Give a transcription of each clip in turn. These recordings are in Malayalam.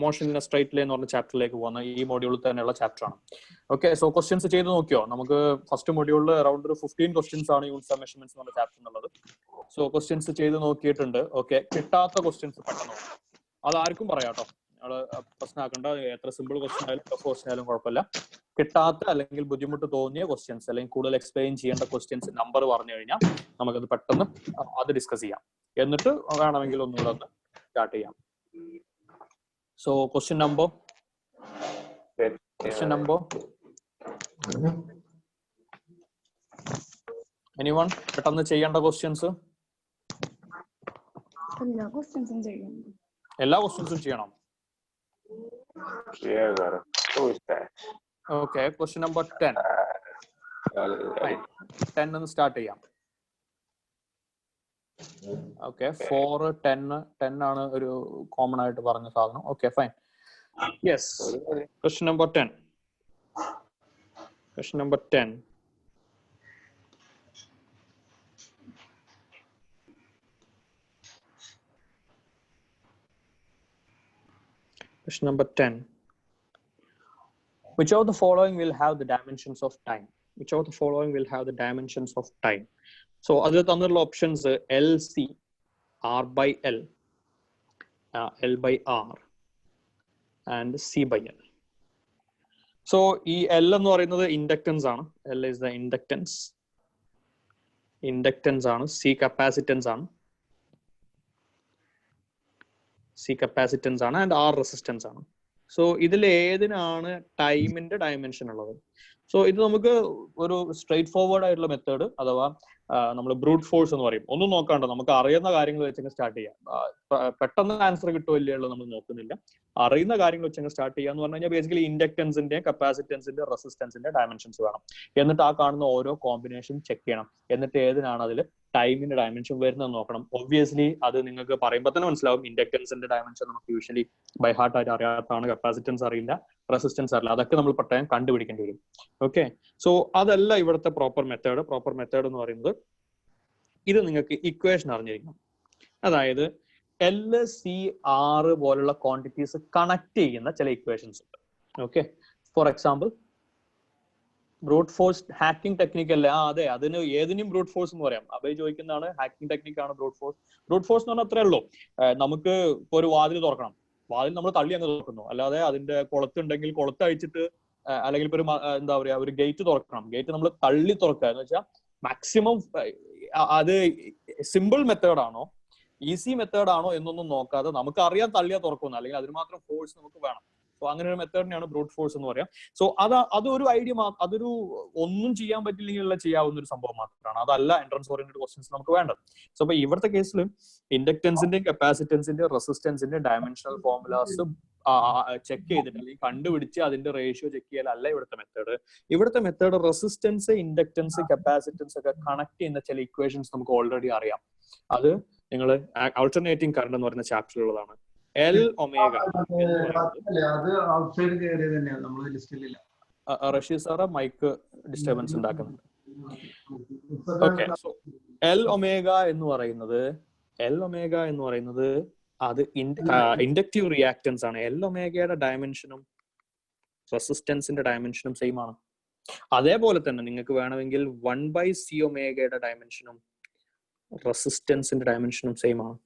Motion in a straight line എന്ന് പറഞ്ഞ ചാപ്റ്ററിലേക്ക് പോകുന്ന ഈ മൊഡ്യൂളിൽ തന്നെയുള്ള ചാപ്റ്റർ ആണ്. ഓക്കെ, സോ ക്വസ്റ്റ്യൻസ് ചെയ്ത് നോക്കിയോ? നമുക്ക് ഫസ്റ്റ് മൊഡ്യൂളിൽ അറൌണ്ട് ഒരു 15 ക്വസ്റ്റ്യൻസ് ആണ് യൂണിറ്റ്സ് ആൻഡ് മെഷർമെന്റ്സ് എന്നുള്ള ചാപ്റ്റർ എന്നുള്ളത്. സോ ക്വസ്റ്റ്യൻസ് ചെയ്ത് നോക്കിയിട്ടുണ്ട്. ഓക്കെ, കിട്ടാത്ത ക്വസ്റ്റ്യൻസ് പെട്ടെന്ന് നോക്കാം. അതാർക്കും പറയാട്ടോ, പ്രശ്നമാക്കണ്ട. എത്ര സിമ്പിൾ ക്വസ്റ്റ്യൻ ആയാലും ടഫ് ക്വസ്റ്റ്യൻ ആയാലും കുഴപ്പമില്ല. കിട്ടാത്ത അല്ലെങ്കിൽ ബുദ്ധിമുട്ട് തോന്നിയ ക്വസ്റ്റ്യൻസ് അല്ലെങ്കിൽ കൂടുതൽ എക്സ്പ്ലെയിൻ ചെയ്യേണ്ട ക്വസ്റ്റ്യൻസ് നമ്പർ പറഞ്ഞു കഴിഞ്ഞാൽ നമുക്കത് പെട്ടെന്ന് അത് ഡിസ്കസ് ചെയ്യാം. എന്നിട്ട് വേണമെങ്കിൽ ഒന്നുകൂടെ ഒന്ന് സ്റ്റാർട്ട് ചെയ്യാം. So question number anyone? പെട്ടെന്ന് ചെയ്യേണ്ട ക്വസ്റ്റ്യൻസ് എല്ലാ ക്വസ്റ്റ്യൻസും ചെയ്യണം. ഓക്കെ, ക്വസ്റ്റ്യൻ നമ്പർ 10 ഒന്ന് സ്റ്റാർട്ട് ചെയ്യാം. ഓക്കെ, 4 10 ആണ് ഒരു കോമൺ ആയിട്ട് പറഞ്ഞ സാധനം. Okay, fine. Yes, question number 10. Question number 10. Question number 10. Which of the following will have the dimensions of time? Which of the following will have the dimensions of time? So, other than the options LC, R by L, L by R, and C by L. So, ഈ L എന്ന് പറയുന്നത് ഇൻഡക്റ്റൻസ് ആണ്. L is the inductance. Inductance ആണ്. C capacitance ആണ്. C capacitance ആണ് ആൻഡ് R റെസിസ്റ്റൻസ് ആണ്. സോ ഇതിൽ ഏതിനാണ് ടൈമിന്റെ ഡയമെൻഷൻ ഉള്ളത്? സോ ഇത് നമുക്ക് ഒരു സ്ട്രേറ്റ് ഫോർവേഡ് ആയിട്ടുള്ള മെത്തേഡ് അഥവാ നമ്മൾ ബ്രൂട്ട് ഫോഴ്സ് എന്ന് പറയും. ഒന്നും നോക്കാണ്ടോ, നമുക്ക് അറിയുന്ന കാര്യങ്ങൾ വെച്ചങ്ങ് സ്റ്റാർട്ട് ചെയ്യാം. പെട്ടെന്ന് ആൻസർ കിട്ടുമോ ഇല്ലയോ നമ്മൾ നോക്കുന്നില്ല. അറിയുന്ന കാര്യങ്ങൾ വെച്ചങ്ങ് സ്റ്റാർട്ട് ചെയ്യുക എന്ന് പറഞ്ഞു കഴിഞ്ഞാൽ ബേസിക്കലി ഇൻഡക്റ്റൻസിന്റെ, കപ്പാസിറ്റൻസിന്റെ, റെസിസ്റ്റൻസിന്റെ ഡയമെൻഷൻസ് വേണം. എന്നിട്ട് ആ കാണുന്ന ഓരോ കോമ്പിനേഷൻ ചെക്ക് ചെയ്യണം. എന്നിട്ട് ഏതിനാണ് അതിൽ ടൈമിന്റെ ഡയമെൻഷൻ വരുന്നത് നോക്കണം. ഒബ്വിയസ്ലി അത് നിങ്ങൾക്ക് പറയുമ്പോൾ തന്നെ മനസ്സിലാവും. ഇൻഡക്റ്റൻസിന്റെ ഡയമെൻഷൻ നമുക്ക് യൂഷ്വലി ബൈ ഹാർട്ട് ആയിട്ട് അറിയാത്തതാണ്. കപ്പാസിറ്റൻസ് അറിയില്ല, റെസിസ്റ്റൻസ് അറിയില്ല. അതൊക്കെ നമ്മൾ പ്രത്യേകം കണ്ടുപിടിക്കേണ്ടി വരും. ഓക്കെ, സോ അതല്ല ഇവിടുത്തെ പ്രോപ്പർ മെത്തേഡ്. പ്രോപ്പർ മെത്തേഡ് എന്ന് പറയുന്നത് ഇത് നിങ്ങൾക്ക് ഇക്വേഷൻ അറിഞ്ഞിരിക്കണം. അതായത് LCR പോലുള്ള ക്വാണ്ടിറ്റീസ് കണക്ട് ചെയ്യുന്ന ചില ഇക്വേഷൻസ് ഉണ്ട്. Okay, for example brute force hacking technique അല്ലേ? അതെ, അതിന് ഏതിനും ബ്രൂട്ട് ഫോഴ്സ് എന്ന് പറയാം. അഭയ് ചോദിക്കുന്നതാണ് ഹാക്കിംഗ് ടെക്നിക്ക് ആണ് ബ്രൂട്ട് ഫോഴ്സ്. ബ്രൂട്ട് ഫോഴ്സ് എന്ന് പറഞ്ഞാൽ അത്രേ ഉള്ളൂ. നമുക്ക് ഇപ്പൊ ഒരു വാതിൽ തുറക്കണം, വാതിൽ നമ്മൾ തള്ളി അങ്ങ് തുറക്കുന്നു. അല്ലാതെ അതിന്റെ കുളത്തുണ്ടെങ്കിൽ കുളത്ത് അഴിച്ചിട്ട്, അല്ലെങ്കിൽ ഇപ്പൊ ഒരു എന്താ പറയാ, ഒരു ഗേറ്റ് തുറക്കണം, ഗേറ്റ് നമ്മൾ തള്ളി തുറക്കുക എന്ന് വെച്ചാൽ മാക്സിമം അത് സിമ്പിൾ മെത്തേഡ് ആണോ ഈസി മെത്തേഡ് ആണോ എന്നൊന്നും നോക്കാതെ നമുക്ക് അറിയാൻ തള്ളിയാ തുറക്കുന്നു, അല്ലെങ്കിൽ അതിന് മാത്രം ഫോഴ്സ് നമുക്ക് വേണം. സോ അങ്ങനെ ഒരു മെത്തേഡിനെയാണ് ബ്രൂട്ട് ഫോഴ്സ് എന്ന് പറയാം. സോ അതൊരു ഐഡിയ, അതൊരു ഒന്നും ചെയ്യാൻ പറ്റില്ലെങ്കിൽ ചെയ്യാവുന്ന ഒരു സംഭവം മാത്രമാണ്. അതല്ല എൻട്രൻസ് ഓറിയന്റഡ് ക്വസ്റ്റ്യൻസ് നമുക്ക് വേണ്ടത്. സോ അപ്പൊ ഇവിടുത്തെ കേസിൽ ഇൻഡക്റ്റൻസിന്റെയും കപ്പാസിറ്റൻസിന്റെയും റെസിസ്റ്റൻസിന്റെയും ഡയമെൻഷണൽ ഫോർമുലാസ് ചെക്ക് ചെയ്തിട്ട് അല്ലെങ്കിൽ കണ്ടുപിടിച്ച് അതിന്റെ റേഷ്യോ ചെക്ക് ചെയ്യലല്ല ഇവിടുത്തെ മെത്തേഡ്. ഇവിടുത്തെ മെത്തേഡ് റെസിസ്റ്റൻസ്, ഇൻഡക്റ്റൻസ്, കപ്പാസിറ്റൻസ് ഒക്കെ കണക്ട് ചെയ്യുന്ന ചില ഇക്വേഷൻസ് നമുക്ക് ഓൾറെഡി അറിയാം. അത് നിങ്ങൾ ആൾട്ടർനേറ്റിംഗ് കറണ്ട് എന്ന് പറയുന്ന ചാപ്റ്ററിലുള്ളതാണ്. L omega Rasheed sir mike disturbance ഉണ്ടാക്കുന്നുണ്ട്. ഓക്കെ, സോ L ഒമേഗ എന്ന് പറയുന്നത് അത് ഇൻഡക്റ്റീവ് റിയാക്ടൻസ് ആണ്. L ഒമേഗയുടെ ഡയമെൻഷനും റെസിസ്റ്റൻസിന്റെ ഡയമെൻഷനും സെയിം ആണ്. അതേപോലെ തന്നെ നിങ്ങൾക്ക് വേണമെങ്കിൽ 1/C ഒമേഗയുടെ ഡയമെൻഷനും റെസിസ്റ്റൻസിന്റെ ഡയമെൻഷനും സെയിം ആണ്.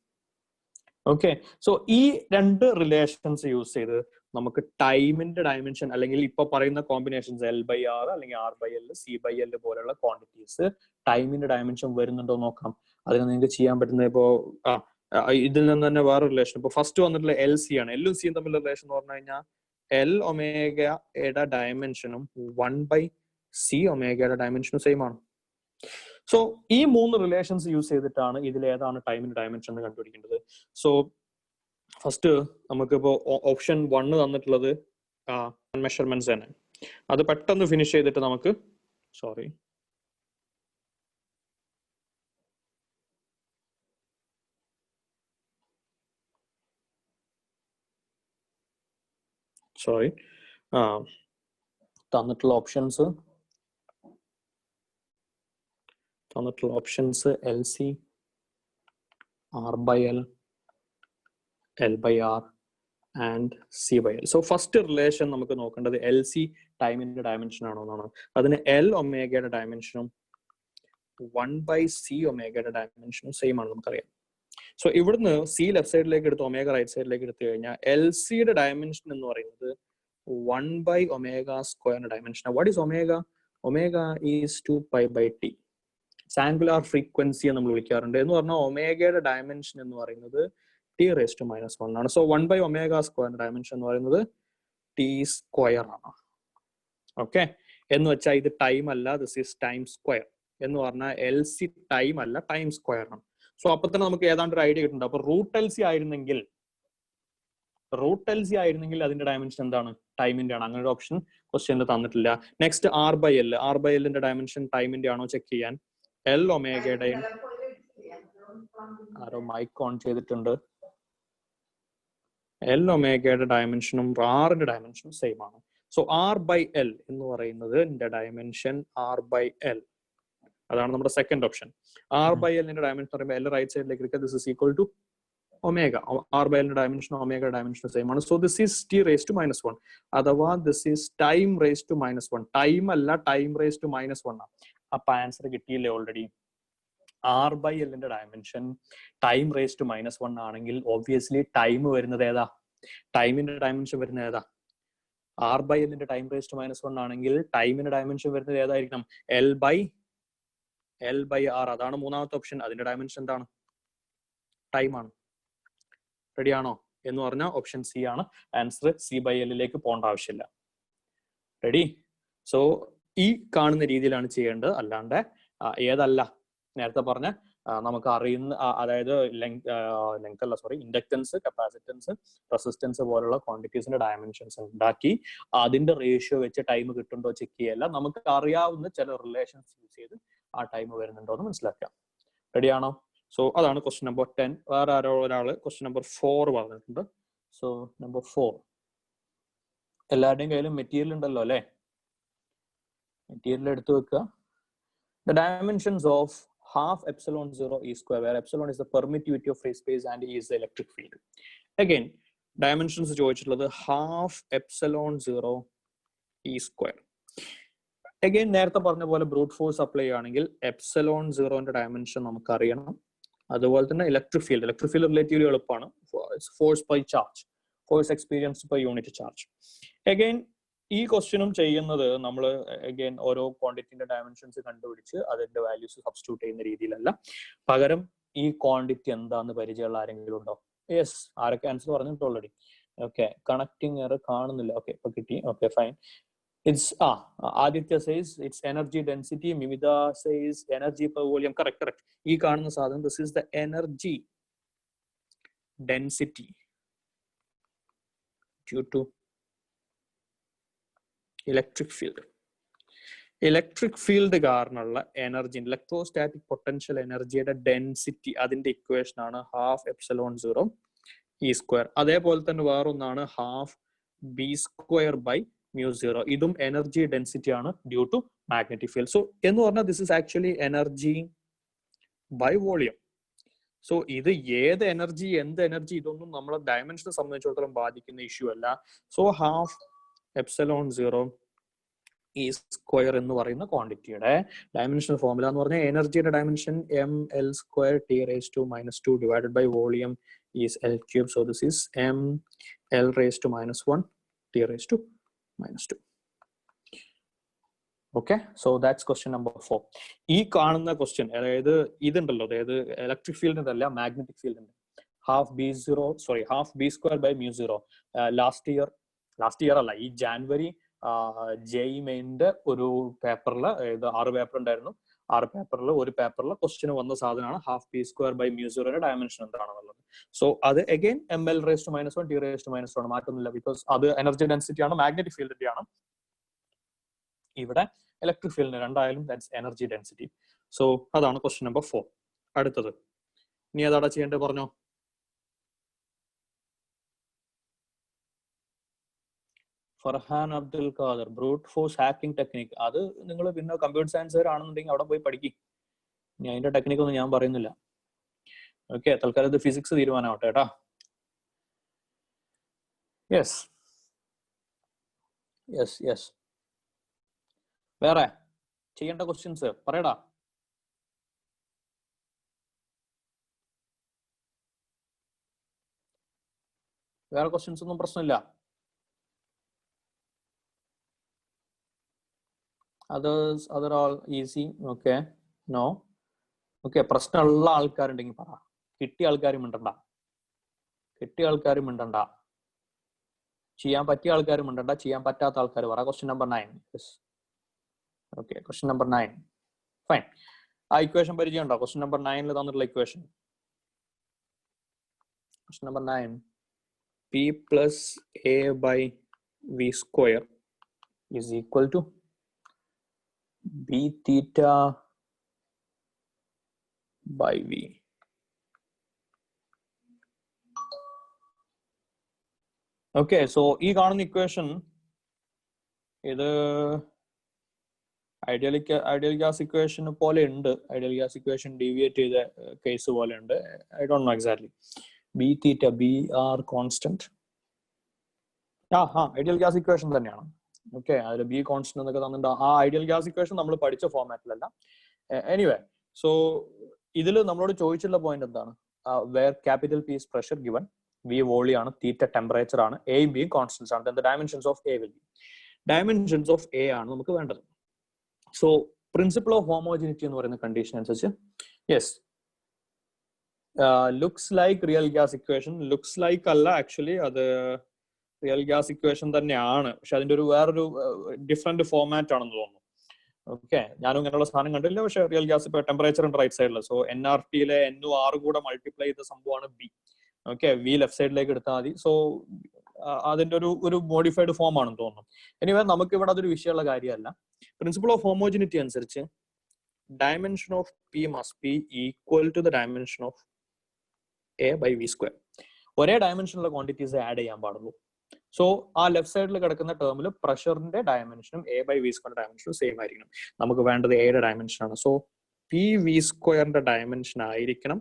ഓക്കെ, സോ ഈ രണ്ട് റിലേഷൻസ് യൂസ് ചെയ്ത് നമുക്ക് ടൈമിന്റെ ഡയമെൻഷൻ അല്ലെങ്കിൽ ഇപ്പൊ പറയുന്ന കോമ്പിനേഷൻസ് L/R അല്ലെങ്കിൽ R/L, C/L പോലുള്ള ക്വാണ്ടിറ്റീസ് ടൈമിന്റെ ഡയമെൻഷൻ വരുന്നുണ്ടോ നോക്കാം. അതിന് നിങ്ങൾക്ക് ചെയ്യാൻ പറ്റുന്ന ഇപ്പോ ഇതിൽ നിന്ന് തന്നെ വേറെ റിലേഷൻ. ഇപ്പൊ ഫസ്റ്റ് വന്നിട്ടുള്ള LC ആണ്. L-ഉം C-യും തമ്മിലുള്ള റിലേഷൻ എന്ന് പറഞ്ഞു കഴിഞ്ഞാൽ L ഒമേഗയുടെ ഡയമെൻഷനും 1/C ഒമേഗയുടെ ഡയമെൻഷനും സെയിം ആണ്. സോ ഈ മൂന്ന് റിലേഷൻസ് യൂസ് ചെയ്തിട്ടാണ് ഇതിൽ ഏതാണ് ടൈമിന്റെ ഡയമെൻഷൻ എന്ന് കണ്ടുപിടിക്കേണ്ടത്. സോ ഫസ്റ്റ് നമുക്കിപ്പോ ഓപ്ഷൻ 1 തന്നിട്ടുള്ളത് മെഷർമെന്റ്സ് തന്നെ. അത് പെട്ടെന്ന് ഫിനിഷ് ചെയ്തിട്ട് നമുക്ക് സോറി തന്നിട്ടുള്ള options LC, R/L, L/R, and C by L. So first relation നമുക്ക് നോക്കേണ്ടത് എൽ സി ടൈമിന്റെ ഡയമെൻഷൻ ആണോ എന്നാണ്. അതിന് എൽ ഒമേഗയുടെ ഡയമെൻഷനും 1/c ഒമേഗയുടെ ഡയമെൻഷനും സെയിം ആണ് നമുക്കറിയാം. സോ ഇവിടുന്ന് സി ലെഫ്റ്റ് സൈഡിലേക്ക് എടുത്ത് ഒമേഗ റൈറ്റ് സൈഡിലേക്ക് എടുത്തു കഴിഞ്ഞാൽ എൽ സിയുടെ ഡയമെൻഷൻ എന്ന് പറയുന്നത് 1/ω² dimension. What is omega? Omega is 2π/t. Angular frequency നമ്മൾ വിളിക്കാറുണ്ട്. എന്ന് പറഞ്ഞാൽ ഒമേഗയുടെ ഡയമെൻഷൻ എന്ന് പറയുന്നത് t⁻⁻1 ആണ്. സോ 1/ω² ഡയമെൻഷൻ എന്ന് പറയുന്നത് t² ആണ്. ഓക്കെ, എന്ന് വെച്ചാൽ ഇത് ടൈം അല്ല, ദിസ് ഈസ് ടൈം സ്ക്വയർ. എന്ന് പറഞ്ഞാൽ എൽ സി ടൈം അല്ല, ടൈം സ്ക്വയർ ആണ്. സോ അപ്പൊ തന്നെ നമുക്ക് ഏതാണ്ട് ഒരു ഐഡിയ കിട്ടുന്നുണ്ട്. അപ്പൊ റൂട്ട് എൽ സി ആയിരുന്നെങ്കിൽ അതിന്റെ ഡയമെൻഷൻ എന്താണ്? ടൈമിന്റെ ആണ്. അങ്ങനെ ഒരു ഓപ്ഷൻ ക്വസ്റ്റ്യനിൽ തന്നിട്ടില്ല. നെക്സ്റ്റ് ആർ ബൈ എല്ലിന്റെ ഡയമെൻഷൻ ടൈമിന്റെ ആണോ ചെക്ക് ചെയ്യാൻ. എൽ ഒമേഗയുടെയും ആരോ മൈക്ക് ഓൺ ചെയ്തിട്ടുണ്ട്. എൽ ഒമേഗയുടെ ഡയമെൻഷനും ആറിന്റെ ഡയമെൻഷനും സെയിം ആണ്. സോ ആർ ബൈ എൽ എന്ന് പറയുന്നത് ഡയമെൻഷൻ ആർ ബൈ എൽ, അതാണ് നമ്മുടെ സെക്കൻഡ് ഓപ്ഷൻ. ആർ ബൈ എല്ലിന്റെ ഡയമെൻഷൻ പറയുമ്പോൾ എൽ റൈറ്റ് സൈഡിലേക്ക് എടുക്കുക. This is equal to omega. R by എല്ലിന്റെ ഡയമെൻഷൻ ഒമേഗ ഡയമെൻഷൻ സെയിം ആണ്. സോ ദിസ് ഈസ് t⁻⁻1 അഥവാ ദിസ് ഈസ് ടൈം⁻⁻1. ടൈം അല്ല, ടൈം⁻⁻1 ആണ്. അപ്പൊ ആൻസർ കിട്ടിയില്ലേ ഓൾറെഡി. ആർ ബൈ എല്ലിന്റെ ഡയമെൻഷൻ ടൈം⁻⁻1 ആണെങ്കിൽ ഒബ്വിയസ്ലി ടൈം വരുന്നത് ഏതാ? ടൈമിന്റെ ഡയമെൻഷൻ വരുന്നത് ഏതാ? ആർ ബൈ എല്ലിന്റെ ടൈം⁻⁻1 ആണെങ്കിൽ ടൈമിന്റെ ഡയമെൻഷൻ വരുന്നത് ഏതായിരിക്കണം? L/R. അതാണ് മൂന്നാമത്തെ ഓപ്ഷൻ. അതിന്റെ ഡയമെൻഷൻ എന്താണ്? ടൈം ആണ്. റെഡി ആണോ? എന്ന് പറഞ്ഞാൽ ഓപ്ഷൻ സി ആണ് ആൻസർ. c/L പോകേണ്ട ആവശ്യമില്ല. റെഡി? സോ ഈ കാണുന്ന രീതിയിലാണ് ചെയ്യേണ്ടത്. അല്ലാണ്ട് ഏതല്ല നേരത്തെ പറഞ്ഞ നമുക്ക് അറിയുന്ന, അതായത് ഇൻഡക്ടൻസ്, കപ്പാസിറ്റൻസ്, റെസിസ്റ്റൻസ് പോലുള്ള ക്വാണ്ടിറ്റീസിന്റെ ഡയമെൻഷൻസ് ഉണ്ടാക്കി അതിന്റെ റേഷ്യോ വെച്ച് ടൈം കിട്ടുന്നുണ്ടോ ചെക്ക് ചെയ്യല്ല. നമുക്ക് അറിയാവുന്ന ചില റിലേഷൻസ് യൂസ് ചെയ്ത് ആ ടൈം വരുന്നുണ്ടോ എന്ന് മനസ്സിലാക്കാം. റെഡിയാണോ? സോ അതാണ് ക്വസ്റ്റ്യൻ നമ്പർ 10. വേറെ ഒരാള് ക്വസ്റ്റ്യൻ നമ്പർ 4 പറഞ്ഞിട്ടുണ്ട്. സോ നമ്പർ 4, എല്ലാവരുടെയും കയ്യിലും മെറ്റീരിയൽ ഉണ്ടല്ലോ അല്ലെ? മെറ്റീരിയൽ എടുത്തു വെക്കുക. The dimensions of half epsilon 0 e square, where epsilon is the permittivity of free space and e is the electric field. Again, dimensions ചോദിച്ചിട്ടുള്ളത് half epsilon 0 e square. Again, നേരത്തെ പറഞ്ഞ പോലെ ബ്രൂട്ട് ഫോഴ്സ് അപ്ലൈ ചെയ്യുകയാണെങ്കിൽ എപ്സിലോൺ 0ന്റെ ഡയമെൻഷൻ നമുക്ക് അറിയണം. അതുപോലെ തന്നെ ഇലക്ട്രിക് ഫീൽഡ് റിലേറ്റീവ്ലി എളുപ്പമാണ്. Force by charge, force experience by unit charge. Again ഈ ക്വസ്റ്റ്യനും ചെയ്യുന്നത് നമ്മൾ അഗൈൻ ഓരോ ക്വാണ്ടിറ്റിന്റെ ഡയമെൻഷൻസ് കണ്ടുപിടിച്ച് അതിന്റെ വാല്യൂസ് സബ്സ്റ്റിറ്റ്യൂട്ട് ചെയ്യുന്ന രീതിയിലല്ല. പകരം ഈ ക്വാണ്ടിറ്റി എന്താന്ന് പരിചയമുള്ള ആരെങ്കിലും ഉണ്ടോ? യെസ്, ആരൊക്കെ ആൻസർ പറഞ്ഞിട്ട് ഓൾറെഡി. ഓക്കെ, കണക്ടിങ് എറർ കാണുന്നില്ല. ഓക്കെ, ഇപ്പൊ കിട്ടി. Okay, fine. It's Aditya says it's energy density. Mimita says energy per volume. Correct. ഈ കാണുന്ന സാധനം, this is the energy density due to electric field. Electric field കാരണമുള്ള എനർജി, ഇലക്ട്രോസ്റ്റാറ്റിക് പൊട്ടൻഷ്യൽ എനർജിയുടെ ഡെൻസിറ്റി, അതിന്റെ ഇക്വേഷൻ ആണ് ഹാഫ് എപ്സിലോൺ 0 e സ്ക്വയർ. അതേപോലെ തന്നെ വേറൊന്നാണ് half B square by mu 0. ഇതും എനർജി ഡെൻസിറ്റി ആണ് due to magnetic field. So എന്ന് പറഞ്ഞാൽ this is actually energy by volume. So ഇത് ഏത് എനർജി, എന്ത് എനർജി, ഇതൊന്നും നമ്മളെ ഡയമെൻഷനെ സംബന്ധിച്ചിടത്തോളം ബാധിക്കുന്ന ഇഷ്യൂ അല്ല. സോ ഹാഫ് എപ്സിലോൺ 0 ഈ സ്ക്വയർ എന്ന് പറയുന്ന ക്വാണ്ടിറ്റിയുടെ ഡയമെൻഷണൽ ഫോർമുല എന്ന് പറഞ്ഞാൽ എനർജിയുടെ dimension ml² t⁻⁻2 divided by volume is L3. So this is ml⁻⁻1 t⁻⁻2. Okay, so that's question number 4. ഈ കാണുന്ന ക്വസ്റ്റ്യൻ, അതായത് ഇതുണ്ടല്ലോ, അതായത് ഇലക്ട്രിക് ഫീൽഡിന്റെ അല്ല, മാഗ്നറ്റിക് ഫീൽഡിന്റെ half B square by mu 0. Last year അല്ല, ഈ ജാനുവരി ജെഇ മെയിന്റെ ഒരു പേപ്പറിൽ, അതായത് 6 പേപ്പർ ഉണ്ടായിരുന്നു. 6 പേപ്പറിൽ ഒരു പേപ്പറിൽ ക്വസ്റ്റ്യൻ വന്ന സാധനമാണ് half B square by mu 0ന്റെ ഡയമെൻഷൻ എന്താണെന്നുള്ളത്. സോ അത് അഗൈൻ ml⁻⁻1 t⁻⁻1 മാറ്റൊന്നുമില്ല, ബിക്കോസ് അത് എനർജി ഡെൻസിറ്റി ആണ്, മാഗ്നറ്റിക് ഫീൽഡിന്റെ ആണ്. ഇവിടെ ഇലക്ട്രിക് ഫീൽഡിന് രണ്ടായാലും ദാറ്റ്സ് എനർജി ഡെൻസിറ്റി. സോ അതാണ് ക്വസ്റ്റ്യൻ നമ്പർ 4. അടുത്തത് ഇനി ഏതാടാ ചെയ്യേണ്ടത് പറഞ്ഞോ? Farhan Abdul Khader, brute force hacking technique. അത് നിങ്ങൾ പിന്നെ കമ്പ്യൂട്ടർ സയൻസ് ആണെന്നുണ്ടെങ്കിൽ അവിടെ പോയി പഠിക്കും. ഇനി അതിന്റെ ടെക്നിക് ഒന്നും ഞാൻ പറയുന്നില്ല. ഓക്കെ, തൽക്കാലം ഇത് ഫിസിക്സ് തീരുമാനമാവട്ടെ കേട്ടാ. Yes yes yes. വേറെ ചെയ്യേണ്ട ക്വസ്റ്റ്യൻസ് പറയടാ. വേറെ ക്വസ്റ്റ്യൻസ് ഒന്നും പ്രശ്നമില്ല. other all easy. Okay, no. Okay, പ്രശ്നമുള്ള ആൾക്കാരുണ്ടെങ്കിൽ പറ. കിട്ടിയ ആൾക്കാരും മിണ്ടണ്ട, ചെയ്യാൻ പറ്റിയ ആൾക്കാരും മിണ്ടണ്ട, ചെയ്യാൻ പറ്റാത്ത ആൾക്കാർ പറ. Question number 9. Okay, question number 9. Fine. ആ ഇക്വേഷൻ പരിചയം ഉണ്ടോ? ക്വസ്റ്റ്യൻ നമ്പർ 9 തന്നിട്ടുള്ള equation. Question number 9, p plus a by v square is equal to b theta by v. Okay, so ഈ കാണുന്ന ഇക്വേഷൻ ഇത് ഐഡിയൽ ഗ്യാസ് ഇക്വേഷൻ പോലെ ഉണ്ട്. ഐഡിയൽ ഗ്യാസ് ഇക്വേഷൻ ഡീവിയേറ്റ് ചെയ്ത കേസ് പോലെ ഉണ്ട്. I don't know exactly. B theta, B are constant. Ideal gas ഇക്വേഷൻ തന്നെയാണ്. ഓക്കെ, അതിൽ ബി കോൺസ്റ്റന്റ് എന്നൊക്കെ തന്നിട്ടുണ്ട്. ആ ഐഡിയൽ ഗ്യാസ് ഇക്വേഷൻ നമ്മൾ പഠിച്ച ഫോർമാറ്റിലല്ല. എനിവേ, സോ ഇതിൽ നമ്മളോട് ചോദിച്ചുള്ള പോയിന്റ് എന്താണ്? Where capital P is pressure given, V volume ആണ്, തീറ്റ ടെമ്പറേച്ചർ ആണ്, എയും ബിയും കോൺസ്റ്റന്റ്സ് ആണ്. Then the dimensions of A will be. Dimensions of A ആണ് നമുക്ക് വേണ്ടത്. സോ പ്രിൻസിപ്പിൾ ഓഫ് ഹോമോജിനിറ്റി എന്ന് പറയുന്ന കണ്ടീഷൻ അനുസരിച്ച് yes, looks like real gas equation. Looks like അല്ല, ആക്ച്വലി അത് റിയൽ ഗ്യാസ് ഇക്വേഷൻ തന്നെയാണ്, പക്ഷെ അതിന്റെ ഒരു വേറൊരു ഡിഫറെന്റ് ഫോർമാറ്റ് ആണെന്ന് തോന്നുന്നു. ഓക്കെ, ഞാനും ഇങ്ങനെയുള്ള സാധനം കണ്ടില്ല, പക്ഷെ റിയൽ ഗ്യാസ് ഇപ്പൊ ടെമ്പറേച്ചർ ഉണ്ട് റൈറ്റ് സൈഡിൽ. സോ NRT-യിലെ N ഉം R കൂടെ മൾട്ടിപ്ലൈ ചെയ്ത സംഭവമാണ് ബി. ഓക്കെ, വി ലെഫ്റ്റ് സൈഡിലേക്ക് എടുത്താൽ മതി. സോ അതിന്റെ ഒരു മോഡിഫൈഡ് ഫോം ആണെന്ന് തോന്നുന്നു. എനിവേ, നമുക്ക് ഇവിടെ അതൊരു വിഷയമുള്ള കാര്യമല്ല. പ്രിൻസിപ്പിൾ ഓഫ് ഹോമോജിനിറ്റി അനുസരിച്ച് dimension of P must be equal to the dimension of A by V square. ഒരേ ഡയമെൻഷനുള്ള ക്വാണ്ടിറ്റീസ് ആഡ് ചെയ്യാൻ പാടുള്ളൂ. സോ ആ ലെഫ്റ്റ് സൈഡിൽ കിടക്കുന്ന ടേമിൽ പ്രഷറിന്റെ ഡയമെൻഷനും എ ബൈ വി സ്ക്വയറിന്റെ ഡയമെൻഷനും സെയിം ആയിരിക്കണം. നമുക്ക് വേണ്ടത് എയുടെ ഡയമെൻഷൻ ആണ്. സോ പി വി സ്ക്വയറിന്റെ ഡയമെൻഷൻ ആയിരിക്കണം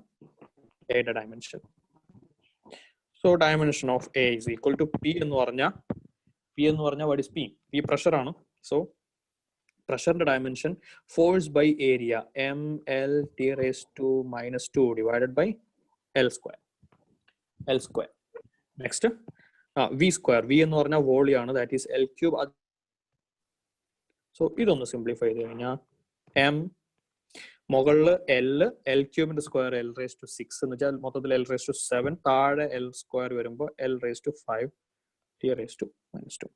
എയുടെ dimension. So dimension of A is equal to P എന്ന് പറഞ്ഞാൽ what is P? P pressure ആണ്. സോ പ്രഷറിന്റെ dimension force by area mL(T⁻²) divided by L square. Next V square. V എന്ന് പറഞ്ഞാൽ വോളിയം ആണ്, ദാറ്റ് ഈസ് L3. സോ ഇതൊന്ന് സിംപ്ലിഫൈ ചെയ്ത് കഴിഞ്ഞാൽ എം മുകളില് L3 സ്ക്വയർ L⁻⁶ എന്ന് വെച്ചാൽ മൊത്തത്തിൽ L⁻⁷. താഴെ L സ്ക്വയർ വരുമ്പോൾ L⁵5 T⁻².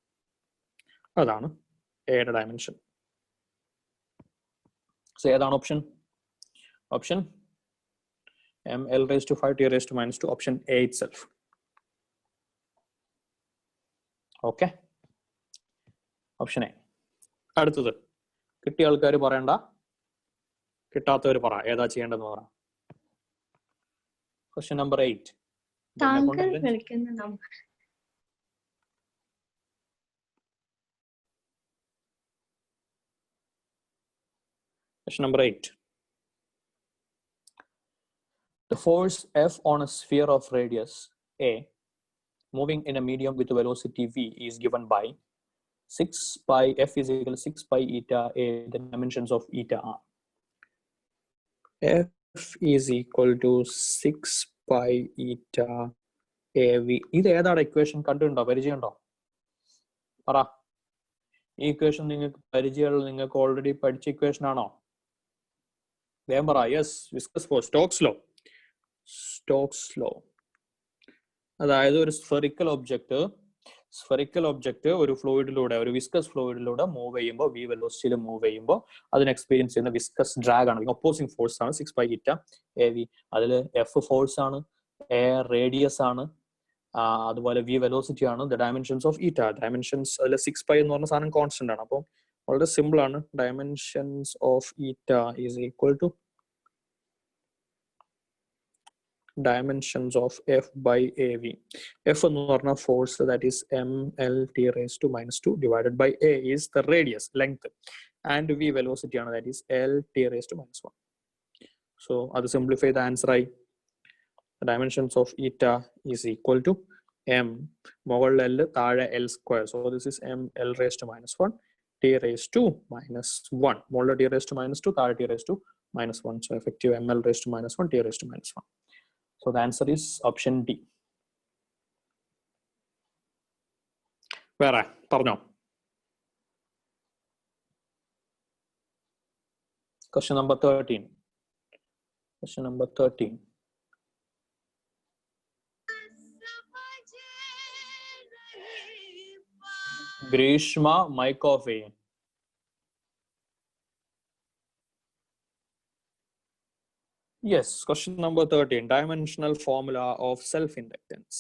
അതാണ് എയുടെ ഡയമെൻഷൻ. സോ ഏതാണ് option? Option mL⁵5 T⁻², option A itself. Okay, option A. അടുത്തത് കിട്ടിയ ആൾക്കാർ പറയണ്ട, കിട്ടാത്തവർ പറ ഏതാ ചെയ്യേണ്ടതെന്ന് പറ. Question number 8. Question number 8. The force F on a sphere of radius A moving in a medium with a velocity v is given by 6 pi F is equal to 6 pi eta A. The dimensions of eta are. F is equal to 6 pi eta AV. ഇത് ഏതാണ് ഇക്വേഷൻ? കണ്ടിട്ടുണ്ടോ? പരിചയമുണ്ടോ? പറ. ഈ ഇക്വേഷൻ നിങ്ങൾക്ക് പരിചയമുള്ള, നിങ്ങൾക്ക് ഓൾറെഡി പഠിച്ച ഇക്വേഷൻ ആണോ? വേഗം പറ. Yes, viscous force, Stokes law. അതായത് ഒരു സ്ഫെറിക്കൽ ഒബ്ജക്റ്റ് ഒരു ഫ്ലൂയിഡിലൂടെ, ഒരു വിസ്കസ് ഫ്ലൂയിഡിലൂടെ മൂവ് ചെയ്യുമ്പോൾ, വി വെലോസിറ്റിയിൽ മൂവ് ചെയ്യുമ്പോൾ അതിന് എക്സ്പീരിയൻസ് ചെയ്യുന്ന വിസ്കസ് ഡ്രാഗ് ആണ്, ഒപ്പോസിംഗ് ഫോഴ്സ് ആണ് 6 pi eta AV. അതിൽ എഫ് ഫോഴ്സ് ആണ്, എ റേഡിയസ് ആണ്, അതുപോലെ വി വെലോസിറ്റി ആണ്. The dimensions of eta, dimensions അതിൽ 6 pi എന്ന് പറഞ്ഞ സാധനം കോൺസ്റ്റന്റ് ആണ്. അപ്പോൾ വളരെ സിമ്പിൾ ആണ്. Dimensions of eta is equal to dimensions of F by AV. F എന്ന് പറഞ്ഞ force, that is mL(T⁻² divided by A is the radius, length, and V velocity ആണ്, that is L(T⁻1). So അത് സിംപ്ലിഫൈ ചെയ്ത ആൻസർ ആയി. The dimensions of eta is equal to m മുകളിൽ l താഴെ l square. So this is m l raised to minus 1 t raised to minus 1. മുകളിൽ t raised to minus 2 താഴെ t raised to minus 1. So effective m l raised to minus 1 t raised to minus 1. So the answer is option D. വേറെ പറഞ്ഞോ? Question number 13. Question number 13. Grishma, mic off. Yes, question number 13. Dimensional formula of self-inductance.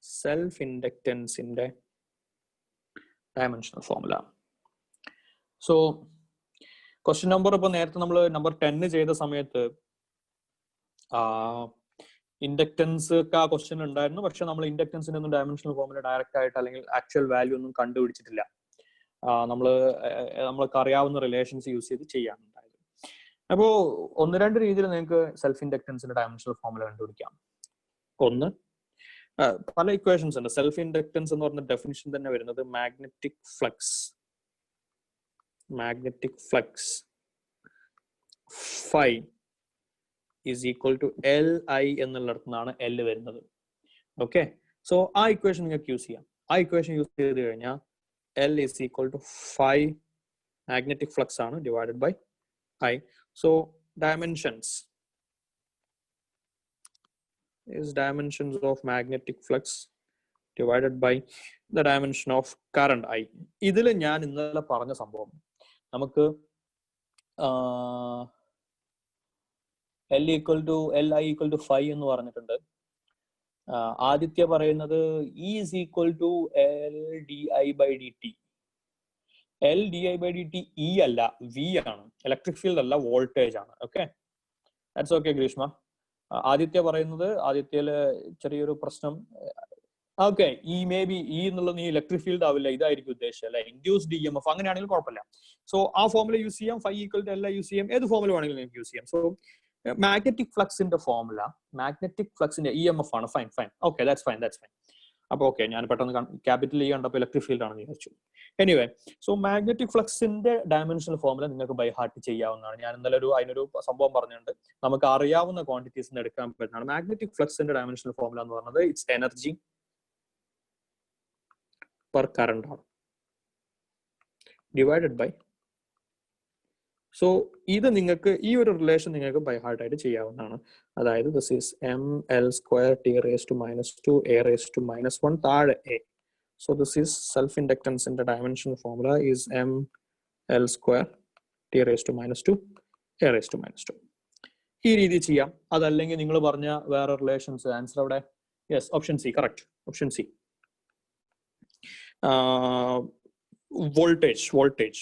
Self-inductance in the dimensional formula. So, question number ഇപ്പോൾ നേരത്തെ നമ്മൾ നമ്പർ 10 ചെയ്ത സമയത്ത് ഇൻഡക്റ്റൻസ് ആ ക്വസ്റ്റ്യൻ ഉണ്ടായിരുന്നു. പക്ഷെ നമ്മൾ ഇൻഡക്റ്റൻസിന്റെ ഒന്നും ഡയമെൻഷണൽ ഫോർമുല ഡയറക്റ്റ് ആയിട്ട് അല്ലെങ്കിൽ ആക്ച്വൽ വാല്യൂ ഒന്നും കണ്ടുപിടിച്ചിട്ടില്ല. നമ്മൾക്ക് അറിയാവുന്ന റിലേഷൻസ് യൂസ് ചെയ്ത് ചെയ്യാനുണ്ടായത്. അപ്പോൾ ഒന്ന് രണ്ട് രീതിയിൽ നിങ്ങൾക്ക് സെൽഫ് ഇൻഡക്റ്റൻസിന്റെ ഡയമെൻഷണൽ ഫോർമുല കണ്ടുപിടിക്കാം. ഒന്ന്, പല ഇക്വേഷൻസ് ഉണ്ട്. സെൽഫ് ഇൻഡക്റ്റൻസ് എന്ന് പറഞ്ഞ ഡെഫിനിഷൻ തന്നെ വരുന്നത് magnetic flux phi is equal to Li എന്നുള്ളിടത്തുനിന്നാണ് L വരുന്നത്. ഓക്കെ, സോ ആ ഇക്വേഷൻ നിങ്ങൾക്ക് യൂസ് ചെയ്യാം. ആ ഇക്വേഷൻ യൂസ് ചെയ്ത് കഴിഞ്ഞാൽ L is equal to phi magnetic flux ആണ് divided by I. So dimensions is dimensions of magnetic flux divided by the dimension of current I. ഇതിൽ ഞാൻ ഇന്നലെ പറഞ്ഞ സംഭവം നമുക്ക് L I equal to phi എന്ന് പറഞ്ഞിട്ടുണ്ട്. ആദിത്യ പറയുന്നത് E is equal to L di by dt. L di by dt E അല്ല, V ആണ്. ഇലക്ട്രിക് ഫീൽഡ് അല്ല, വോൾട്ടേജ് ആണ്. Okay, that's okay Greeshma. Aditya പറയുന്നത്, ആദിത്യയില് ചെറിയൊരു പ്രശ്നം. ഓക്കെ, ഈ മേ ബി ഇ എന്നുള്ളത് ഈ ഇലക്ട്രിക് ഫീൽഡ് ആവില്ല, ഇതായിരിക്കും ഉദ്ദേശിച്ചത് അല്ലെ, ഇൻഡ്യൂസ്ഡ് EMF. അങ്ങനെയാണെങ്കിൽ കുഴപ്പമില്ല. സോ ആ ഫോർമുല യൂസ് ചെയ്യാം. Phi equal to L use ചെയ്യാം. ഏത് ഫോർമുല വേണമെങ്കിലും നിങ്ങൾക്ക് യൂസ് ചെയ്യാം. സോ മാഗ്നറ്റിക് ഫ്ലക്സിന്റെ ഫോർമുല, മാഗ്നറ്റിക് ഫ്ലക്സിന്റെ EMF ആണ്. ഫൈൻ. Okay, that's fine. അപ്പൊ ഓക്കെ, ഞാൻ പെട്ടെന്ന് ക്യാപിറ്റൽ E കണ്ടപ്പോൾ ഇലക്ട്രിക് ഫീൽഡ് ആണെന്ന് വിചാരിച്ചു. എനിവേ, സോ മാഗ്നറ്റിക് ഫ്ലക്സിന്റെ ഡയമെൻഷണൽ ഫോർമുല നിങ്ങൾക്ക് ബൈ ഹാർട്ട് ചെയ്യാവുന്നതാണ്. ഞാൻ ഇന്നലെ അതിനൊരു സംഭവം പറഞ്ഞിട്ടുണ്ട്. നമുക്ക് അറിയാവുന്ന ക്വാണ്ടിറ്റീസ് എടുക്കാൻ പറ്റുന്നതാണ്. മാഗ്നറ്റിക് ഫ്ലക്സിന്റെ ഡയമെൻഷണൽ ഫോർമുല എന്ന് പറയുന്നത് ഇറ്റ്സ് എനർജി പെർ കറന്റ് ആണ് ഡിവൈഡഡ് ബൈ. സോ ഇത് നിങ്ങൾക്ക് ഈ ഒരു റിലേഷൻ നിങ്ങൾക്ക് ബൈ ഹാർട്ട് ആയിട്ട് ചെയ്യാവുന്നതാണ്. അതായത് this is ml square t raised to minus 2 a raised to minus 1 താഴെ a. So this is self inductance in the dimensional formula is ml square t raised to minus 2 a raised to minus 2. ഈ രീതി ചെയ്യാം. അതല്ലെങ്കിൽ നിങ്ങൾ പറഞ്ഞ വേറെ റിലേഷൻസ്. ആൻസർ അവിടെ yes, option C correct. Option C. Voltage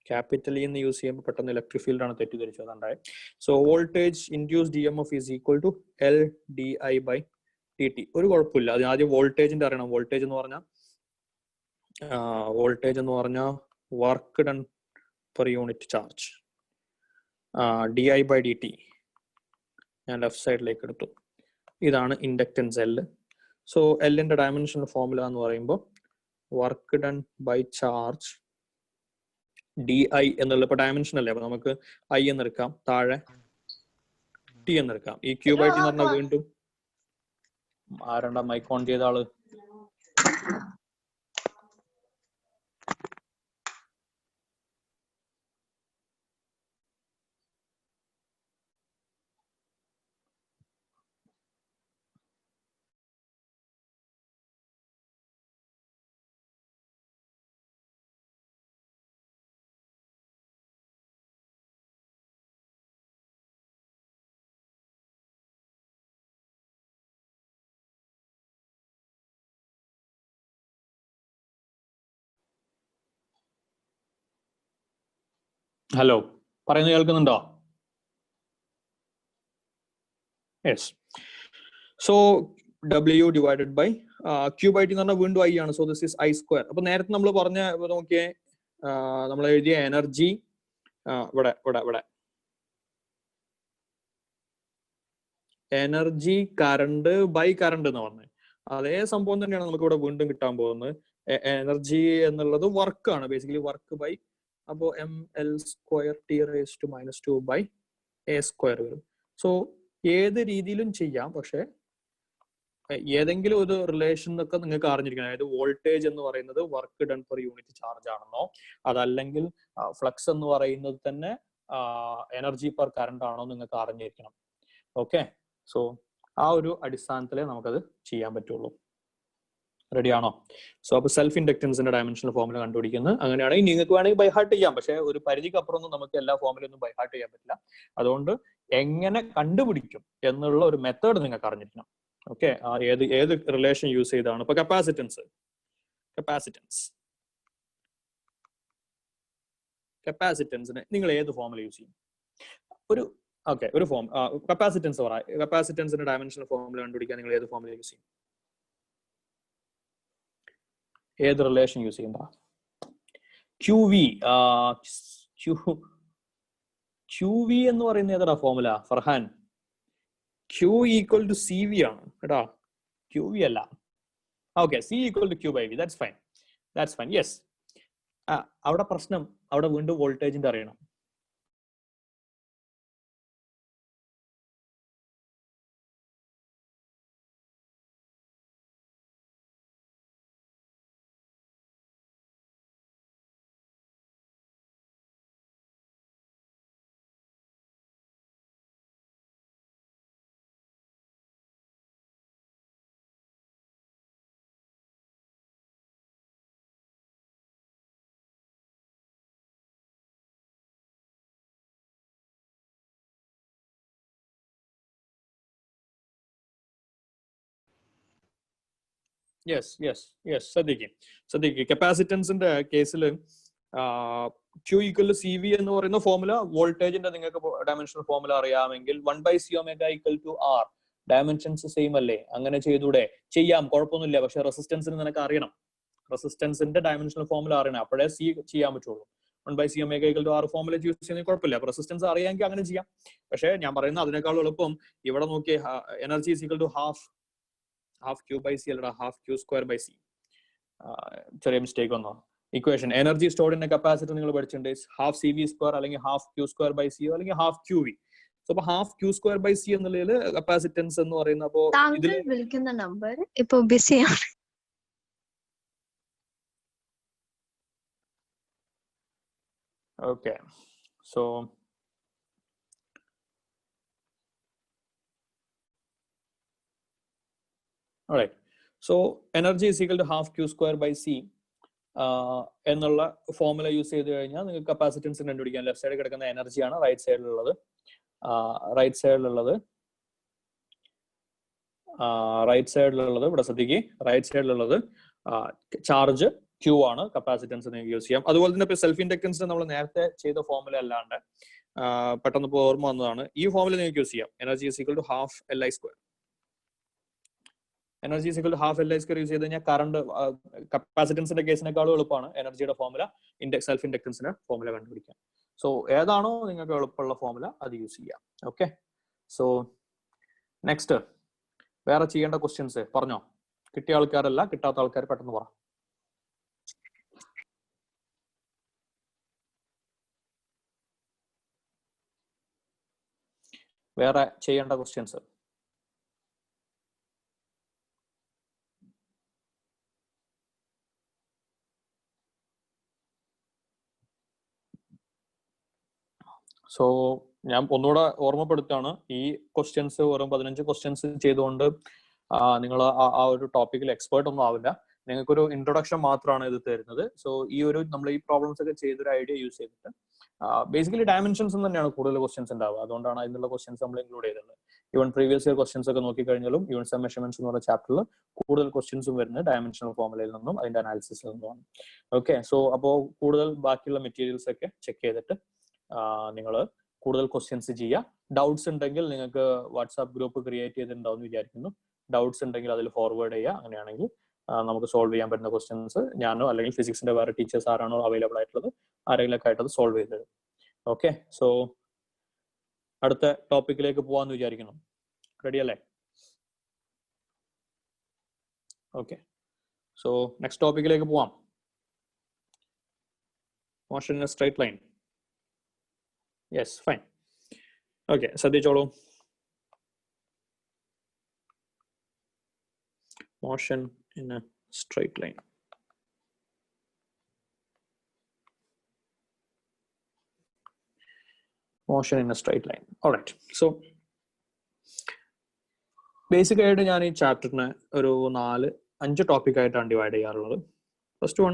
capital എന്ന് യൂസ് ചെയ്യുമ്പോൾ പെട്ടെന്ന് ഇലക്ട്രിക് ഫീൽഡ് ആണ് തെറ്റിദ്ധരിച്ചത്, അതുണ്ടായി. So voltage induced EMF is equal to L di by dt. ഒരു കുഴപ്പമില്ല. അത് ആദ്യം വോൾട്ടേജിന്റെ അറിയണം. വോൾട്ടേജ് എന്ന് പറഞ്ഞാൽ work done per unit charge. di by dt ഞാൻ ലെഫ്റ്റ് സൈഡിലേക്ക് എടുത്തു. ഇതാണ് ഇൻഡക്റ്റൻസ് L. സോ Lന്റെ ഡയമെൻഷണൽ ഫോർമുല എന്ന് പറയുമ്പോൾ work done by charge di എന്നുള്ള ഇപ്പൊ ഡയമെൻഷൻ അല്ലേ, അപ്പൊ നമുക്ക് I എന്നെടുക്കാം, താഴെ T എന്നെടുക്കാം. ഈ ക്യൂബ് ആയിട്ട് എന്ന് പറഞ്ഞാൽ വീണ്ടും ആരണ്ട മൈക്ക് ഓൺ ചെയ്ത ആള്? ഹലോ, പറയുന്നത് കേൾക്കുന്നുണ്ടോ? Yes. So W divided by cube ആയിട്ട് എന്ന് പറഞ്ഞാൽ വീണ്ടും I ആണ്. So this is I square. അപ്പൊ നേരത്തെ നമ്മൾ പറഞ്ഞ നോക്കിയേ, നമ്മൾ എഴുതിയ എനർജി ഇവിടെ എനർജി കറണ്ട് ബൈ കറണ്ട് എന്ന് പറഞ്ഞത്. അതേ സംഭവം തന്നെയാണ് നമുക്ക് ഇവിടെ വീണ്ടും കിട്ടാൻ പോകുന്നത്. എനർജി എന്നുള്ളത് വർക്കാണ്, ബേസിക്കലി വർക്ക് ബൈ, അപ്പോൾ ml²T⁻² ബൈ a² വരും. സോ ഏത് രീതിയിലും ചെയ്യാം, പക്ഷെ ഏതെങ്കിലും ഒരു റിലേഷൻ ഒക്കെ നിങ്ങൾക്ക് അറിഞ്ഞിരിക്കണം. അതായത് വോൾട്ടേജ് എന്ന് പറയുന്നത് work done per unit charge ആണെന്നോ, അതല്ലെങ്കിൽ ഫ്ലക്സ് എന്ന് പറയുന്നത് തന്നെ എനർജി പെർ കറണ്ട് ആണോ നിങ്ങൾക്ക് അറിഞ്ഞിരിക്കണം. ഓക്കെ, സോ ആ ഒരു അടിസ്ഥാനത്തിലേ നമുക്കത് ചെയ്യാൻ പറ്റുള്ളൂ. റെഡി ആണോ? സോ അപ്പൊ സെൽഫ് ഇൻഡക്റ്റൻസിന്റെ ഡയമെൻഷണൽ ഫോർമുല കണ്ടുപിടിക്കുന്നത് അങ്ങനെയാണെങ്കിൽ നിങ്ങൾക്ക് വേണമെങ്കിൽ ബൈ ഹാർട്ട് ചെയ്യാം, പക്ഷെ ഒരു പരിധിക്ക് അപ്പുറമൊന്നും നമുക്ക് എല്ലാ ഫോർമുലയൊന്നും ബൈ ഹാർട്ട് ചെയ്യാൻ പറ്റില്ല. അതുകൊണ്ട് എങ്ങനെ കണ്ടുപിടിക്കും എന്നുള്ള ഒരു മെത്തേഡ് നിങ്ങൾക്ക് അറിഞ്ഞിരിക്കണം. ഓക്കെ, ഏത് റിലേഷൻ യൂസ് ചെയ്താണ്. ഇപ്പൊ കപ്പാസിറ്റൻസിന് നിങ്ങൾ ഏത് ഫോർമുല യൂസ് ചെയ്യും? ഒരു ഫോം കപ്പാസിറ്റൻസിന്റെ ഡയമെൻഷണൽ ഫോർമുല കണ്ടുപിടിക്കാൻ നിങ്ങൾ ഏത് ഫോർമുല യൂസ് ചെയ്യും? ഏത് റിലേഷൻ യൂസ് ചെയ്യുന്ന? QV എന്ന് പറയുന്ന ഏതാ ഫോർമുല ഫർഹാൻ? Q = CV ആണ് കേട്ടോ, QV അല്ല. Okay, C = Q/V. That's fine. Yes, അവിടെ പ്രശ്നം, അവിടെ വീണ്ടും വോൾട്ടേജിന്റെ അറിയണം. യെസ് ശ്രദ്ധിക്കും. കപ്പാസിറ്റൻസിന്റെ കേസിൽ Q = CV എന്ന് പറയുന്ന ഫോർമുല വോൾട്ടേജിന്റെ നിങ്ങൾക്ക് ഡയമെൻഷണൽ ഫോർമുല അറിയാമെങ്കിൽ 1/c⍵ = R. ഡയമെൻഷൻസ് സെയിം അല്ലേ? അങ്ങനെ ചെയ്യാം, കുഴപ്പമൊന്നുമില്ല. പക്ഷെ റെസിസ്റ്റൻസിന് നിനക്ക് അറിയണം, റെസിസ്റ്റൻസിന്റെ ഡയമെൻഷണൽ ഫോർമുല അറിയണം, അപ്പോഴേ C ചെയ്യാൻ പറ്റുള്ളൂ. 1/c⍵ = R ഫോർമുല യൂസ് ചെയ്യുന്നതിന് കുഴപ്പമില്ല. അപ്പൊ റെസിസ്റ്റൻസ് അറിയാമെങ്കിൽ അങ്ങനെ ചെയ്യാം. പക്ഷെ ഞാൻ പറയുന്നത് അതിനേക്കാൾ എളുപ്പം ഇവിടെ നോക്കിയേ, എനർജി = half Q/C അല്ലടാ, half Q²/C. ചെറിയ മിസ്റ്റേക്ക് വന്നോ? Equation energy stored in A capacitor നിങ്ങൾ പഠിച്ചിട്ടുണ്ട്, half CV² അല്ലെങ്കിൽ half Q²/C അല്ലെങ്കിൽ half QV. സോ അപ്പൊ half Q²/C എന്നുള്ളതിൽ കപ്പാസിറ്റൻസ് എന്ന് പറയുന്ന, അപ്പോ താങ്കൾ വിളിക്കുന്ന നമ്പർ ഇപ്പോ ബിസിയാണ്. Okay, so alright, so energy is equal to half Q²/C എന്നുള്ള ഫോർമുല യൂസ് ചെയ്ത് കഴിഞ്ഞാൽ നിങ്ങൾക്ക് കപ്പാസിറ്റൻസ് കണ്ടുപിടിക്കാൻ. ലെഫ്റ്റ് സൈഡിൽ കിടക്കുന്ന എനർജിയാണ്, റൈറ്റ് സൈഡിലുള്ളത് ഇവിടെ ശ്രദ്ധിക്കുക, റൈറ്റ് സൈഡിലുള്ളത് ചാർജ് Q ആണ്, കപ്പാസിറ്റൻസ് നിങ്ങൾക്ക് യൂസ് ചെയ്യാം. അതുപോലെ തന്നെ ഇപ്പൊ സെൽഫ് ഇൻഡക്റ്റൻസിന് നമ്മൾ നേരത്തെ ചെയ്ത ഫോർമുല അല്ലാണ്ട് പെട്ടെന്ന് ഇപ്പോൾ ഓർമ്മ വന്നതാണ്, ഈ ഫോർമുല നിങ്ങൾക്ക് യൂസ് ചെയ്യാം. Energy = half Li². Energy = half Li² use ചെയ്ത് കഴിഞ്ഞാൽ കറണ്ട്, കപ്പാസിറ്റൻസിന്റെ കേസിനേക്കാളും എളുപ്പമാണ് എനർജിയുടെ ഫോർമുല സെൽഫ് ഇൻഡക്റ്റൻസിന്റെ ഫോർമുല കണ്ടുപിടിക്കാൻ. സോ ഏതാണോ നിങ്ങൾക്ക് എളുപ്പമുള്ള ഫോർമുല അത് യൂസ് ചെയ്യാം. ഓക്കെ, സോ നെക്സ്റ്റ് വേറെ ചെയ്യേണ്ട ക്വസ്റ്റ്യൻസ് പറഞ്ഞോ? കിട്ടിയ ആൾക്കാരല്ല, കിട്ടാത്ത ആൾക്കാർ പെട്ടെന്ന് പറ. വേറെ ചെയ്യേണ്ട ക്വസ്റ്റ്യൻസ്? സോ ഞാൻ ഒന്നുകൂടെ ഓർമ്മപ്പെടുത്താണ്, ഈ ക്വസ്റ്റ്യൻസ് വെറും 15 ക്വസ്റ്റ്യൻസ് ചെയ്തുകൊണ്ട് നിങ്ങൾ ആ ഒരു ടോപ്പിക്കിൽ എക്സ്പേർട്ട് ഒന്നും ആവില്ല. നിങ്ങൾക്കൊരു ഇൻട്രൊഡക്ഷൻ മാത്രമാണ് ഇത് തരുന്നത്. സോ നമ്മൾ ഈ പ്രോബ്ലംസ് ഒക്കെ ചെയ്തൊരു ഐഡിയ യൂസ് ചെയ്തിട്ട് ബേസിക്കലി ഡയമെൻഷൻസ് തന്നെയാണ് കൂടുതൽ ക്വസ്റ്റ്യൻസ് ഉണ്ടാവുക. അതുകൊണ്ടാണ് അതിനുള്ള ക്വസ്റ്റ്യൻസ് നമ്മൾ ഇൻക്ലൂഡ് ചെയ്തത്. ഈവൻ പ്രീവിയസ് ഇയർ ക്വസ്റ്റ്യൻസ് ഒക്കെ നോക്കിക്കഴിഞ്ഞാലും ഈവൻ സം മെഷർമെന്റ്സ് എന്ന് പറയുന്ന ചാപ്റ്ററിൽ കൂടുതൽ ക്വസ്റ്റ്യൻസും വരുന്നത് ഡയമെൻഷണൽ ഫോർമുലയിൽ നിന്നും അതിന്റെ അനാലിസിസിൽ നിന്നുമാണ്. ഓക്കെ, സോ അപ്പോൾ കൂടുതൽ ബാക്കിയുള്ള മെറ്റീരിയൽസ് ഒക്കെ ചെക്ക് ചെയ്തിട്ട് നിങ്ങൾ കൂടുതൽ ക്വസ്റ്റ്യൻസ് ചെയ്യുക. ഡൗട്ട്സ് ഉണ്ടെങ്കിൽ നിങ്ങൾക്ക് വാട്സാപ്പ് ഗ്രൂപ്പ് ക്രിയേറ്റ് ചെയ്തിട്ടുണ്ടാവും എന്ന് വിചാരിക്കുന്നു. ഡൗട്ട്സ് ഉണ്ടെങ്കിൽ അതിൽ ഫോർവേഡ് ചെയ്യുക. അങ്ങനെയാണെങ്കിൽ നമുക്ക് സോൾവ് ചെയ്യാൻ പറ്റുന്ന ക്വസ്റ്റ്യൻസ് ഞാനോ അല്ലെങ്കിൽ ഫിസിക്സിന്റെ വേറെ ടീച്ചേഴ്സ് ആരാണോ അവൈലബിൾ ആയിട്ടുള്ളത് ആരെങ്കിലും ഒക്കെ ആയിട്ട് അത് സോൾവ് ചെയ്ത് തരും. ഓക്കെ, സോ അടുത്ത ടോപ്പിക്കിലേക്ക് പോകാമെന്ന് വിചാരിക്കുന്നു. Ready alle? Okay. So next topic like poam. Motion in a straight line. Yes, fine. Okay, Sadicholo. Motion in a straight line. Motion in a straight line. All right. So basic ആയിട്ട് ഞാൻ ഈ ചാപ്റ്ററിനെ ഒരു 4-5 ടോപ്പിക് ആയിട്ടാണ് ഡിവൈഡ് ചെയ്യാറുള്ളത്. First one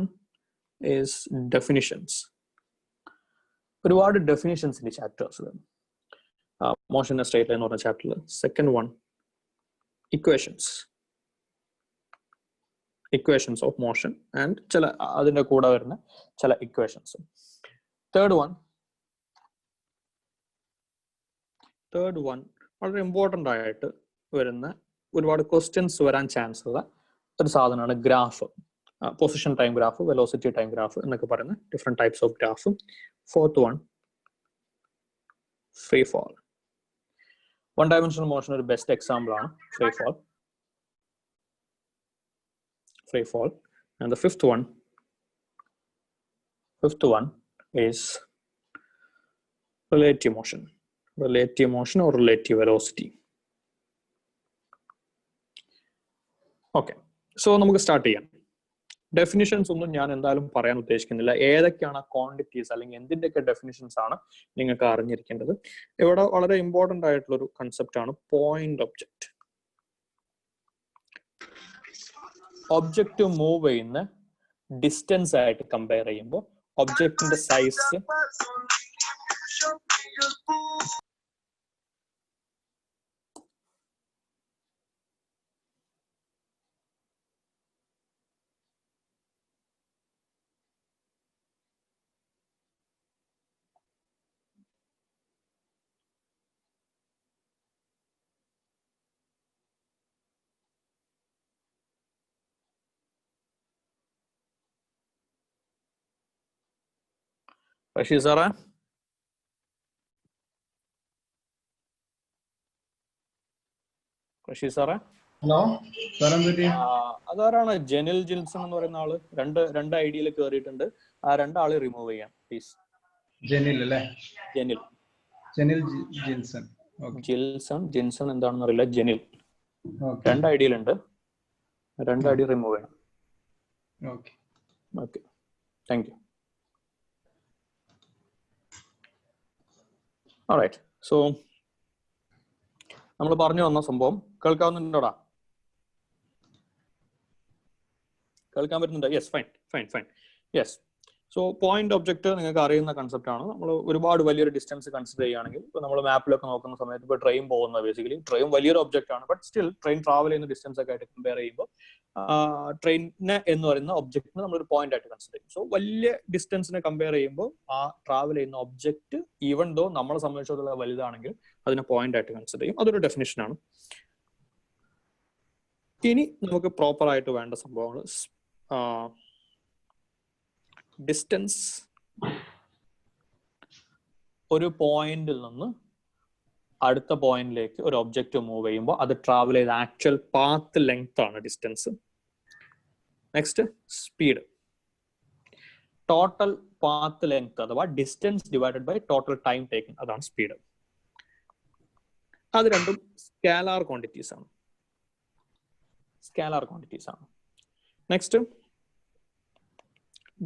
is definitions. ഒരുപാട് ഡെഫിനിഷൻസ് ഈ ചാപ്റ്റേഴ്സിൽ. Motion in a straight line എന്ന് പറഞ്ഞ ചാപ്റ്ററിൽ. Second one equations of motion and ചില അതിൻ്റെ കൂടെ വരുന്ന ചില ഇക്വേഷൻസ്. തേർഡ് വൺ വളരെ ഇമ്പോർട്ടൻ്റ് ആയിട്ട് വരുന്ന ഒരുപാട് ക്വസ്റ്റ്യൻസ് വരാൻ ചാൻസ് ഉള്ള ഒരു സാധനമാണ് graph. Position time graph, velocity time graph എന്നൊക്കെ പറയുന്ന different types of graph. Fourth one free fall. One dimensional motion ഒരു ബെസ്റ്റ് എക്സാമ്പിൾ ആണ് free fall. And the fifth one is relative motion or relative velocity. Okay, so നമുക്ക് സ്റ്റാർട്ട് ചെയ്യാം. ഡെഫിനിഷൻസ് ഒന്നും ഞാൻ എന്തായാലും പറയാൻ ഉദ്ദേശിക്കുന്നില്ല. ഏതൊക്കെയാണ് ക്വാണ്ടിറ്റീസ് അല്ലെങ്കിൽ എന്തിൻ്റെയൊക്കെ ഡെഫിനിഷൻസ് ആണ് നിങ്ങൾക്ക് അറിഞ്ഞിരിക്കേണ്ടത്. ഇവിടെ വളരെ ഇമ്പോർട്ടൻ്റ് ആയിട്ടുള്ള ഒരു കൺസെപ്റ്റ് ആണ് പോയിന്റ് ഒബ്ജക്റ്റ്. ഒബ്ജക്റ്റ് മൂവ് ചെയ്യുന്ന ഡിസ്റ്റൻസ് ആയിട്ട് കമ്പയർ ചെയ്യുമ്പോൾ ഒബ്ജക്റ്റിന്റെ സൈസ് സാറേ ഹലോ, അതാരാണ് ജെനിൽ ജിൽസൺ എന്ന് പറയുന്ന ആള്? രണ്ട് ഐഡിയയിൽ കയറിയിട്ടുണ്ട്. ആ രണ്ടാളെ റിമൂവ് ചെയ്യാം പ്ലീസ്. ജെനിൽ അല്ലേ? ജിൻസൺ എന്താണെന്ന് അറിയില്ല. ജെനിൽ. രണ്ട് ഐഡിയയിലുണ്ട്. രണ്ട് ഐഡിയ റിമൂവ് ചെയ്യണം. Okay, thank you. Alright, so നമ്മൾ പറഞ്ഞു വന്ന സംഭവം കേൾക്കാവുന്നുണ്ടോടാ? കേൾക്കാൻ പറ്റുന്നുണ്ടോ? Yes, fine. Yes. So point object നിങ്ങൾക്ക് അറിയുന്ന കൺസെപ്റ്റ് ആണ്. നമ്മൾ ഒരുപാട് വലിയൊരു ഡിസ്റ്റൻസ് കൺസിഡർ ചെയ്യുകയാണെങ്കിൽ ഇപ്പോൾ നമ്മൾ മാപ്പിലൊക്കെ നോക്കുന്ന സമയത്ത് ഇപ്പോൾ ട്രെയിൻ പോകുന്നത് ബേസിക്കലി ട്രെയിൻ വലിയൊരു ഒബ്ജക്റ്റ് ആണ്. ബട്ട് സ്റ്റിൽ ട്രെയിൻ ട്രാവൽ ചെയ്യുന്ന ഡിസ്റ്റൻസ് ഒക്കെ ആയിട്ട് കമ്പയർ ചെയ്യുമ്പോൾ ട്രെയിനെ എന്ന് പറയുന്ന ഒബ്ജക്റ്റിന് നമ്മളൊരു പോയിന്റ് ആയിട്ട് കൺസിഡർ ചെയ്യും. സോ വലിയ ഡിസ്റ്റൻസിനെ കമ്പയർ ചെയ്യുമ്പോൾ ആ ട്രാവൽ ചെയ്യുന്ന ഒബ്ജക്റ്റ് ഈവൻ ദോ നമ്മളെ സംബന്ധിച്ചിടത്തോളം വലുതാണെങ്കിൽ അതിനെ പോയിന്റ് ആയിട്ട് കൺസിഡർ ചെയ്യും. അതൊരു ഡെഫിനിഷനാണ്. ഇനി നമുക്ക് പ്രോപ്പർ ആയിട്ട് വേണ്ട സംഭവങ്ങൾ ഡിസ്റ്റൻസ്. ഒരു പോയിന്റിൽ നിന്ന് അടുത്ത പോയിന്റിലേക്ക് ഒരു ഒബ്ജക്റ്റ് മൂവ് ചെയ്യുമ്പോൾ അത് ട്രാവൽ ചെയ്ത ആക്ച്വൽ പാത്ത് ലെങ്ത് ആണ് distance. Next speed. Total path length അഥവാ distance divided by total time taken, അതാണ് സ്പീഡ്. അത് രണ്ടും സ്കാലാർ ക്വാണ്ടിറ്റീസ് ആണ്. നെക്സ്റ്റ്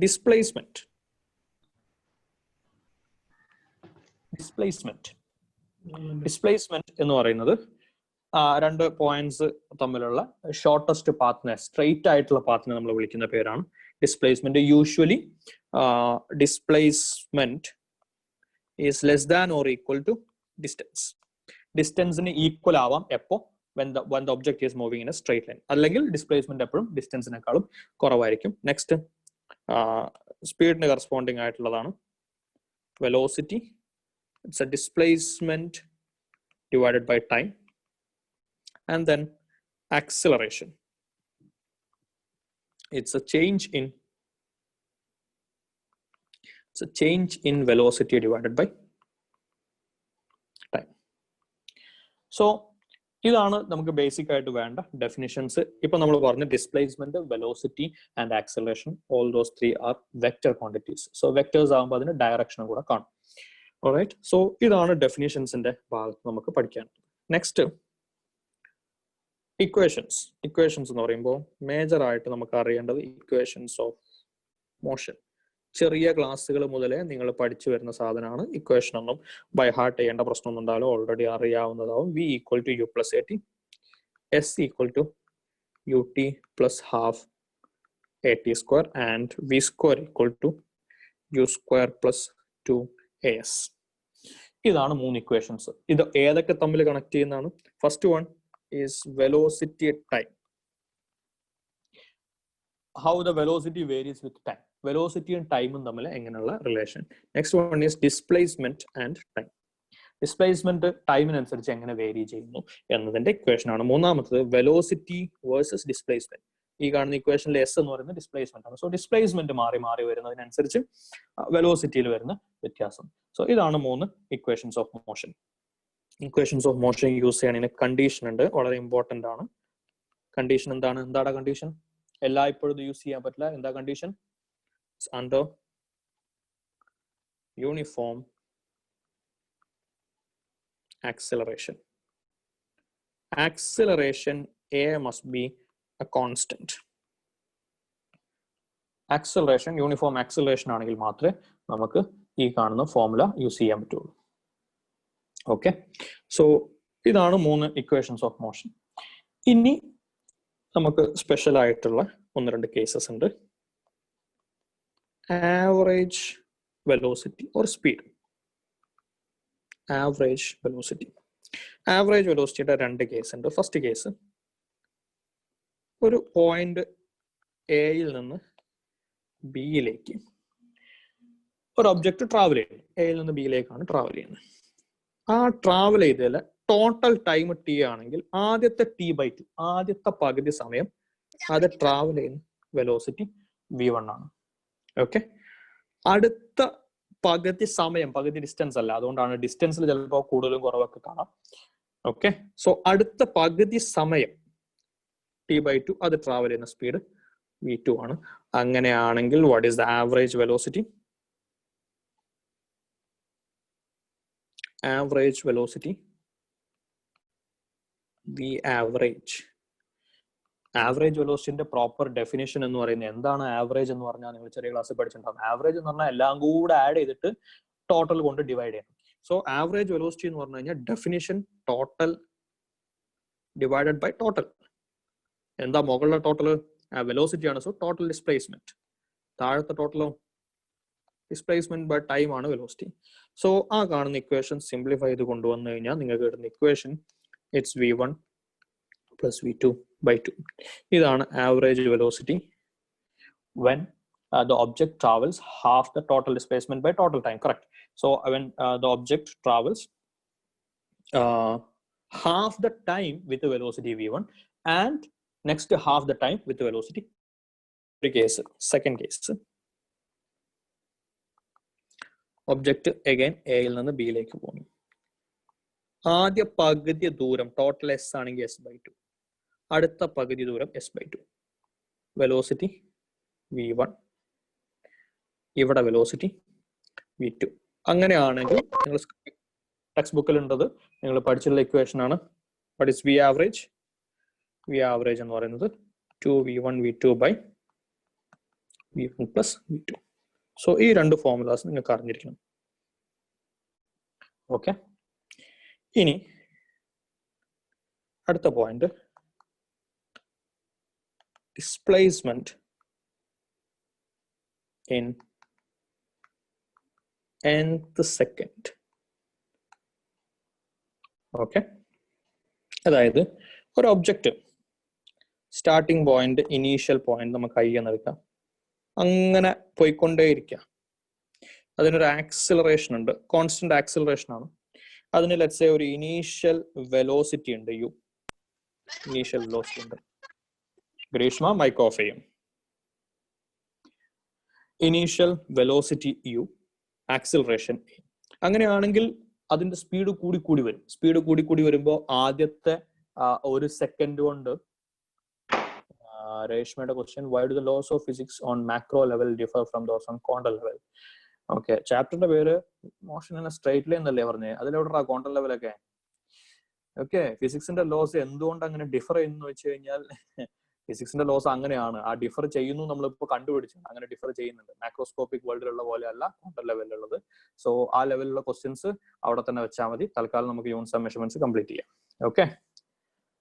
ഡിസ്പ്ലേസ്മെന്റ് എന്ന് പറയുന്നത് രണ്ട് പോയിന്റ്സ് തമ്മിലുള്ള ഷോർട്ടസ്റ്റ് പാത്തിനെ, സ്ട്രെയിറ്റ് ആയിട്ടുള്ള പാത്തിനെ നമ്മൾ വിളിക്കുന്ന പേരാണ് displacement. Usually displacement is less than or equal to distance. ഡിസ്റ്റൻസിന് ഈക്വൽ ആവാം എപ്പോ? when the object is moving in a straight line. അല്ലെങ്കിൽ ഡിസ്പ്ലേസ്മെന്റ് എപ്പോഴും ഡിസ്റ്റൻസിനേക്കാളും കുറവായിരിക്കും. നെക്സ്റ്റ് സ്പീഡിന് കറസ്പോണ്ടിങ് ആയിട്ടുള്ളതാണ് velocity. It's a displacement divided by time. And then acceleration. It's a change in velocity divided by time. So ഇതാണ് നമുക്ക് ബേസിക് ആയിട്ട് വേണ്ട ഡെഫിനിഷൻസ്. ഇപ്പൊ നമ്മൾ പറഞ്ഞ displacement, velocity and acceleration, all those three are vector quantities. So vectors ആകുമ്പോൾ അതിന് ഡയറക്ഷനും കൂടെ കാണും. ഓൾറൈറ്റ്, സോ ഇതാണ് ഡെഫിനിഷൻസിന്റെ ഭാഗത്ത് നമുക്ക് പഠിക്കാൻ. Next equations. ഇക്വേഷൻസ് എന്ന് പറയുമ്പോൾ മേജർ ആയിട്ട് നമുക്ക് അറിയേണ്ടത് ഇക്വേഷൻസ് ഓഫ് മോഷൻ. ചെറിയ ക്ലാസ്സുകൾ മുതലേ നിങ്ങൾ പഠിച്ചു വരുന്ന സാധനമാണ്. ഇക്വേഷൻ ഒന്നും ബൈ ഹാർട്ട് ചെയ്യേണ്ട പ്രശ്നമൊന്നും ഉണ്ടാവില്ല, ഓൾറെഡി അറിയാവുന്നതാവും. V equal to U plus A T, S equal to U T plus half A T square and V square equal to U square plus 2as. ഇതാണ് 3 ഇക്വേഷൻസ്. ഇത് ഏതൊക്കെ തമ്മിൽ കണക്ട് ചെയ്യുന്നതാണ്? First one is velocity time. How the velocity varies with time. Velocity and time തമ്മിൽ എങ്ങനെയുള്ള relation. Next one is displacement and time. Displacement ടൈമിനനുസരിച്ച് എങ്ങനെ വേരി ചെയ്യുന്നു എന്നതിന്റെ ഇക്വേഷൻ ആണ്. മൂന്നാമത്തത് വെലോസിറ്റി വേഴ്സസ് ഡിസ്പ്ലേസ്മെന്റ്. ഈ കാണുന്ന ഇക്വേഷനിൽ എസ് എന്ന് പറയുന്നത് ഡിസ്പ്ലേസ്മെന്റ് ആണ്. സോ ഡിസ്പ്ലേസ്മെന്റ് മാറി മാറി വരുന്നതിനനുസരിച്ച് വെലോസിറ്റിയിൽ വരുന്ന വ്യത്യാസം. സോ ഇതാണ് 3 equations of motion. Equations of motion use ചെയ്യാൻ കണ്ടീഷൻ ഉണ്ട്, വളരെ ഇമ്പോർട്ടന്റ് ആണ്. കണ്ടീഷൻ എന്താണ് കണ്ടീഷൻ? എല്ലായ്പ്പോഴും യൂസ് ചെയ്യാൻ പറ്റില്ല. എന്താ condition? Under uniform acceleration. Acceleration A must be a constant. Acceleration uniform acceleration ആണെങ്കിൽ മാത്രമേ നമുക്ക് ഈ കാണുന്ന ഫോർമുല യൂസ് ചെയ്യാൻ പറ്റുള്ളൂ. ഓക്കെ, സോ ഇതാണ് 3 ഇക്വേഷൻസ് ഓഫ് മോഷൻ. ഇനി നമുക്ക് സ്പെഷ്യൽ ആയിട്ടുള്ള 1-2 കേസസ് ഉണ്ട്. Average velocity or speed. Average velocity. Average വെലോസിറ്റിയുടെ 2 കേസ് ഉണ്ട്. ഫസ്റ്റ് കേസ്, ഒരു പോയിന്റ് എയിൽ നിന്ന് ബിയിലേക്ക് ഒരു ഒബ്ജക്റ്റ് ട്രാവൽ ചെയ്യുന്നു. എയിൽ നിന്ന് ബിയിലേക്കാണ് ട്രാവൽ ചെയ്യുന്നത്. ആ ട്രാവൽ ചെയ്തതിൽ ടോട്ടൽ ടൈം ടി ആണെങ്കിൽ ആദ്യത്തെ t/2, ആദ്യത്തെ പകുതി സമയം അത് ട്രാവൽ ചെയ്യുന്ന വെലോസിറ്റി v1 ആണ്. ഓക്കെ, അടുത്ത പകുതി സമയം, പകുതി ഡിസ്റ്റൻസ് അല്ല, അതുകൊണ്ടാണ് ഡിസ്റ്റൻസിൽ ചിലപ്പോൾ കൂടുതലും കുറവൊക്കെ കാണാം. ഓക്കെ, സോ അടുത്ത പകുതി സമയം t/2 അത് ട്രാവൽ ചെയ്യുന്ന സ്പീഡ് v2 ആണ്. അങ്ങനെയാണെങ്കിൽ what is the average velocity? Average velocity the average. Average വെലോസിറ്റിന്റെ പ്രോപ്പർ ഡെഫിനേഷൻ എന്ന് പറയുന്നത് എന്താണ്? ആവറേജ് എന്ന് പറഞ്ഞാൽ നിങ്ങൾ ചെറിയ ക്ലാസ്സിൽ പഠിച്ചിട്ടുണ്ടാകും. ആവറേജ് എന്ന് പറഞ്ഞാൽ എല്ലാം കൂടെ ആഡ് ചെയ്തിട്ട് ടോട്ടൽ കൊണ്ട് ഡിവൈഡ് ചെയ്യണം. സോ ആവറേജ് വെലോസിറ്റി എന്ന് പറഞ്ഞു കഴിഞ്ഞാൽ definition total divided by total. എന്താ മുകളിലെ ടോട്ടൽ? വെലോസിറ്റി ആണ്. So total displacement. താഴത്തെ ടോട്ടലോ? ഡിസ്പ്ലേസ്മെന്റ് ബൈ ടൈം ആണ് വെലോസിറ്റി. സോ ആ കാണുന്ന ഇക്വേഷൻ സിംപ്ലിഫൈ ചെയ്ത് കൊണ്ടുവന്നു കഴിഞ്ഞാൽ നിങ്ങൾക്ക് കിട്ടുന്ന equation it's v1 plus v2 by 2. ഇതാണ് average velocity when the object travels half the total displacement by total time. Correct. So when the object travels half the time with the velocity v1 and next half the time with the velocity. Case, second case, object again a യിൽ നിന്ന് b ലേക്ക് പോകുന്നു. ആദ്യ പകുതി ദൂരം ടോട്ടൽ എസ് ആണെങ്കിൽ s/2, അടുത്ത പകുതി ദൂരം s/2. വെലോസിറ്റി v1, ഇവിടെ വെലോസിറ്റി v2. അങ്ങനെയാണെങ്കിൽ നിങ്ങൾ ടെക്സ്റ്റ് ബുക്കിൽ ഉണ്ടത് നിങ്ങൾ പഠിച്ചിട്ടുള്ള ഇക്വേഷൻ ആണ്. What is V average? V average എന്ന് പറയുന്നത് 2v1 v2 by v1 plus v2. So ഈ 2 ഫോർമുലാസ് നിങ്ങൾക്ക് അറിഞ്ഞിരിക്കണം. ഓക്കെ, ഇനി അടുത്ത point, displacement in nth second. Okay, അതായത് ഒരു object starting point, initial point നമുക്ക് i എന്ന് എടുക്കാം. അങ്ങനെ പോയിക്കൊണ്ടേയിരിക്കുക. അതിനൊരു ആക്സിലറേഷൻ ഉണ്ട്, കോൺസ്റ്റന്റ് ആക്സിലറേഷൻ ആണ്. അതിന് ലെറ്റ്സ് സേ ഒരു ഇനീഷ്യൽ വെലോസിറ്റി ഉണ്ട് u. ഇനീഷ്യൽ വെലോസിറ്റി ഉണ്ട്. ഗ്രീഷ്മ മൈക്ക് ഓഫ് ചെയ്യും. Initial velocity u, acceleration a. അങ്ങനെയാണെങ്കിൽ അതിന്റെ സ്പീഡ് കൂടി കൂടി വരും. സ്പീഡ് കൂടി കൂടി വരുമ്പോൾ ആദ്യത്തെ ഒരു സെക്കൻഡ് കൊണ്ട് രേഷ്മയുടെ question, why do the laws of physics on macro level differ from those on quantum level? Okay, ചാപ്റ്ററിന്റെ പേര് motion in a straight line എന്നല്ലേ പറഞ്ഞേ, അതിലെവിടാ ക്വാണ്ടം ലെവലൊക്കെ? ഓക്കെ, ഫിസിക്സിന്റെ ലോസ് എന്തുകൊണ്ട് അങ്ങനെ ഡിഫർ ചെയ്യുന്നു വെച്ച് കഴിഞ്ഞാൽ ഫിസിക്സിന്റെ ലോസ് അങ്ങനെയാണ്, ആ ഡിഫർ ചെയ്യുന്നു നമ്മളിപ്പോൾ കണ്ടുപിടിച്ചു, അങ്ങനെ ഡിഫർ ചെയ്യുന്നുണ്ട്. മാക്രോസ്കോപ്പിക് വേൾഡിലുള്ള പോലെ അല്ല ക്വാണ്ടം ലെവലിലുള്ളത്. സോ ആ ലെവലിലുള്ള ക്വസ്റ്റ്യൻസ് അവിടെ തന്നെ വെച്ചാൽ മതി. തൽക്കാലം നമുക്ക് യൂണിറ്റ് ഓഫ് മെഷർമെന്റ്സ് കംപ്ലീറ്റ് ചെയ്യാം. Okay,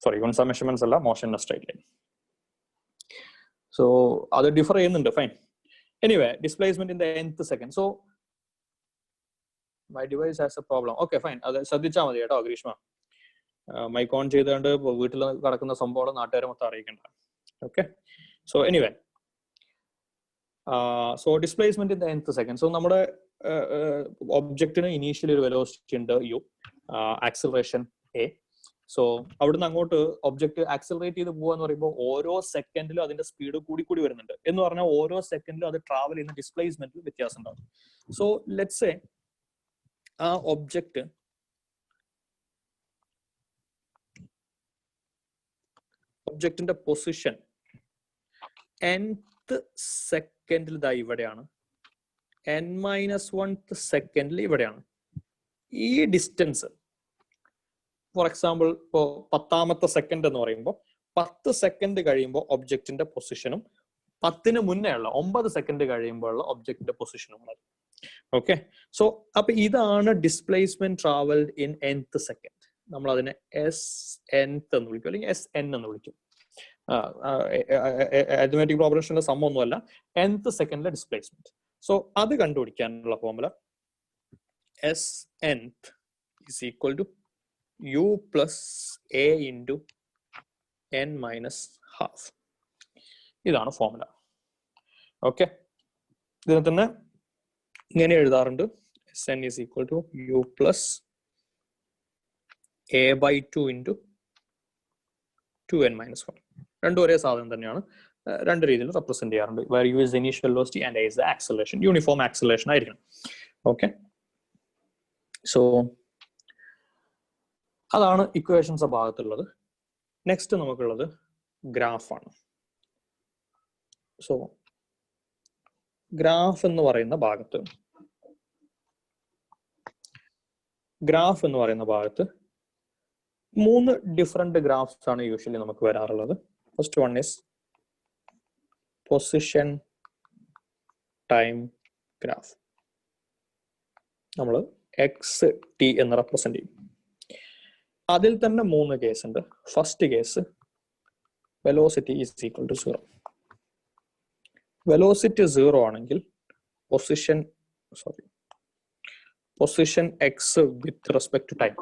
sorry, unit of measurements അല്ല, motion in a straight line. So അത് ഡിഫർ ചെയ്യുന്നുണ്ട്, fine. Anyway, displacement in the nth second. So my device has a problem. Okay, fine, അത് ശ്രദ്ധിച്ചാൽ മതി കേട്ടോ ഗ്രീഷ്മ. മൈക്ക് ഓൺ ചെയ്തുകൊണ്ട് വീട്ടിൽ കിടക്കുന്ന സംഭവം നാട്ടുകാരെ മൊത്തം അറിയിക്കണ്ട. Okay, so anyway, so displacement in the nth second. So നമ്മുടെ ഒബ്ജക്റ്റിന് ഇനീഷ്യലി ഒരു വെലോസിറ്റി ഉണ്ട് u, ആക്സിലറേഷൻ a. സോ അവിടുന്ന് അങ്ങോട്ട് ഒബ്ജക്ട് ആക്സിലറേറ്റ് ചെയ്ത് പോവാന്ന് പറയുമ്പോൾ ഓരോ സെക്കൻഡിലും അതിന്റെ സ്പീഡ് കൂടി വരുന്നുണ്ട്. എന്ന് പറഞ്ഞാൽ ഓരോ സെക്കൻഡിലും അത് ട്രാവൽ ചെയ്യുന്ന ഡിസ്പ്ലേസ്മെന്റിൽ വ്യത്യാസം ഉണ്ടാവും. സോ ലെറ്റ്സ് സേ ആ ഒബ്ജക്റ്റിന്റെ പൊസിഷൻ nth സെക്കൻഡിൽ ഇതാ ഇവിടെയാണ്, n-1th സെക്കൻഡിൽ ഇവിടെയാണ്. ഈ ഡിസ്റ്റൻസ് ഫോർ എക്സാമ്പിൾ ഇപ്പോ 10ാമത്തെ സെക്കൻഡ് എന്ന് പറയുമ്പോൾ 10 സെക്കൻഡ് കഴിയുമ്പോൾ ഒബ്ജക്റ്റിന്റെ പൊസിഷനും 10ന് മുന്നേ ഉള്ള 9 സെക്കൻഡ് കഴിയുമ്പോഴുള്ള ഒബ്ജക്റ്റിന്റെ പൊസിഷനും ഉള്ളത്. ഓക്കെ, സോ അപ്പൊ ഇതാണ് displacement travelled in nth second. നമ്മൾ അതിനെ Snth എന്ന് വിളിക്കും, അല്ലെങ്കിൽ Sn എന്ന് വിളിക്കും. അരിത്മെറ്റിക് ഓപ്പറേഷന്റെ സമ്മൊന്നുമല്ല, nth സെക്കൻഡിലെ ഡിസ്പ്ലേസ്മെന്റ്. സോ അത് കണ്ടുപിടിക്കാനുള്ള formula Snth is equal to u plus a into n minus half. ഇതാണ് ഫോർമുല. ഓക്കെ, ഇതിനെ തന്നെ ഇങ്ങനെ എഴുതാറുണ്ട്, Sn is equal to u plus a by 2 into 2n minus 1. രണ്ടും ഒരേ സാധനം തന്നെയാണ്, രണ്ട് രീതിയിൽ റെപ്രസെന്റ് ചെയ്യാറുണ്ട്. where u is the initial velocity and a is the acceleration. Uniform acceleration ആയിരിക്കണം. ഓക്കെ, സോ അതാണ് ഇക്വേഷൻസ് ഭാഗത്തുള്ളത്. നെക്സ്റ്റ് നമുക്കുള്ളത് ഗ്രാഫാണ്. സോ ഗ്രാഫ് എന്ന് പറയുന്ന ഭാഗത്ത് 3 ഡിഫറെന്റ് ഗ്രാഫ്സ് ആണ് യൂഷ്വലി നമുക്ക് വരാറുള്ളത്. First one is position time graph. നമ്മൾ എക്സ് ടി എന്ന് റെപ്രസെന്റ് ചെയ്യും. അതിൽ തന്നെ 3 കേസ് ഉണ്ട്. First case, velocity is equal to 0. Velocity 0 ആണെങ്കിൽ position X with respect to time.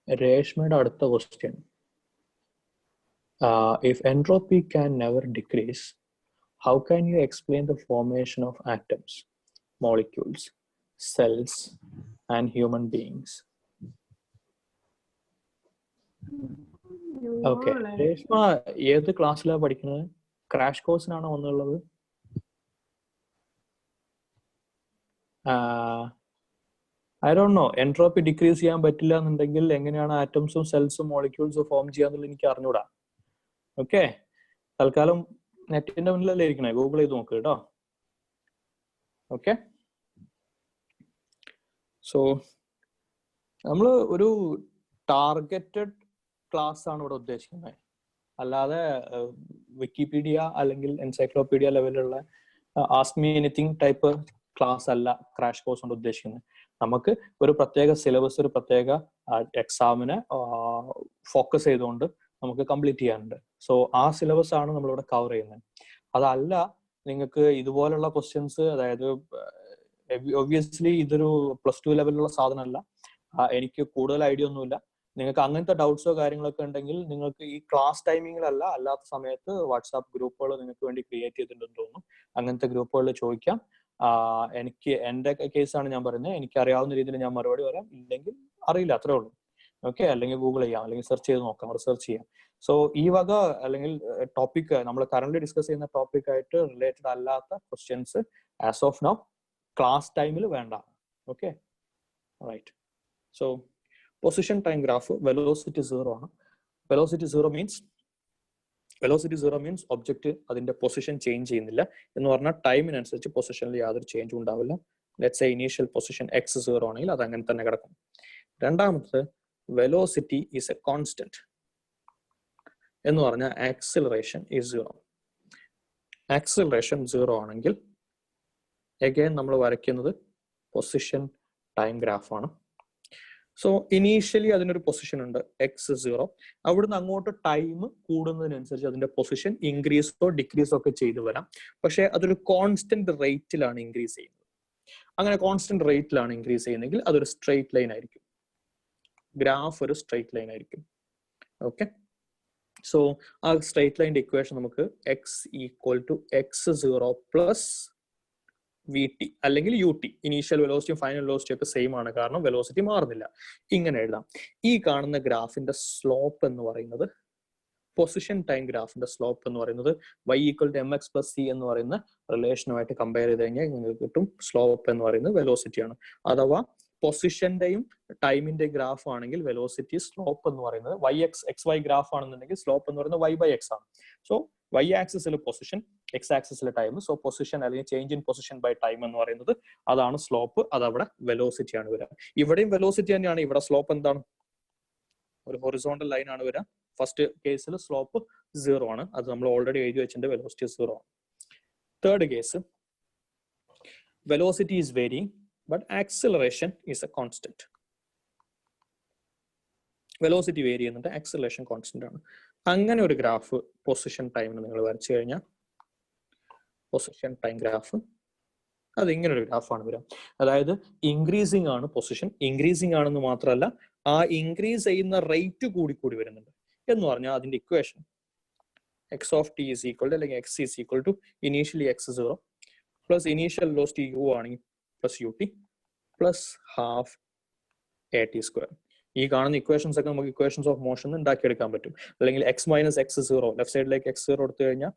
രേഷ്മയുടെ അടുത്ത question, if entropy can never decrease, how can you explain the formation of atoms, molecules, cells and human beings? Okay, Reshma ഏത് ക്ലാസ്സിലാണ് പഠിക്കുന്നത്? ക്രാഷ് കോഴ്സിനാണോ വന്നുള്ളത്? I don't know. Entropy decrease ചെയ്യാൻ പറ്റില്ല എന്നുണ്ടെങ്കിൽ എങ്ങനെയാണ് ആറ്റംസും സെൽസും മോളിക്യൂൾസും ഫോം ചെയ്യാന്നുള്ളത് എനിക്ക് അറിഞ്ഞൂടാ. ഓക്കെ, തൽക്കാലം നെറ്റിന്റെ മുന്നിലല്ലേ ഇരിക്കണേ, ഗൂഗിൾ ചെയ്ത് നോക്ക് കേട്ടോ. ഓക്കെ, സോ നമ്മൾ ഒരു ടാർഗറ്റഡ് ക്ലാസ് ആണ് ഇവിടെ ഉദ്ദേശിക്കുന്നത്, അല്ലാതെ വിക്കിപീഡിയ അല്ലെങ്കിൽ എൻസൈക്ലോപീഡിയ ലെവലിലുള്ള ask me anything type class അല്ല ക്രാഷ് കോഴ്സ് കൊണ്ട് ഉദ്ദേശിക്കുന്നത്. നമുക്ക് ഒരു പ്രത്യേക സിലബസ്, ഒരു പ്രത്യേക എക്സാമിനെ ഫോക്കസ് ചെയ്തുകൊണ്ട് നമുക്ക് കംപ്ലീറ്റ് ചെയ്യാനുണ്ട്. സോ ആ സിലബസ് ആണ് നമ്മളിവിടെ കവർ ചെയ്യുന്നത്. അതല്ല നിങ്ങൾക്ക് ഇതുപോലുള്ള ക്വസ്റ്റ്യൻസ്, അതായത് ഒബ്വിയസ്ലി ഇതൊരു +2 ലെവലിലുള്ള സാധനമല്ല, എനിക്ക് കൂടുതൽ ഐഡിയ ഒന്നുമില്ല. നിങ്ങൾക്ക് അങ്ങനത്തെ ഡൗട്ട്സോ കാര്യങ്ങളൊക്കെ ഉണ്ടെങ്കിൽ നിങ്ങൾക്ക് ഈ ക്ലാസ് ടൈമിങ്ങിലല്ല, അല്ലാത്ത സമയത്ത് വാട്സാപ്പ് ഗ്രൂപ്പുകൾ നിങ്ങൾക്ക് വേണ്ടി ക്രിയേറ്റ് ചെയ്തിട്ടുണ്ടെന്ന് തോന്നുന്നു. അങ്ങനത്തെ ഗ്രൂപ്പുകളിൽ ചോദിക്കാം. എനിക്ക് എൻ്റെ കേസാണ് ഞാൻ പറയുന്നത്, എനിക്ക് അറിയാവുന്ന രീതിയിൽ ഞാൻ മറുപടി പറയാം, ഇല്ലെങ്കിൽ അറിയില്ല, അത്രേ ഉള്ളൂ. ഓക്കെ, അല്ലെങ്കിൽ ഗൂഗിൾ ചെയ്യാം, അല്ലെങ്കിൽ സെർച്ച് ചെയ്ത് നോക്കാം, റിസർച്ച് ചെയ്യാം. സോ ഈ വക അല്ലെങ്കിൽ ടോപ്പിക്, നമ്മൾ കറന്റ് ഡിസ്കസ് ചെയ്യുന്ന ടോപ്പിക് ആയിട്ട് റിലേറ്റഡ് അല്ലാത്ത questions as of now class ടൈമിൽ വേണ്ട. Okay, right. So position time graph velocity 0 ആണ്. Velocity 0 means ഒബ്ജക്റ്റ് അതിന്റെ പൊസിഷൻ ചേഞ്ച് ചെയ്യുന്നില്ല എന്ന് പറഞ്ഞാൽ ടൈമിനനുസരിച്ച് പൊസിഷനിൽ യാതൊരു ചേഞ്ചും ഉണ്ടാവില്ല. Let's say initial position x0 ആണെങ്കിൽ അത് അങ്ങനെ തന്നെ കിടക്കും. രണ്ടാമത്തെ വെലോസിറ്റി ഈസ് എ കോൺസ്റ്റന്റ് എന്ന് പറഞ്ഞാൽ ആക്സിലറേഷൻ ഈസ് 0. ആക്സിലറേഷൻ 0 ആണെങ്കിൽ അഗൈൻ നമ്മൾ വരയ്ക്കുന്നത് പൊസിഷൻ ടൈം ഗ്രാഫ് ആണ്. സോ ഇനീഷ്യലി അതിനൊരു പൊസിഷൻ ഉണ്ട് x0. അവിടുന്ന് അങ്ങോട്ട് ടൈം കൂടുന്നതിനനുസരിച്ച് അതിന്റെ പൊസിഷൻ ഇൻക്രീസോ ഡിക്രീസോ ഒക്കെ ചെയ്തു വരാം. പക്ഷെ അതൊരു കോൺസ്റ്റന്റ് റേറ്റിലാണ് ഇൻക്രീസ് ചെയ്യുന്നത്. അങ്ങനെ കോൺസ്റ്റന്റ് റേറ്റിലാണ് ഇൻക്രീസ് ചെയ്യുന്നതെങ്കിൽ അതൊരു സ്ട്രെയിറ്റ് ലൈൻ ആയിരിക്കും. ഗ്രാഫ് ഒരു സ്ട്രെയിറ്റ് ലൈൻ ആയിരിക്കും. ഓക്കെ, സോ ആ സ്ട്രെയിറ്റ് ലൈൻ്റെ ഇക്വേഷൻ നമുക്ക് x = x0 പ്ലസ് vt അല്ലെങ്കിൽ ut. ഇനീഷ്യൽ വെലോസിറ്റിയും ഫൈനൽ വെലോസിറ്റിയും ഒക്കെ സെയിം ആണ്, കാരണം വെലോസിറ്റി മാറുന്നില്ല. ഇങ്ങനെ എഴുതാം. ഈ കാണുന്ന ഗ്രാഫിന്റെ സ്ലോപ്പ് എന്ന് പറയുന്നത്, പൊസിഷൻ ടൈം ഗ്രാഫിന്റെ സ്ലോപ്പ് എന്ന് പറയുന്നത് y = mx + c എന്ന് പറയുന്ന റിലേഷനുമായിട്ട് കമ്പയർ ചെയ്ത് കഴിഞ്ഞാൽ നിങ്ങൾക്ക് കിട്ടും സ്ലോപ്പ് എന്ന് പറയുന്നത് വെലോസിറ്റിയാണ്. അഥവാ പൊസിഷന്റെയും ടൈമിന്റെ ഗ്രാഫ് ആണെങ്കിൽ വെലോസിറ്റി സ്ലോപ്പ് എന്ന് പറയുന്നത് xy ഗ്രാഫ് ആണെന്നുണ്ടെങ്കിൽ സ്ലോപ്പ് എന്ന് പറയുന്നത് y/x ആണ്. സോ y ആക്സിസിൽ പൊസിഷൻ, x ആക്സിസിൽ ടൈം. സോ പൊസിഷൻ അല്ലെങ്കിൽ change in position by time എന്ന് പറയുന്നത് അതാണ് സ്ലോപ്പ്. അത് അവിടെ വെലോസിറ്റി ആണ് വരിക. ഇവിടെയും വെലോസിറ്റി തന്നെയാണ്. ഇവിടെ സ്ലോപ്പ് എന്താണ്? ഒരു ഹൊറിസോണ്ടൽ ലൈൻ ആണ് വരിക. ഫസ്റ്റ് കേസിൽ സ്ലോപ്പ് 0 ആണ്. അത് നമ്മൾ ഓൾറെഡി എഴുതി വെച്ചിട്ടുണ്ട്, വെലോസിറ്റി 0 ആണ്. Third case, velocity is varying but acceleration is a constant. Velocity vary ചെയ്യുന്നുണ്ട്, ആക്സിലറേഷൻ കോൺസ്റ്റന്റ് ആണ്. അങ്ങനെ ഒരു ഗ്രാഫ് പൊസിഷൻ ടൈമിന് നിങ്ങൾ വരച്ചു കഴിഞ്ഞാൽ പൊസിഷൻ ടൈം ഗ്രാഫ് അത് ഇങ്ങനെ ഒരു ഗ്രാഫാണ് വരിക. അതായത് ഇൻക്രീസിങ് ആണ് പൊസിഷൻ. ഇൻക്രീസിങ് ആണെന്ന് മാത്രമല്ല, ആ ഇൻക്രീസ് ചെയ്യുന്ന റേറ്റ് കൂടി കൂടി വരുന്നുണ്ട്. എന്ന് പറഞ്ഞാൽ അതിന്റെ ഇക്വേഷൻ x(t) അല്ലെങ്കിൽ x = initially x0 plus initial velocity u ആണെങ്കിൽ plus ut plus half at². ഈ കാണുന്ന ഇക്വേഷൻസ് ഒക്കെ നമുക്ക് ഇക്വേഷൻസ് ഓഫ് മോഷൻ ഉണ്ടാക്കിയെടുക്കാൻ പറ്റും. അല്ലെങ്കിൽ x - x0 ലെഫ്റ്റ് സൈഡിലേക്ക് x0 എടുത്തു കഴിഞ്ഞാൽ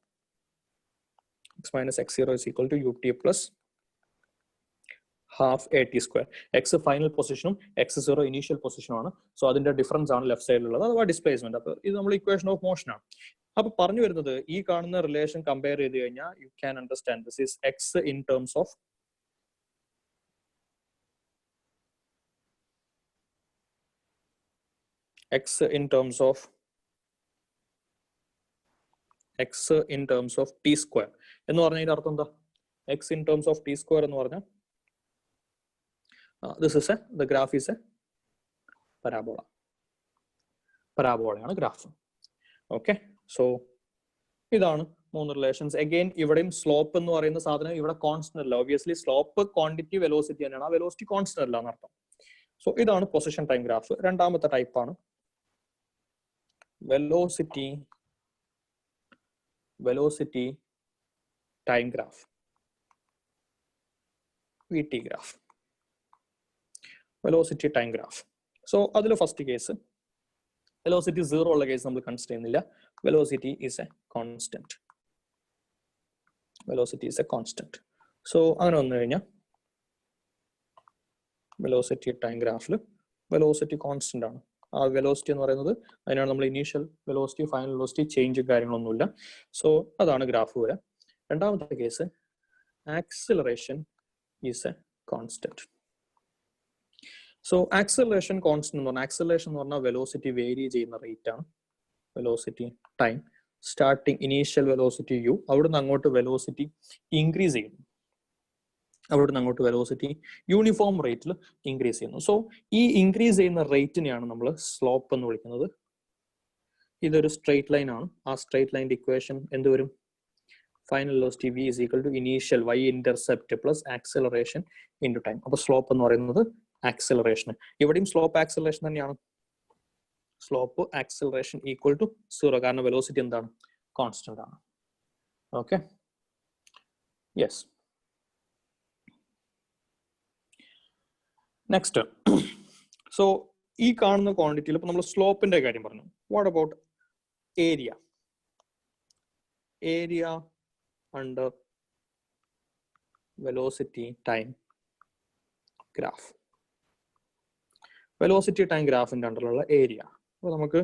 x - x0 = ut plus half at². x final പൊസിഷനും x0 ഇനീഷ്യൽ പൊസിഷനും ആണ്. സോ അതിന്റെ ഡിഫറൻസ് ആണ് ലെഫ്റ്റ് സൈഡിലുള്ളത്, അഥവാ ഡിസ്പ്ലേസ്മെന്റ്. അപ്പൊ ഇത് നമ്മൾ ഇക്വേഷൻ ഓഫ് മോഷൻ ആണ്. അപ്പൊ പറഞ്ഞു വരുന്നത് ഈ കാണുന്ന റിലേഷൻ കമ്പയർ ചെയ്ത് കഴിഞ്ഞാൽ you can understand this is x in terms of x in terms of t² എന്ന് പറഞ്ഞതിന്റെ അർത്ഥം എന്താ? x in terms of t² എന്ന് പറഞ്ഞാൽ the graph is a parabola. പരാബോളയാണ് ഗ്രാഫ്. ഓക്കെ, സോ ഇതാണ് 3 റിലേഷൻസ്. അഗെയിൻ ഇവിടെയും സ്ലോപ്പ് എന്ന് പറയുന്ന സാധനം ഇവിടെ കോൺസ്റ്റന്റ് അല്ല. ഒബിയസ്ലി സ്ലോപ്പ് ക്വാണ്ടിറ്റി വെലോസിറ്റി തന്നെയാണ്, ആ വെലോസിറ്റി കോൺസ്റ്റന്റ് അല്ല എന്നർത്ഥം. സോ ഇതാണ് പൊസിഷൻ ടൈം ഗ്രാഫ്. രണ്ടാമത്തെ ടൈപ്പ് ആണ് velocity time graph, vt graph, velocity time graph. So അതിൽ ഫസ്റ്റ് കേസ് വെലോസിറ്റി 0 ഉള്ള കേസ് നമ്മൾ കൺസിഡർ ചെയ്യുന്നില്ല. Velocity is a constant. So അങ്ങനെ വന്നു കഴിഞ്ഞാൽ വെലോസിറ്റി ടൈം ഗ്രാഫിൽ വെലോസിറ്റി കോൺസ്റ്റന്റ് ആണ്. ആ വെലോസിറ്റി എന്ന് പറയുന്നത് അതിനാണ് നമ്മൾ initial velocity, final velocity change കാര്യങ്ങളൊന്നുമില്ല. സോ അതാണ് ഗ്രാഫ് വരിക. രണ്ടാമത്തെ case acceleration is a constant. So acceleration constant എന്ന് പറഞ്ഞാൽ, ആക്സിലറേഷൻ എന്ന് പറഞ്ഞാൽ വെലോസിറ്റി വേരി ചെയ്യുന്ന റേറ്റ് ആണ്. Velocity time starting initial velocity u, അവിടുന്ന് അങ്ങോട്ട് വെലോസിറ്റി ഇൻക്രീസ് ചെയ്യുന്നു. അവിടുന്ന് അങ്ങോട്ട് വെലോസിറ്റി യൂണിഫോം റേറ്റിൽ ഇൻക്രീസ് ചെയ്യുന്നു. സോ ഈ ഇൻക്രീസ് ചെയ്യുന്ന റേറ്റിനെയാണ് നമ്മൾ സ്ലോപ്പ് എന്ന് വിളിക്കുന്നത്. ഇതൊരു സ്ട്രെയിറ്റ് ലൈൻ ആണ്. ആ സ്ട്രെയിറ്റ് ലൈൻ്റെ ഇക്വേഷൻ എന്ത് വരും? Final velocity v = initial y intercept plus acceleration into time. അപ്പോൾ സ്ലോപ്പ് എന്ന് പറയുന്നത് ആക്സിലറേഷൻ. ഇവിടെയും സ്ലോപ്പ് ആക്സിലറേഷൻ തന്നെയാണ്. സ്ലോപ്പ് ആക്സിലറേഷൻ =0, കാരണം വെലോസിറ്റി എന്താണ്? കോൺസ്റ്റന്റ് ആണ്. Okay, yes. നെക്സ്റ്റ്, സോ ഈ കാണുന്ന ക്വാണ്ടിറ്റിയിൽ ഇപ്പൊ നമ്മൾ സ്ലോപ്പിന്റെ കാര്യം പറഞ്ഞു. What about area under velocity time graph. Velocity time ഗ്രാഫിന്റെ അണ്ടറിലുള്ള ഏരിയ. അപ്പോൾ നമുക്ക്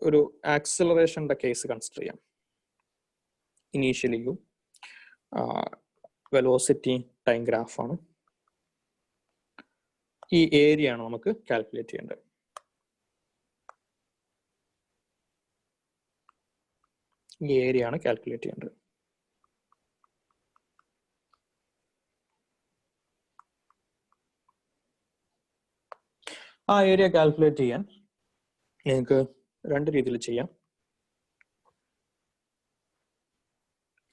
ഒരു ആക്സിലറേഷന്റെ കേസ് കൺസിഡർ ചെയ്യാം. ഇനീഷ്യലി വെലോസിറ്റി ടൈം ഗ്രാഫാണ്. ഈ ഏരിയ ആണ് നമുക്ക് കാൽക്കുലേറ്റ് ചെയ്യേണ്ടത്. ഈ ഏരിയ ആണ് കാൽക്കുലേറ്റ് ചെയ്യേണ്ടത്. ആ ഏരിയ കാൽക്കുലേറ്റ് ചെയ്യാൻ നിങ്ങൾക്ക് രണ്ട് രീതിയിൽ ചെയ്യാം.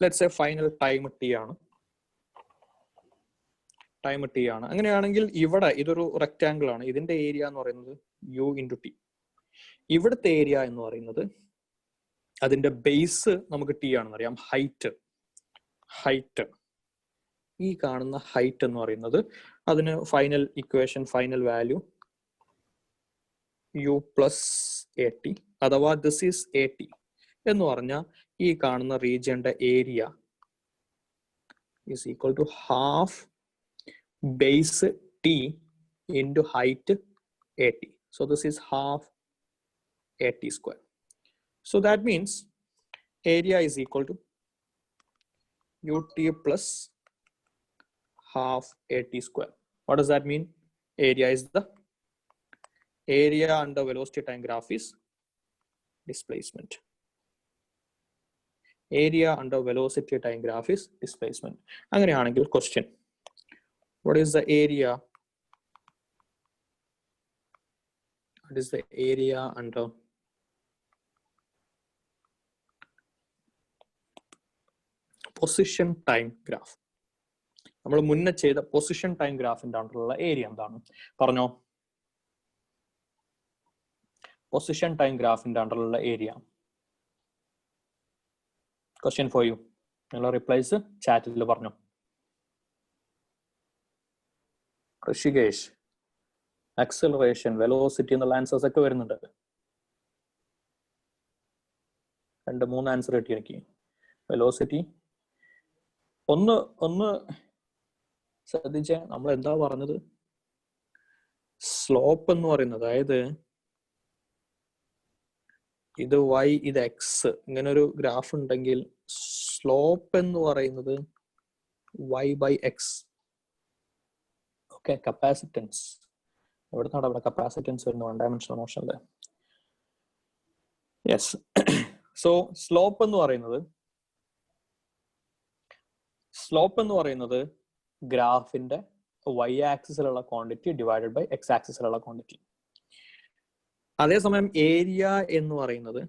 Let's say final time T ആണ്. ടൈം ടി ആണ്. അങ്ങനെയാണെങ്കിൽ ഇവിടെ ഇതൊരു റെക്ടാംഗിൾ ആണ്. ഇതിന്റെ ഏരിയ എന്ന് പറയുന്നത് യു ഇൻറ്റു ടി. ഇവിടുത്തെ ഏരിയ എന്ന് പറയുന്നത് അതിന്റെ ബേസ് നമുക്ക് ടി ആണെന്ന് അറിയാം. ഹൈറ്റ് ഈ കാണുന്ന ഹൈറ്റ് എന്ന് പറയുന്നത് അതിന് final equation, final value U plus A T, അഥവാ ദിസ് ഈസ് എ ടി എന്ന് പറഞ്ഞാൽ ഈ കാണുന്ന റീജിയന്റെ area is equal to half base T into height A T. So this is half A T square. So that means area is equal to ut plus half at square. What does that mean? Area is the area under velocity time graph is displacement. Area under velocity time graph is displacement. അങ്ങനെയാണെങ്കിൽ question, what is the area? What is the area under position time graph? നമ്മൾ മുന്നേ ചെയ്ത പൊസിഷൻ ടൈം ഗ്രാഫിന്റെ അണ്ടറിലുള്ള ഏരിയ എന്താണ് പറഞ്ഞോ? പൊസിഷൻ ടൈം ഗ്രാഫിന്റെ അണ്ടറിലുള്ള ഏരിയ. Question for you. നിങ്ങൾ റിപ്ലൈസ് ചാറ്റിൽ പറഞ്ഞു. ഋഷികേഷ്, ആക്സിലറേഷൻ, വെലോസിറ്റി എന്നുള്ള ആൻസേഴ്സ് ഒക്കെ വരുന്നുണ്ട്. 2-3 ആൻസർ കിട്ടി എനിക്ക്. വെലോസിറ്റി ഒന്ന് ശ്രദ്ധിച്ച, നമ്മൾ എന്താ പറഞ്ഞത്? സ്ലോപ്പ് എന്ന് പറയുന്നത്, അതായത് ഇത് y ഇത് x, ഇങ്ങനെ ഒരു ഗ്രാഫ് ഉണ്ടെങ്കിൽ സ്ലോപ്പ് എന്ന് പറയുന്നത് y by X. Okay, capacitance എവിടുന്നാണ് അവിടെ കപ്പാസിറ്റൻസ് വരുന്നത്? 1 ഡയമെൻഷണൽ മോഷനില്. യെസ്. സോ സ്ലോപ്പ് എന്ന് പറയുന്നത് ഗ്രാഫിന്റെ y ആക്സിസിലുള്ള ക്വാണ്ടിറ്റി ഡിവൈഡഡ് ബൈ x ആക്സിസിലുള്ള ക്വാണ്ടിറ്റി. അതേസമയം ഏരിയ എന്ന് പറയുന്നത്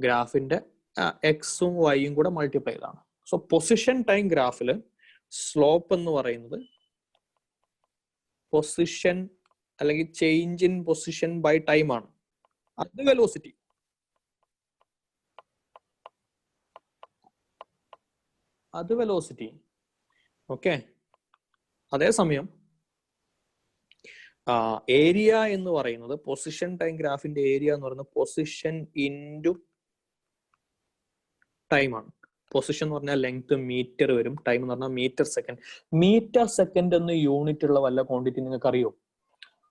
ഗ്രാഫിന്റെ എക്സും വൈയും കൂടെ മൾട്ടിപ്ലൈ ചെയ്താണ്. സോ പൊസിഷൻ ടൈം ഗ്രാഫിൽ സ്ലോപ്പ് എന്ന് പറയുന്നത് പൊസിഷൻ അല്ലെങ്കിൽ change in position by time ആണ്. അത് വെലോസിറ്റി. ഓക്കെ. അതേസമയം ഏരിയ എന്ന് പറയുന്നത് പൊസിഷൻ ടൈം ഗ്രാഫിന്റെ ഏരിയ എന്ന് പറയുന്നത് പൊസിഷൻ ഇൻറ്റു ടൈം ആണ്. പൊസിഷൻ എന്ന് പറഞ്ഞാൽ ലെങ്ത് മീറ്റർ വരും, ടൈം എന്ന് പറഞ്ഞാൽ മീറ്റർ സെക്കൻഡ്. മീറ്റർ സെക്കൻഡ് എന്ന് യൂണിറ്റ് ഉള്ള വല്ല ക്വാണ്ടിറ്റി നിങ്ങൾക്ക് അറിയോ?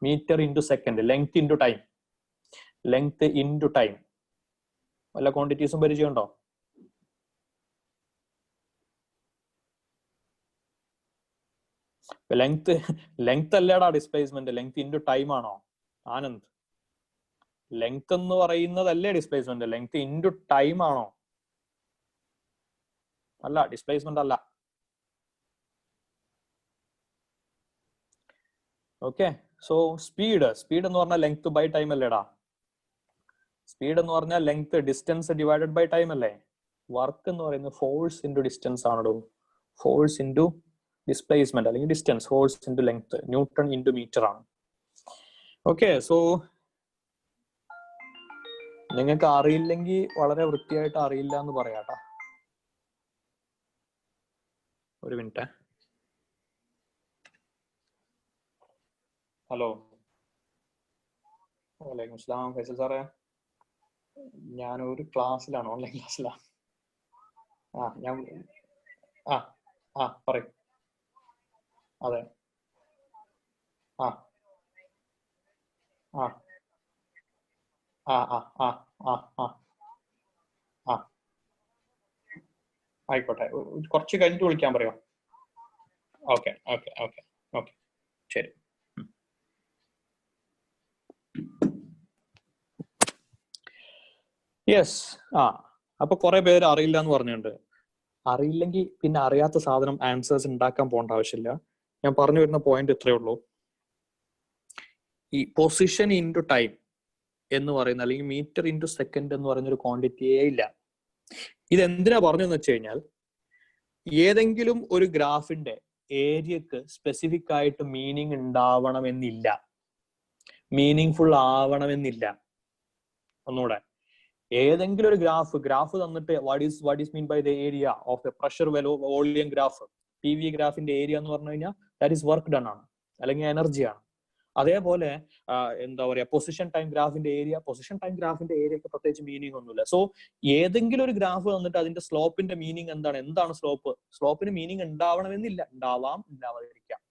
Metre into second, length into time, വല്ല ക്വാണ്ടിറ്റീസും പരിചയമുണ്ടോ? ലെങ്ത് അല്ലേടാ ഡിസ്പ്ലേസ്മെന്റ്, ലെങ്ത് ഇൻറ്റു ടൈം ആണോ ആനന്ദ്? ലെങ്ത് എന്ന് പറയുന്നതല്ലേ ഡിസ്പ്ലേസ്മെന്റ്, ലെങ്ത് ഇൻറ്റു ടൈം ആണോ? അല്ല, ഡിസ്പ്ലേസ്മെന്റ് അല്ല. ഓക്കെ. സോ സ്പീഡ് എന്ന് പറഞ്ഞാൽ ലെങ്ത് ബൈ ടൈം അല്ലേടാ? സ്പീഡ് എന്ന് പറഞ്ഞാൽ length distance divided by time അല്ലേ? വർക്ക് എന്ന് പറയുന്നത് ഫോഴ്സ് ഇൻറ്റു ഡിസ്റ്റൻസ് ആണോ? ഫോഴ്സ് ഇൻറ്റു ഡിസ്പ്ലേസ്മെന്റ് അല്ലെങ്കിൽ distance, force into length, newton into metre ആണ്. ഓക്കെ. സോ നിങ്ങൾക്ക് അറിയില്ലെങ്കിൽ വളരെ വൃത്തിയായിട്ട് അറിയില്ല എന്ന് പറയാട്ടാ. ഒരു മിനിറ്റ്. ഹലോ. വലൈക്കും അസ്സലാം ഫൈസൽ സാറേ. ഞാനൊരു ക്ലാസ്സിലാണ്, ഓൺലൈൻ ക്ലാസ്സിലാണ്. ഞാൻ പറയും. അതെ. ആ ആ ആ ആ ആ ആ ആ ആ ആയിക്കോട്ടെ. കുറച്ച് കഴിഞ്ഞിട്ട് വിളിക്കാൻ പറയോ? ഓക്കെ ഓക്കെ ഓക്കെ ഓക്കെ ശരി. യെസ്. അപ്പൊ കുറെ പേര് അറിയില്ല എന്ന് പറഞ്ഞിട്ടുണ്ട്. അറിയില്ലെങ്കിൽ പിന്നെ അറിയാത്ത സാധനം ആൻസേഴ്സ് ഉണ്ടാക്കാൻ പോകേണ്ട ആവശ്യമില്ല. ഞാൻ പറഞ്ഞു വരുന്ന പോയിന്റ് ഇത്രയേ ഉള്ളൂ. ഈ പൊസിഷൻ ഇൻറ്റു ടൈം എന്ന് പറയുന്ന, അല്ലെങ്കിൽ മീറ്റർ ഇൻറ്റു സെക്കൻഡ് എന്ന് പറയുന്ന ഒരു ക്വാണ്ടിറ്റിയേ ഇല്ല. ഇതെന്തിനാ പറഞ്ഞെന്ന് വെച്ച് കഴിഞ്ഞാൽ, ഏതെങ്കിലും ഒരു ഗ്രാഫിന്റെ ഏരിയക്ക് സ്പെസിഫിക് ആയിട്ട് മീനിങ് ഉണ്ടാവണമെന്നില്ല, മീനിങ് ഫുൾ ആവണമെന്നില്ല. ഒന്നുകൂടെ, ഏതെങ്കിലും ഒരു ഗ്രാഫ് തന്നിട്ട് what is mean by the area of a pressure volume graph, PV ഗ്രാഫിന്റെ ഏരിയ എന്ന് പറഞ്ഞു കഴിഞ്ഞാൽ ദാറ്റ് ഈസ് വർക്ക് ഡൺ ആണ്, അല്ലെങ്കിൽ എനർജിയാണ്. അതേപോലെ എന്താ പറയാ, പൊസിഷൻ ടൈം ഗ്രാഫിന്റെ ഏരിയക്ക് പ്രത്യേകിച്ച് മീനിങ് ഒന്നുമില്ല. സോ ഏതെങ്കിലും ഒരു ഗ്രാഫ് തന്നിട്ട് അതിന്റെ സ്ലോപ്പിന്റെ മീനിങ് എന്താണ് സ്ലോപ്പിന് മീനിങ് ഉണ്ടാവണമെന്നില്ല, ഉണ്ടാവാം, ഉണ്ടാവാതിരിക്കാം.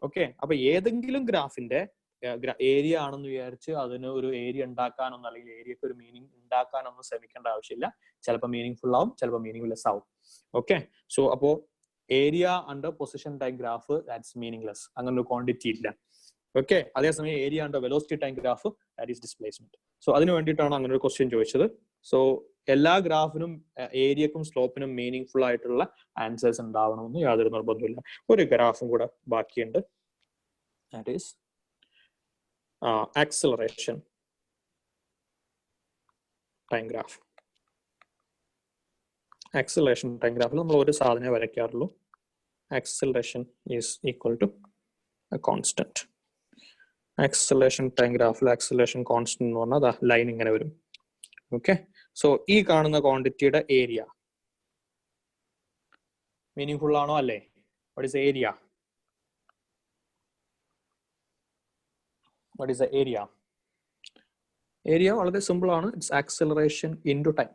ഓക്കെ. അപ്പൊ ഏതെങ്കിലും ഗ്രാഫിന്റെ ഏരിയ ആണെന്ന് വിചാരിച്ച് അതിന് ഒരു ഏരിയ ഉണ്ടാക്കാനൊന്നും, അല്ലെങ്കിൽ ഏരിയക്ക് ഒരു മീനിങ് ഉണ്ടാക്കാനൊന്നും ശ്രമിക്കേണ്ട ആവശ്യമില്ല. ചിലപ്പോൾ മീനിങ് ഫുൾ ആവും, ചിലപ്പോൾ മീനിങ് ലെസ് ആവും. ഓക്കെ. സോ അപ്പോ area under position time graph that's meaningless, അങ്ങനെ ഒരു ക്വാണ്ടിറ്റി ഇല്ല. ഓക്കെ. അതേസമയം area under velocity time graph that is displacement. So അതിന് വേണ്ടിയിട്ടാണ് അങ്ങനെ ഒരു ക്വസ്റ്റ്യൻ ചോദിച്ചത്. സോ എല്ലാ ഗ്രാഫിനും ഏരിയക്കും സ്ലോപ്പിനും മീനിങ് ഫുൾ ആയിട്ടുള്ള ആൻസേഴ്സ് ഉണ്ടാവണമെന്ന് യാതൊരു നിർബന്ധമില്ല. ഒരു ഗ്രാഫും കൂടെ ബാക്കിയുണ്ട്. That is acceleration time graph. Acceleration time graph നമ്മൾ ഒരു സാധനമേ വരയ്ക്കാറുള്ളൂ. Acceleration is equal to a constant. Acceleration time graphിൽ acceleration constant എന്ന് പറഞ്ഞാൽ ലൈൻ ഇങ്ങനെ വരും. ഓക്കെ. സോ ഈ കാണുന്ന ക്വാണ്ടിറ്റിയുടെ ഏരിയ മീനിങ് ഫുൾ ആണോ അല്ലേ? What is the area? What is the area? Area വളരെ സിമ്പിൾ ആണ്. It's acceleration into time.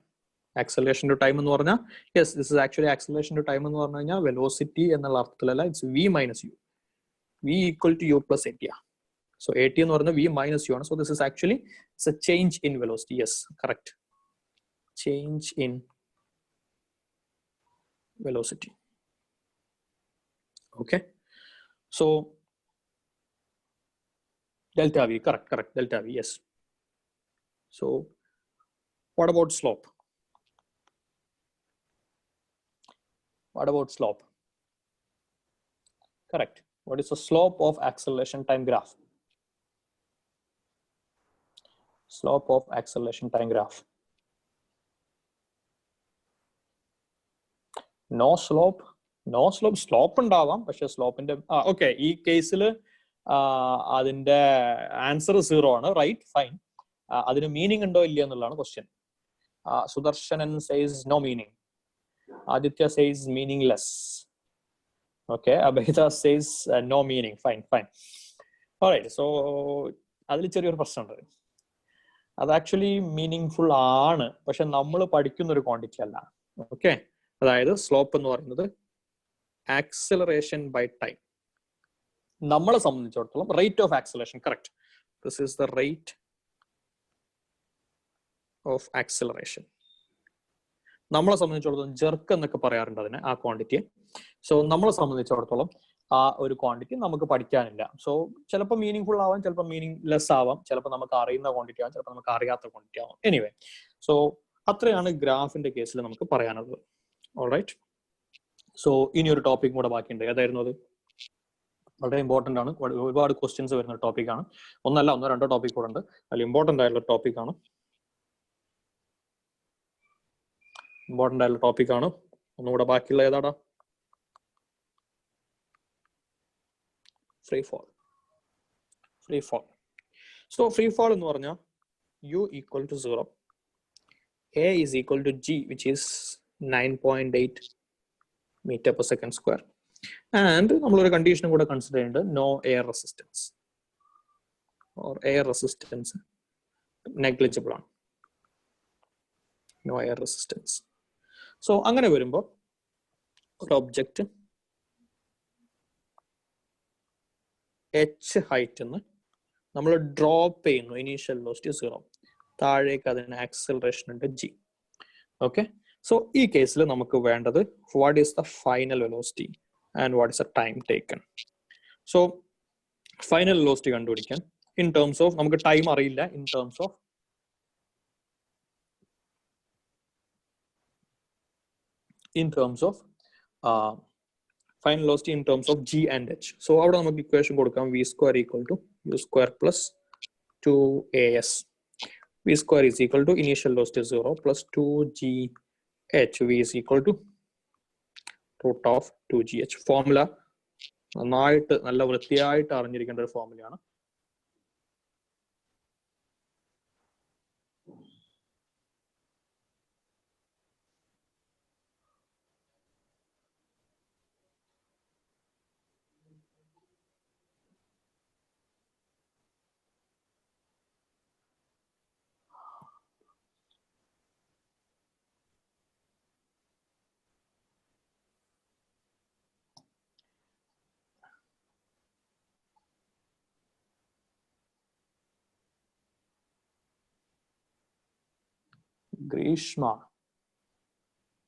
Acceleration to time എന്ന് പറഞ്ഞാൽ, yes, this is actually acceleration to time എന്ന് പറഞ്ഞു കഴിഞ്ഞാൽ വെലോസിറ്റി എന്നുള്ള അർത്ഥത്തിലല്ല, it's V minus U. V equal to U plus AT. So AT എന്ന് പറഞ്ഞാൽ V minus U ആണ്. So this is actually it's a change in velocity. Yes, correct. Change in velocity. Okay. So delta V, correct, delta V, yes. So what about slope? Correct. What is the slope of acceleration time graph? Slope of acceleration time graph. No slope. Slope ഉണ്ടാവാം, പക്ഷെ സ്ലോപ്പിന്റെ ഓക്കെ, ഈ കേസിൽ അതിന്റെ ആൻസർ 0 ആണ്. Right, fine. അതിന് മീനിങ് ഉണ്ടോ ഇല്ല എന്നുള്ളതാണ് question. Sudarshanan says no meaning. Aditya says meaningless. Okay. Abahita says no meaning. Fine. Alright. So അതിൽ ചെറിയൊരു പ്രശ്നമുണ്ട്. അത് ആക്ച്വലി മീനിങ് ഫുൾ ആണ്, പക്ഷെ നമ്മൾ പഠിക്കുന്ന ഒരു ക്വാണ്ടിറ്റി അല്ല. ഓക്കെ. അതായത് സ്ലോപ്പ് എന്ന് പറയുന്നത് ആക്സിലറേഷൻ ബൈ ടൈം. നമ്മളെ സംബന്ധിച്ചിടത്തോളം rate of acceleration, correct. This is the rate of acceleration. നമ്മളെ സംബന്ധിച്ചിടത്തോളം ജെർക്ക് എന്നൊക്കെ പറയാറുണ്ട് അതിന്, ആ ക്വാണ്ടിറ്റി. സോ നമ്മളെ സംബന്ധിച്ചിടത്തോളം ആ ഒരു ക്വാണ്ടിറ്റി നമുക്ക് പഠിക്കാനില്ല. സോ ചിലപ്പോൾ മീനിങ് ഫുൾ ആവാം, ചിലപ്പോൾ മീനിങ് ലെസ് ആവാം, ചിലപ്പോൾ നമുക്ക് അറിയുന്ന ക്വാണ്ടിറ്റി ആവാം, ചിലപ്പോൾ നമുക്ക് അറിയാത്ത ക്വാണ്ടിറ്റി ആവാം. എനിവേ, സോ അത്രയാണ് ഗ്രാഫിന്റെ കേസിൽ നമുക്ക് പറയാനുള്ളത്. ഓൾറൈറ്റ്. സോ ഇനി ഒരു ടോപ്പിക് കൂടെ ബാക്കിയുണ്ട്. ഏതായിരുന്നു അത്? വളരെ ഇമ്പോർട്ടന്റ് ആണ്. ഒരുപാട് ക്വസ്റ്റ്യൻസ് വരുന്ന ടോപ്പിക്കാണ്. ഒന്നോ രണ്ടോ ടോപ്പിക് കൂടെ ഉണ്ട്. അതിൽ ഇമ്പോർട്ടന്റ് ആയിട്ടുള്ള ടോപ്പിക്കാണ്. ഒന്നുകൂടെ ബാക്കിയുള്ള ഏതാടാ? Free fall. So free fall എന്ന് പറഞ്ഞാൽ U equal to 0, A is equal to G, which is 9.8 meter per second square. And നമ്മളൊരു കണ്ടീഷനും കൂടെ കൺസിഡർ ചെയ്യുന്നുണ്ട്, no air resistance, or air resistance negligible ആണ്. No air resistance. സോ അങ്ങനെ വരുമ്പോൾ ഒരു ഒബ്ജക്റ്റ് h height എന്ന് നമ്മൾ ഡ്രോപ്പ് ചെയ്യുന്നു, ഇനീഷ്യൽ വെലോസിറ്റി 0, താഴേക്ക് അതിന് ആക്സിലറേഷൻ ഉണ്ട് g. ഓക്കെ, സോ ഈ കേസിൽ നമുക്ക് വേണ്ടത് what is the final velocity and what is the time taken. So final velocity കണ്ടുപിടിക്കാൻ ഇൻ ടേംസ് ഓഫ്, നമുക്ക് ടൈം അറിയില്ല, in terms of final velocity in terms of g and h. So അവിടെ നമുക്ക് ഇക്വേഷൻ കൊടുക്കാം v square equal to u square plus 2as. v square is equal to initial velocity 0 plus 2gh. v is equal to root of 2gh. Formula നന്നായിട്ട് നല്ല വൃത്തിയായിട്ട് അറിഞ്ഞിരിക്കേണ്ട ഒരു ഫോർമുലയാണ്.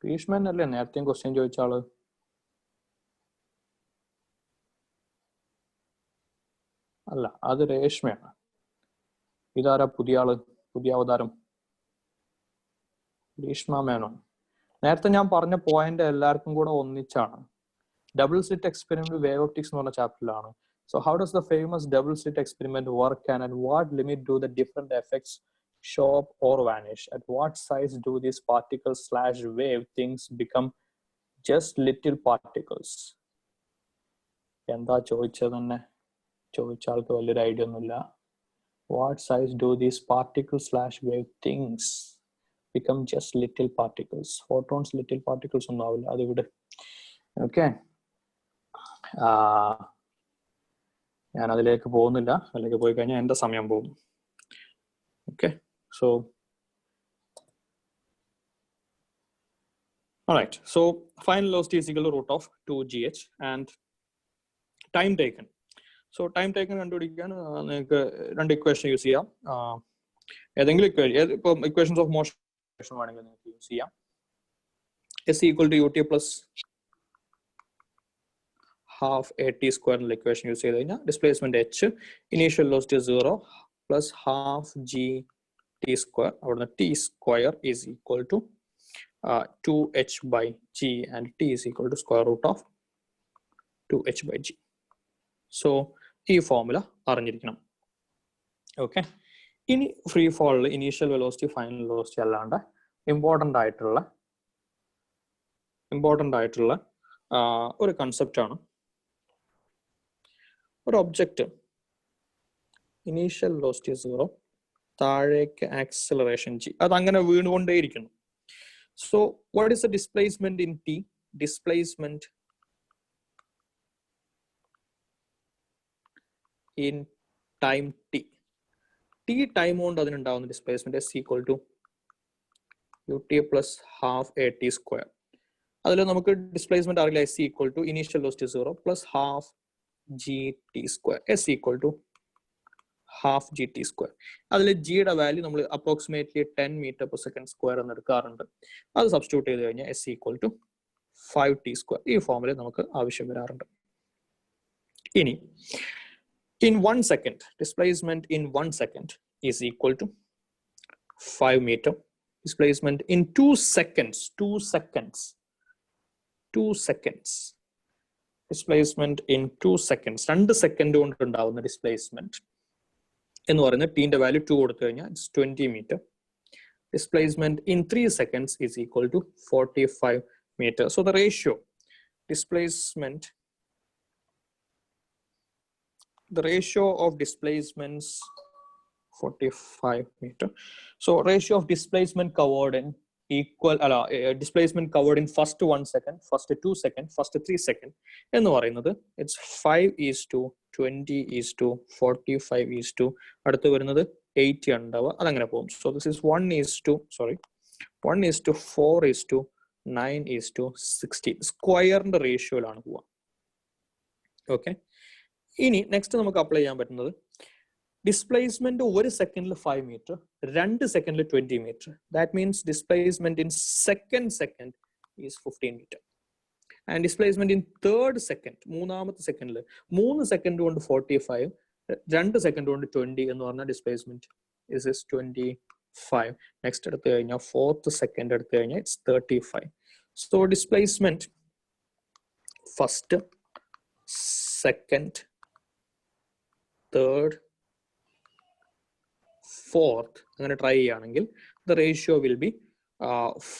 ഗ്രീഷ്മൻ അല്ലേ നേരത്തെ ക്വസ്റ്റ്യൻ ചോദിച്ച ആള്? അല്ല, അത് രേഷ്മയാണ്. ഇതാരാ പുതിയ ആള്, പുതിയ അവതാരം? ഗ്രീഷ്മ മേനോൻ. നേരത്തെ ഞാൻ പറഞ്ഞ പോയിന്റ് എല്ലാവർക്കും കൂടെ ഒന്നിച്ചാണ്. Double slit experiment wave optics എന്ന് പറഞ്ഞ ചാപ്റ്ററിലാണ്. So how does the famous double slit experiment work and what limit do the different effects show up or vanish? At what size do these particles / wave things become just little particles? എന്താ ചോദിച്ചതെന്നെ ചോദിച്ച ആൾക്ക് വലിയൊരു ഐഡിയ ഒന്നുമില്ല. What size do these particles / wave things become just little particles? Photons little particles ഒന്നും ആവില്ല, അത് ഇവിടെ. ഓക്കെ, ഞാൻ അതിലേക്ക് പോകുന്നില്ല. അതിലേക്ക് പോയി കഴിഞ്ഞാൽ എന്റെ സമയം പോകും. Okay, so all right, so final velocity is equal to root of 2gh and time taken. So time taken കണ്ടുപിടിക്കാൻ നിങ്ങൾക്ക് രണ്ട് ഇക്വേഷൻ യൂസ് ചെയ്യാം. ഏതെങ്കിലും ഇക്വേഷൻസ് ഓഫ് മോഷൻ വേണമെങ്കിൽ നിങ്ങൾക്ക് യൂസ് ചെയ്യാം. s equal to ut plus half at square എന്നുള്ള ഇക്വേഷൻ യൂസ് ചെയ്ത് കഴിഞ്ഞാൽ displacement h, initial velocity 0 plus half g t square, അവിടുന്ന് t square is equal to 2h by g and t is equal to square root of 2h by g. So ഈ ഫോർമുല അറിഞ്ഞിരിക്കണം. ഓക്കെ, ഇനി ഫ്രീ ഫോളിൽ ഇനീഷ്യൽ വെലോസിറ്റി ഫൈനൽ വെലോസിറ്റി അല്ലാണ്ട് ഇമ്പോർട്ടൻ്റ് ആയിട്ടുള്ള ഒരു കൺസെപ്റ്റ് ആണ്. ഒരു ഒബ്ജക്റ്റ് ഇനീഷ്യൽ വെലോസിറ്റി 0, താഴേക്ക് ആക്സിലറേഷൻ g, അത് അങ്ങനെ വീണുകൊണ്ടേയിരിക്കുന്നു. So what is the displacement in t? Displacement in time t time കൊണ്ട് അതിനുണ്ടാവുന്ന displacement s equal to ut plus half at square. അതിൽ നമുക്ക് ഡിസ്പ്ലേസ്മെന്റ് അറിയില്ല. s equal to initial velocity 0 plus half gt square. s equal to half gt square. അതിൽ ജിയുടെ വാല്യൂ നമ്മൾ approximately 10 metre per second square എന്ന് എടുക്കാറുണ്ട്. അത് സബ്സ്റ്റിറ്റ്യൂട്ട് ചെയ്ത് കഴിഞ്ഞാൽ s equal to 5t square. ഈ ഫോർമുല നമുക്ക് ആവശ്യം വരാറുണ്ട്. ഇനി in 1 second, displacement in 1 second is equal to 5 meter. Displacement in 2 seconds, displacement in 2 seconds, 2 second കൊണ്ട് ഉണ്ടാവുന്ന ഡിസ്പ്ലേസ്മെന്റ് എന്ന് പറയുന്നത് ടീന്റെ വാല്യൂ 2 കൊടുത്തു കഴിഞ്ഞാൽ it's 20 metre. Displacement in 3 seconds is equal to 45 meter. So the ratio displacement, the ratio of displacements 45 meter. So ratio of displacement covered in displacement covered in first 1 second, first 2 second, first 3 second എന്ന് പറയുന്നത് it's 5:20:45 അടുത്ത് വരുന്നത് 80 ഉണ്ടാവുക, അതങ്ങനെ പോകും. So this is 1:4:9:16 സ്ക്വയറിന്റെ റേഷ്യോയിലാണ് പോവുക. ഓക്കെ, ഇനി നെക്സ്റ്റ് നമുക്ക് അപ്ലൈ ചെയ്യാൻ പറ്റുന്നത് ഡിസ്പ്ലേസ്മെന്റ് 1 സെക്കൻഡിൽ 5 മീറ്റർ, 2 സെക്കൻഡിൽ 20 metre. That means displacement in second is 15 metre. And displacement in third second, മൂന്നാമത്തെ സെക്കൻഡിൽ 3 സെക്കൻഡ് കൊണ്ട് 45, 2 സെക്കൻഡ് കൊണ്ട് 20 എന്ന് പറഞ്ഞാൽ ഡിസ്പ്ലേസ്മെന്റ് ഇസ് 25. നെക്സ്റ്റ് എടുത്തു കഴിഞ്ഞാൽ ഫോർത്ത് സെക്കൻഡ് എടുത്തു കഴിഞ്ഞാൽ it's 35. So displacement first, second, third, fourth അങ്ങനെ ട്രൈ ചെയ്യുകയാണെങ്കിൽ ദ റേഷ്യോ വിൽ ബി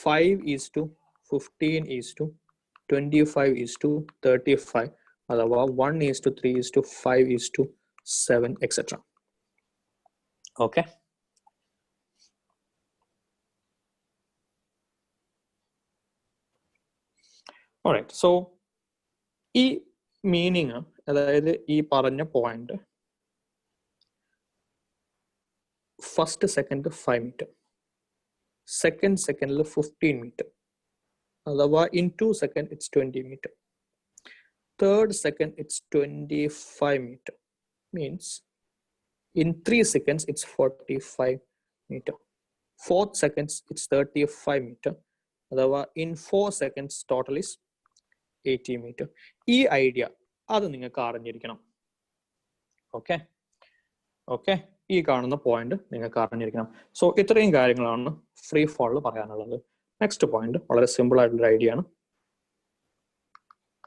5:15:25:35 അഥവാ 1:3:5:7 എക്സെട്ര. Okay, alright. സോ ഈ മീനിങ്, അതായത് ഈ പറഞ്ഞ point first second 5 metre, second സെക്കൻഡിൽ 15 മീറ്റർ അഥവാ in 2 second it's 20 metre, third second it's 25 metre, means in 3 seconds it's 45 meter, fourth seconds it's 35 meter അഥവാ in 4 seconds total is 80 meter. ഈ ഐഡിയ അത് നിങ്ങൾക്ക് അറിഞ്ഞിരിക്കണം. ഓക്കെ ഓക്കെ, ഈ കാണുന്ന പോയിന്റ് നിങ്ങൾക്ക് അറിഞ്ഞിരിക്കണം. സോ ഇത്രയും കാര്യങ്ങളാണ് ഫ്രീ ഫോളിൽ പറയാനുള്ളത്. നെക്സ്റ്റ് പോയിന്റ് വളരെ സിമ്പിൾ ആയിട്ടുള്ള ഐഡിയ ആണ്,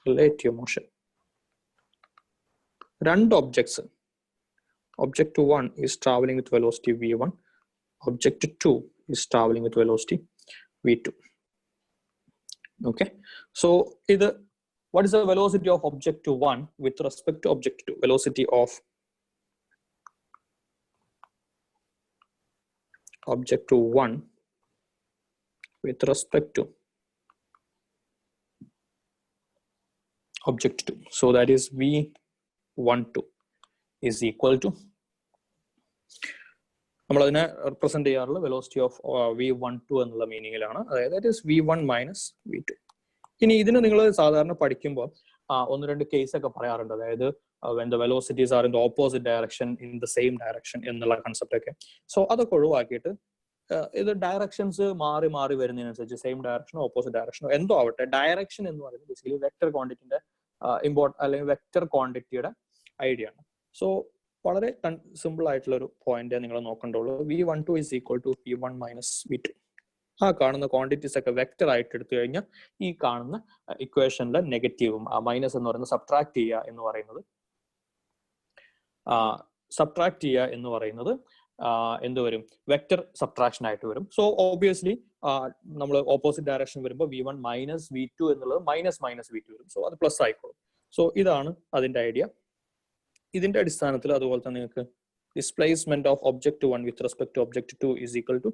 റിലേറ്റീവ് മോഷൻ. രണ്ട് objects, object 1 is traveling with velocity v1, object 2 is traveling with velocity v2. Okay, so what is the velocity of object 1 with respect to object 2? Velocity of object 1 with respect to object 2, so that is v12 is equal to, നമ്മൾ അതിനെ റെപ്രസെന്റ് ചെയ്യാറുള്ള വെലോസിറ്റി ഓഫ് v12 എന്നുള്ള മീനിങ്ങിലാണ്, അതായത് that is v1 minus v2. ഇനി ഇതിന് നിങ്ങൾ സാധാരണ പഠിക്കുമ്പോൾ 1-2 കേസ് ഒക്കെ പറയാറുണ്ട്, അതായത് when the velocities are in the opposite direction in the same direction എന്നുള്ള കൺസെപ്റ്റ് ഒക്കെ. സോ അതൊക്കെ ഒഴിവാക്കിയിട്ട് ഇത് ഡയറക്ഷൻസ് മാറി മാറി വരുന്നതിനനുസരിച്ച് സെയിം ഡയറക്ഷനോ ഓപ്പോസിറ്റ് ഡയറക്ഷനോ എന്തോ ആവട്ടെ, ഡയറക്ഷൻ എന്ന് പറയുന്നത് ബേസിക്കലി വെക്ടർ ക്വാണ്ടിറ്റിന്റെ അല്ലെങ്കിൽ വെക്ടർ ക്വാണ്ടിറ്റിയുടെ ഐഡിയ ആണ്. സോ വളരെ സിമ്പിൾ ആയിട്ടുള്ള ഒരു പോയിന്റ് നിങ്ങൾ നോക്കണ്ടുള്ളൂ. v12 is equal to v1 minus v2. ആ കാണുന്ന ക്വാണ്ടിറ്റീസ് ഒക്കെ വെക്ടർ ആയിട്ട് എടുത്തു കഴിഞ്ഞാൽ ഈ കാണുന്ന ഇക്വേഷനിലെ നെഗറ്റീവും ആ മൈനസ് എന്ന് പറയുന്നത് സബ്ട്രാക്ട് ചെയ്യുക എന്ന് പറയുന്നത് എന്ത് വരും, വെക്ടർ സബ്ട്രാക്ഷൻ ആയിട്ട് വരും. സോ ഓബിയസ്ലി നമ്മൾ ഓപ്പോസിറ്റ് ഡയറക്ഷൻ വരുമ്പോൾ v1 മൈനസ് v2 എന്നുള്ളത് മൈനസ് v2 വരും. സോ അത് പ്ലസ് ആയിക്കോളും. സോ ഇതാണ് അതിന്റെ ഐഡിയ. ഇതിന്റെ അടിസ്ഥാനത്തിൽ അതുപോലെ തന്നെ നിങ്ങൾക്ക് displacement of object 1 with respect to object 2 is equal to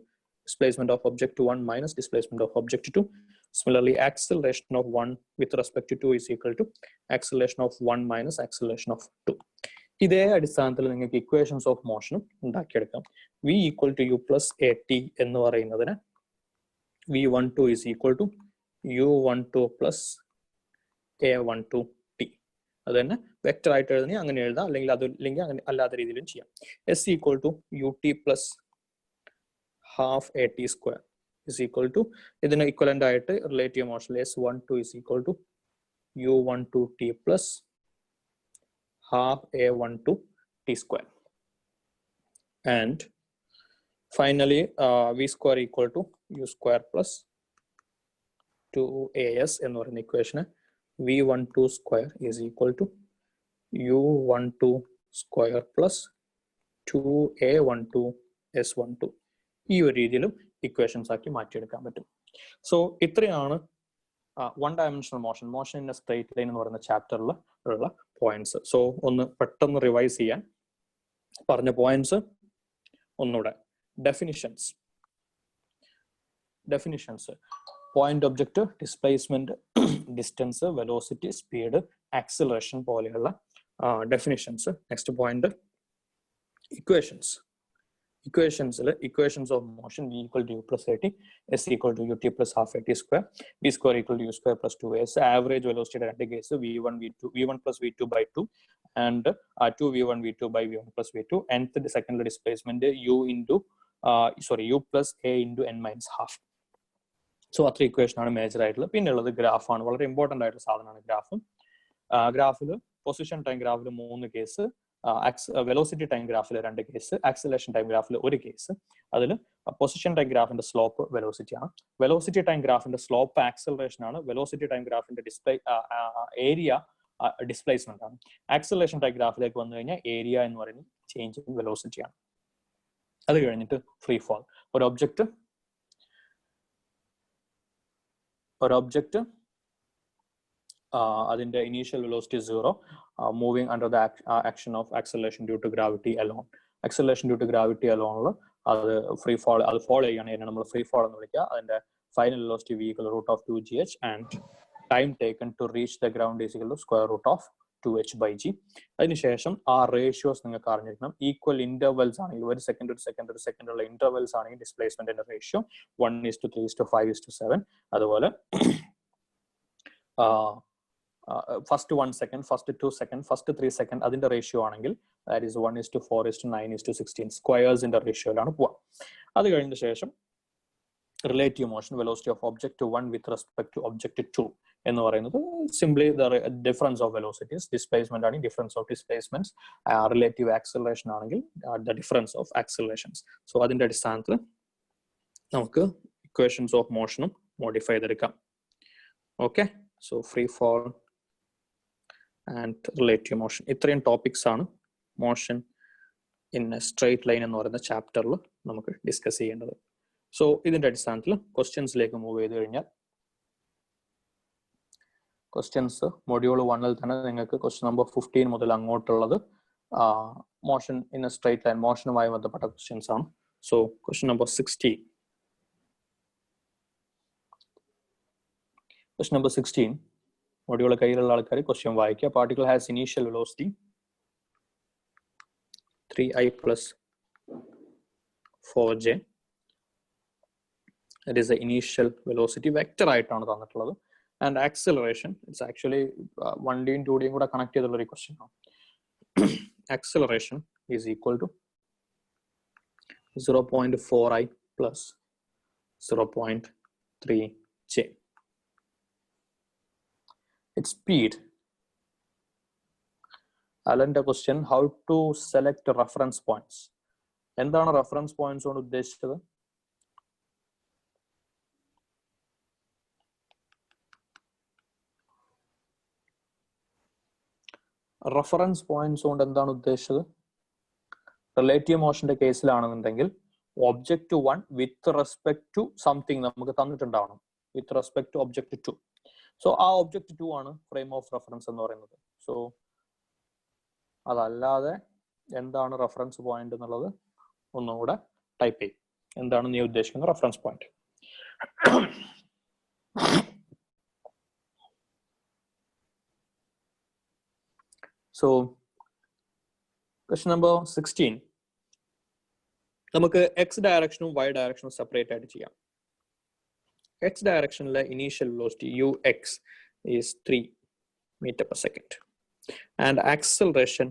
displacement of object 1 minus displacement of object 2. Similarly, acceleration of 1 with respect to 2 is equal to acceleration of 1 minus acceleration of 2. ഇതേ അടിസ്ഥാനത്തിൽ നിങ്ങൾക്ക് ഇക്വേഷൻസ് ഓഫ് മോഷനും ഉണ്ടാക്കിയെടുക്കാം. v equal to u plus at എന്ന് പറയുന്നതിന് v12 is equal to u12 plus a12 t. അത് തന്നെ വെക്ടർ ആയിട്ട് എഴുതുന്ന അങ്ങനെ എഴുതാം, അല്ലെങ്കിൽ അങ്ങനെ അല്ലാത്ത രീതിയിലും ചെയ്യാം. s equal to ut plus half at square is equal to, ഇതിന് ഇക്വലന്റ് ആയിട്ട് relative motion s12 is equal to u12 t plus half a12 t square. And finally v square equal to u square plus 2as എന്ന് പറയുന്ന ഇക്വേഷന് v12 square is equal to u12 square plus 2a12 s12. ഈ ഒരു രീതിയിലും ഇക്വേഷൻസ് ആക്കി മാറ്റിയെടുക്കാൻ പറ്റും. സോ ഇത്രയാണ് one dimensional motion in a straight line എന്ന് പറയുന്ന ചാപ്റ്ററിൽ ഉള്ള പോയിന്റ്സ്. സോ ഒന്ന് പെട്ടെന്ന് റിവൈസ് ചെയ്യാൻ പറഞ്ഞ പോയിന്റ്സ് ഒന്നുകൂടെ. Definitions point object, displacement, distance, velocity, speed, acceleration പോലെയുള്ള definitions. Next point equations. equations of motion v equal to u plus at, s equal to ut plus half at square, v square equal to u square plus 2s, average velocity at case v1 v1 plus v2 by 2 and 2 v1 v2 by v1 plus v2, nth the secondary displacement u into u plus a into n minus half. So a equation ആണ് മേജർ ആയിട്ടുള്ള. പിന്നെ ഉള്ളത് ഗ്രാഫാണ്, വളരെ ഇമ്പോർട്ടന്റ് ആയിട്ടുള്ള സാധനമാണ് ഗ്രാഫ്. ഗ്രാഫിൽ പൊസിഷൻ ടൈം ഗ്രാഫിൽ 3 കേസ്, വെലോസിറ്റി ടൈം ഗ്രാഫിൽ 2 കേസ്, ആക്സിലറേഷൻ ടൈം ഗ്രാഫിൽ 1 കേസ്. അതിൽ പൊസിഷൻ ടൈം ഗ്രാഫിന്റെ സ്ലോപ്പ് വെലോസിറ്റി ആണ്. വെലോസിറ്റി ടൈം ഗ്രാഫിന്റെ സ്ലോപ്പ് ആക്സിലറേഷൻ ആണ്. വെലോസിറ്റി ടൈം ഗ്രാഫിന്റെ ഏരിയ ഡിസ്പ്ലേസ്മെന്റ് ആണ്. ആക്സിലറേഷൻ ടൈം ഗ്രാഫിലേക്ക് വന്നു കഴിഞ്ഞാൽ ഏരിയ എന്ന് പറയുന്നത് ചേഞ്ച് ഇൻ വെലോസിറ്റി ആണ്. അത് കഴിഞ്ഞിട്ട് ഫ്രീ ഫോൾ. ഒരു ഒബ്ജക്റ്റ് അതിന്റെ initial velocity 0, moving under the action of acceleration due to gravity alone. Acceleration due to gravity അലോണിൽ അത് ഫ്രീ ഫോൾ, അത് ഫോളോ ചെയ്യുകയാണെങ്കിൽ നമ്മൾ ഫ്രീ ഫോൾ എന്ന് വിളിക്കുക. അതിന്റെ final velocity v equal root of 2gh and time taken to reach the ground is equal to square root of 2h by g. അതിനുശേഷം ആ റേഷ്യോസ് നിങ്ങൾക്ക് അറിഞ്ഞിരിക്കണം. ഈക്വൽ ഇന്റർവെൽസ് ആണെങ്കിൽ, ഒരു സെക്കൻഡ് ഉള്ള ഇന്റർവെൽസ് ആണെങ്കിൽ ഡിസ്പ്ലേസ്മെന്റിന്റെ റേഷ്യോ 1:3:5:7. അതുപോലെ first 1 second, first 2 second, first 3 second അതിന്റെ റേഷ്യോ ആണെങ്കിൽ ദാറ്റ് ഈസ് 1:4:9:16 സ്ക്വയേഴ്സിന്റെ റേഷ്യോയിലാണ് പോവുക. അത് കഴിഞ്ഞ ശേഷം relative motion, velocity of object 1 with respect to object 2 എന്ന് പറയുന്നത് simply the difference of velocities. Displacement ആണെങ്കിൽ difference of displacements, relative acceleration ആണെങ്കിൽ the difference of accelerations. So അതിന്റെ അടിസ്ഥാനത്തിൽ നമുക്ക് ഇക്വേഷൻസ് ഓഫ് മോഷനും മോഡിഫൈ ചെയ്തെടുക്കാം. Okay, so free fall and relative motion, ഇത്രയും ടോപ്പിക്സ് ആണ് motion in a straight line എന്ന് പറയുന്ന ചാപ്റ്ററിൽ നമുക്ക് ഡിസ്കസ് ചെയ്യേണ്ടത്. സോ ഇതിന്റെ അടിസ്ഥാനത്തിൽ ക്വസ്റ്റ്യൻസിലേക്ക് മൂവ് ചെയ്ത് കഴിഞ്ഞാൽ, ക്വസ്റ്റ്യൻസ് മൊഡ്യൂൾ 1-ൽ തന്നെ നിങ്ങൾക്ക് ക്വസ്റ്റ്യൻ നമ്പർ 15 മുതൽ അങ്ങോട്ടുള്ളത് motion in a straight line, മോഷനുമായി ബന്ധപ്പെട്ട ക്വസ്റ്റ്യൻസ് ആണ്. So question number 16. Question number 16 module കയ്യിലുള്ള ആൾക്കാർ ക്വസ്റ്റ്യൻ വായിക്കുക. Particle has initial velocity 3i plus 4j. That is the initial velocity vector ആയിട്ടാണ് തന്നിട്ടുള്ളത്. And acceleration, it's actually 1D-യും 2D-യും കൂടെ കണക്ട് ചെയ്തുള്ള ഒരു ക്വസ്റ്റ്യൻ ആണ്. Acceleration is equal to 0.4i plus 0.3j. Its speed. Alan's question, how to select reference points? എന്താണ് റെഫറൻസ് പോയിന്റ്സ് കൊണ്ട് ഉദ്ദേശിച്ചത്? റെഫറൻസ് പോയിന്റ്സ് കൊണ്ട് എന്താണ് ഉദ്ദേശിച്ചത്? റിലേറ്റീവ് മോഷന്റെ കേസിലാണെന്നുണ്ടെങ്കിൽ object 1 with respect to something നമുക്ക് തന്നിട്ടുണ്ടാവണം, with respect to object 2. So ആ ഒബ്ജക്റ്റ് 2 ആണ് ഫ്രെയിം ഓഫ് റെഫറൻസ് എന്ന് പറയുന്നത്. സോ അതല്ലാതെ എന്താണ് റെഫറൻസ് പോയിന്റ് എന്നുള്ളത് ഒന്നുകൂടെ ടൈപ്പ് ചെയ്യും. എന്താണ് നീ ഉദ്ദേശിക്കുന്ന reference point? So question number 16 നമുക്ക് എക്സ് ഡയറക്ഷനും വൈ ഡയറക്ഷനും സെപ്പറേറ്റ് ആയിട്ട് ചെയ്യാം. എക്സ് ഡയറക്ഷനിലെ initial velocity ux is 3 meter per second and acceleration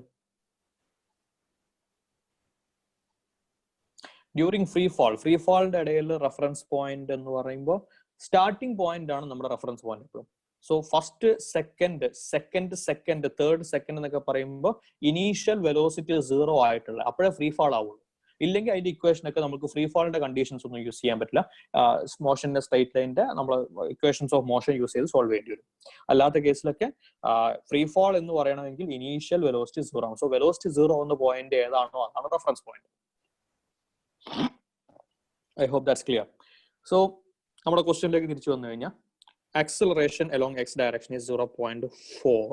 during free fallന്റെ ഇടയിൽ റെഫറൻസ് പോയിന്റ് എന്ന് പറയുമ്പോൾ സ്റ്റാർട്ടിംഗ് പോയിന്റ് ആണ് നമ്മുടെ റെഫറൻസ് പോയിന്റ് എപ്പോഴും. So first second third second എന്നൊക്കെ പറയുമ്പോൾ ഇനീഷ്യൽ വെലോസിറ്റി 0 ആയിട്ടുള്ള അപ്പോഴേ ഫ്രീ ഫാൾ ആവുള്ളൂ. ഇല്ലെങ്കിൽ അതിന്റെ ഇക്വേഷൻ ഒക്കെ നമുക്ക് ഫ്രീ ഫാളിന്റെ കണ്ടീഷൻസ് ഒന്നും യൂസ് ചെയ്യാൻ പറ്റില്ല. മോഷന്റെ സ്ട്രൈറ്റ് ലൈനിന്റെ നമ്മൾ ഇക്വേഷൻസ് ഓഫ് മോഷൻ യൂസ് ചെയ്ത് സോൾവ് ചെയ്യേണ്ടി വരും. അല്ലാത്ത കേസിലൊക്കെ ഫ്രീ ഫാൾ എന്ന് പറയണമെങ്കിൽ ഇനീഷ്യൽ വെലോസിറ്റി 0 ആണ്. സോ വെലോസിറ്റി 0 എന്ന പോയിന്റ് ഏതാണോ അതാണ് reference point. I hope that's clear. So നമ്മുടെ ക്വസ്റ്റ്യനിലേക്ക് തിരിച്ചു വന്നു കഴിഞ്ഞാൽ acceleration along x direction is 0.4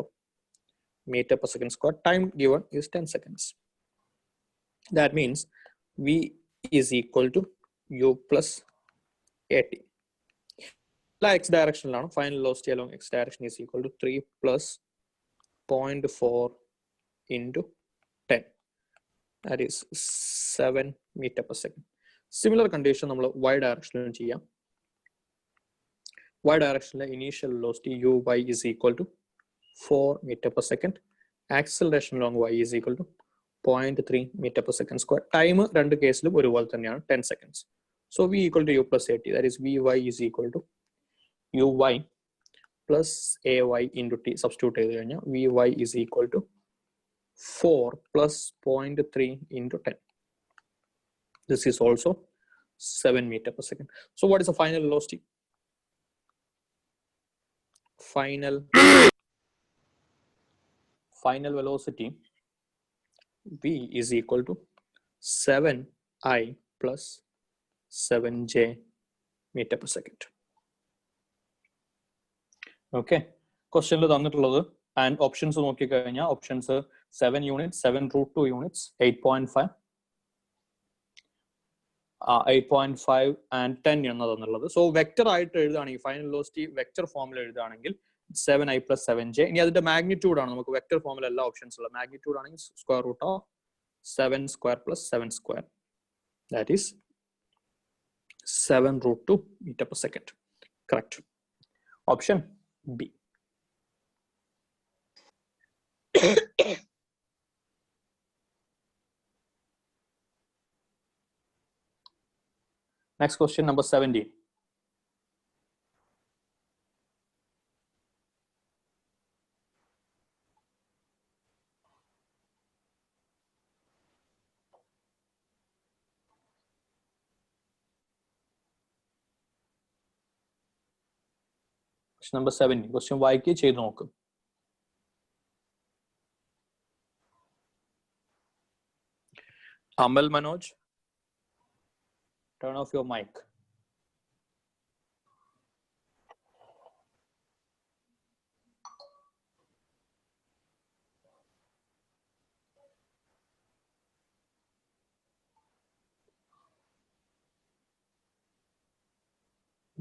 meter per second square. Time given is 10 seconds. That means v is equal to u plus at. X direction ലാണ് final velocity along x direction is equal to 3 plus 0.4 into 10. that is 7 meter per second. Similar condition നമ്മൾ y direction ചെയ്യാം. Y direction initial velocity uy is equal to 4 meter per second. Acceleration along y is equal to 0.3 meter per second square. Time രണ്ട് കേസിലും ഒരുപോലെ തന്നെയാണ് 10 seconds. So v equal to u plus at, that is vy is equal to uy plus ay into t. Substitute ചെയ്ത് കഴിഞ്ഞാൽ vy is equal to 4 plus 0.3 into 10. This is also 7 meter per second. So what is the final velocity? Final velocity v is equal to 7I plus 7j meter per second. Okay. Question തന്നിട്ടുള്ളത് and options നോക്കി കഴിഞ്ഞാൽ options 7 units, 7√2 units, 8.5, 8.5 and 10 എന്നാണ് തന്നിട്ടുള്ളത്. So vector ആയിട്ട് എഴുതുകയാണെങ്കിൽ final velocity vector ഫോമിൽ എഴുതുകയാണെങ്കിൽ 7i plus 7j. ഇനി അതിന്റെ മാഗ്നിറ്റ്യൂഡ് ആണ് നമുക്ക് വെക്ടർ ഫോമിൽ എല്ലാ ഓപ്ഷൻസ് ഉള്ള മാഗ്നിറ്റ്യൂഡ് ആണെങ്കിൽ square root of 7 square plus 7 square, that is 7√2 meter per second. Correct. Option B. Next question, number 17. Question number 17. Question വായിക്കുക ചെയ്ത് നോക്കും. Amal Manoj, turn off your mic.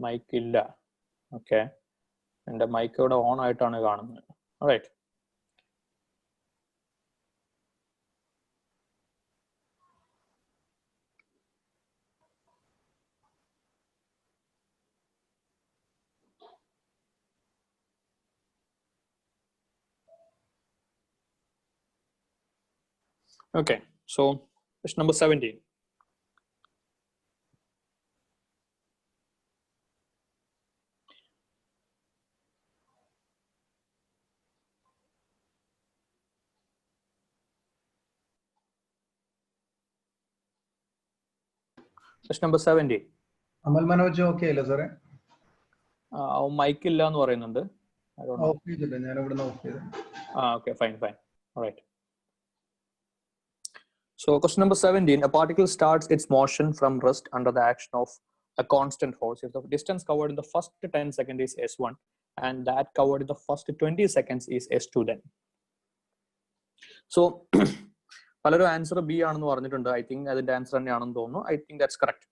Mic ഇല്ല. Okay. എൻ്റെ മൈക്ക് ഇവിടെ ഓൺ ആയിട്ടാണ് കാണുന്നത്. Alright. Okay. So question number 17. Question number 17. അമൽ മനോജ് ഓക്കെ അല്ലേ സാറേ? മൈക്ക് ഇല്ല എന്ന് പറയുന്നുണ്ട്. ഓഫ് ചെയ്തില്ല, ഞാൻ ഇവിടെ ഓഫ് ചെയ്തു. Okay, fine. All right. So question number 17, a particle starts its motion from rest under the action of a constant force. If the distance covered in the first 10 seconds is s1 and that covered in the first 20 seconds is s2 then. So പലരും ആൻസർ ബി ആണെന്ന് പറഞ്ഞിട്ടുണ്ട്. ഐ തിങ്ക് അതിന്റെ ആൻസർ തന്നെയാണെന്ന് തോന്നുന്നു. I think that's correct.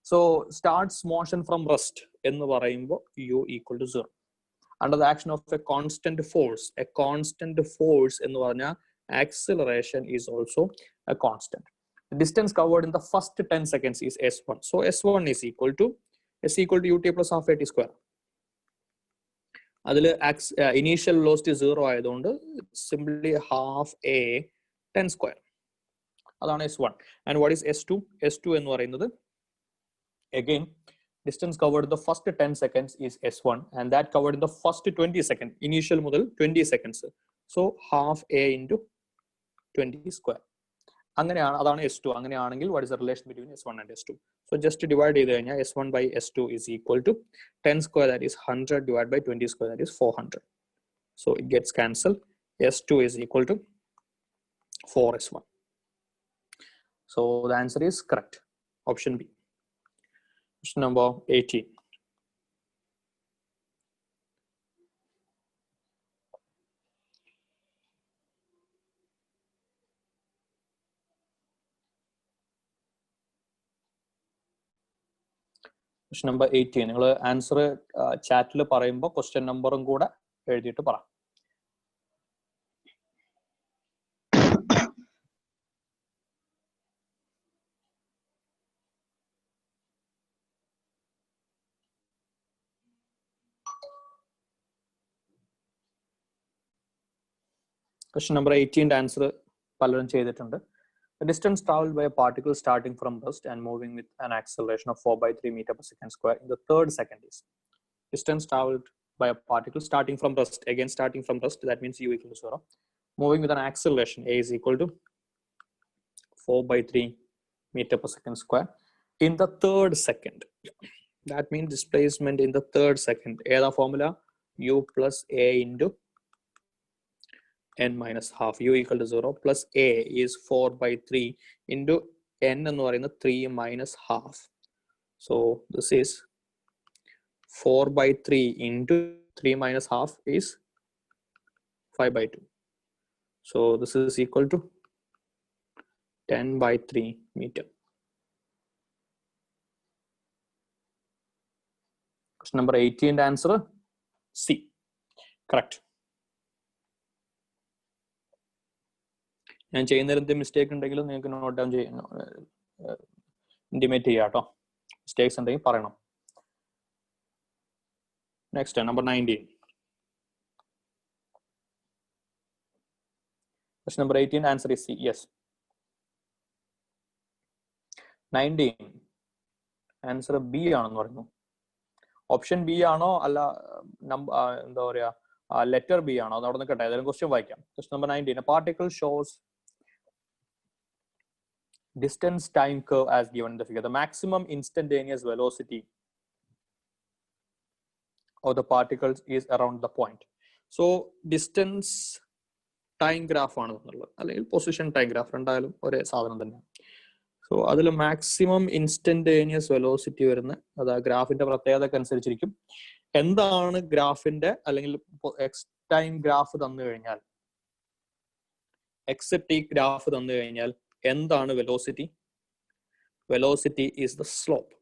So starts motion from rest എന്ന് പറയുമ്പോൾ u equal to 0 under the action of a constant force. A constant force എന്ന് പറഞ്ഞാൽ acceleration is also a constant. The distance covered in the first 10 seconds is s1. So s1 is equal to ut plus half at square. അതിൽ initial velocity 0 ആയതുകൊണ്ട് simply half a 10 square. അതാണ് s1. And what is s2? s2 എന്ന് പറയുന്നത് again distance covered in the first 10 seconds is s1 and that covered in the first 20 seconds. Initial മുതൽ 20 seconds. So half a into 20 square. അങ്ങനെയാണ്, അതാണ് s2. അങ്ങനെയാണെങ്കിൽ what is the relation between s1 and s2? So just to divide ചെയ്ത് കഴിഞ്ഞാൽ s1 by s2 is equal to 10 square, that is 100, divided by 20 square, that is 400. So it gets cancelled. s2 is equal to 4s1. So the answer is correct. Option B. Question number 18. Question number 18. നിങ്ങൾ ആൻസർ ചാറ്റിൽ പറയുമ്പോൾ ക്വസ്റ്റ്യൻ നമ്പറും കൂടെ എഴുതിയിട്ട് പറ. Question number 18 answer പലരും ചെയ്തിട്ടുണ്ട്. The distance traveled by a particle starting from rest and moving with an acceleration of 4/3 meter per second square in the third second is. Distance traveled by a particle starting from rest. Again, starting from rest, that means u equal to 0. Moving with an acceleration, a is equal to 4/3 meter per second square in the third second. That means displacement in the third second. Eda formula u plus a into n minus half. U equal to 0 plus a is 4/3 into n എന്ന് പറയുന്നത് 3 minus half. So this is 4/3 into 3 minus half is 5/2. So this is equal to 10/3 meter. Question number 18 answer C. Correct. ഞാൻ ചെയ്യുന്നതിൽ മിസ്റ്റേക്ക് ഉണ്ടെങ്കിലും നിങ്ങൾക്ക് നോട്ട് ഡൗൺ ചെയ്യാം, ഇൻറ്റിമേറ്റ് ചെയ്യാം കേട്ടോ. മിസ്റ്റേക്സ് ഉണ്ടെങ്കിൽ പറയണം. Next number 19. Question number 18 answer is C. Yes. 19 answer B ആണെന്ന് പറയുന്നു. ഓപ്ഷൻ ബി ആണോ അല്ല എന്താ പറയാ ലെറ്റർ ബി ആണോ? അത് അവിടെ നിൽക്കട്ടെ, ഏതായാലും ക്വസ്റ്റ്യൻ വായിക്കാം. Question number 19. A particle shows distance time curve as given in the figure. The maximum instantaneous velocity of the particles is around the point. So distance time graph ആണ് എന്നുള്ളത്, അല്ലെങ്കിൽ പൊസിഷൻ ടൈം ഗ്രാഫ്, രണ്ടായാലും ഒരേ സാധനം തന്നെ. സോ അതിൽ മാക്സിമം ഇൻസ്റ്റന്റേനിയസ് വെലോസിറ്റി വരുന്ന അത് ആ ഗ്രാഫിന്റെ പ്രത്യേകതയ്ക്ക് അനുസരിച്ചിരിക്കും. എന്താണ് ഗ്രാഫിന്റെ അല്ലെങ്കിൽ എക്സ് ടൈം ഗ്രാഫ് തന്നു കഴിഞ്ഞാൽ, എക്സ് ടി ഗ്രാഫ് തന്നു കഴിഞ്ഞാൽ എന്താണ് velocity? Velocity is the slope.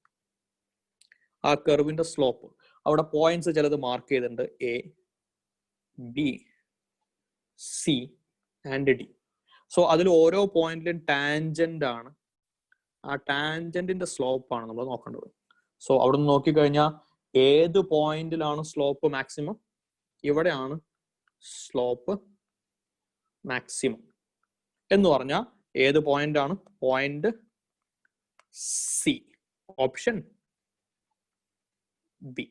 ആ കർവിന്റെ സ്ലോപ്പ്. അവിടെ പോയിന്റ്സ് ചിലത് മാർക്ക് ചെയ്തിട്ടുണ്ട്, A, B, C and D. So അതിൽ ഓരോ പോയിന്റിലും ടാൻജന്റ് ആണ്. ആ ടാൻജന്റിന്റെ സ്ലോപ്പ് ആണ് നമ്മൾ നോക്കേണ്ടത്. സോ അവിടെ നിന്ന് നോക്കിക്കഴിഞ്ഞാൽ ഏത് പോയിന്റിലാണ് സ്ലോപ്പ് മാക്സിമം? ഇവിടെയാണ് സ്ലോപ്പ് മാക്സിമം എന്ന് പറഞ്ഞാൽ ഏത് പോയിന്റ് ആണ്? Point C, option B.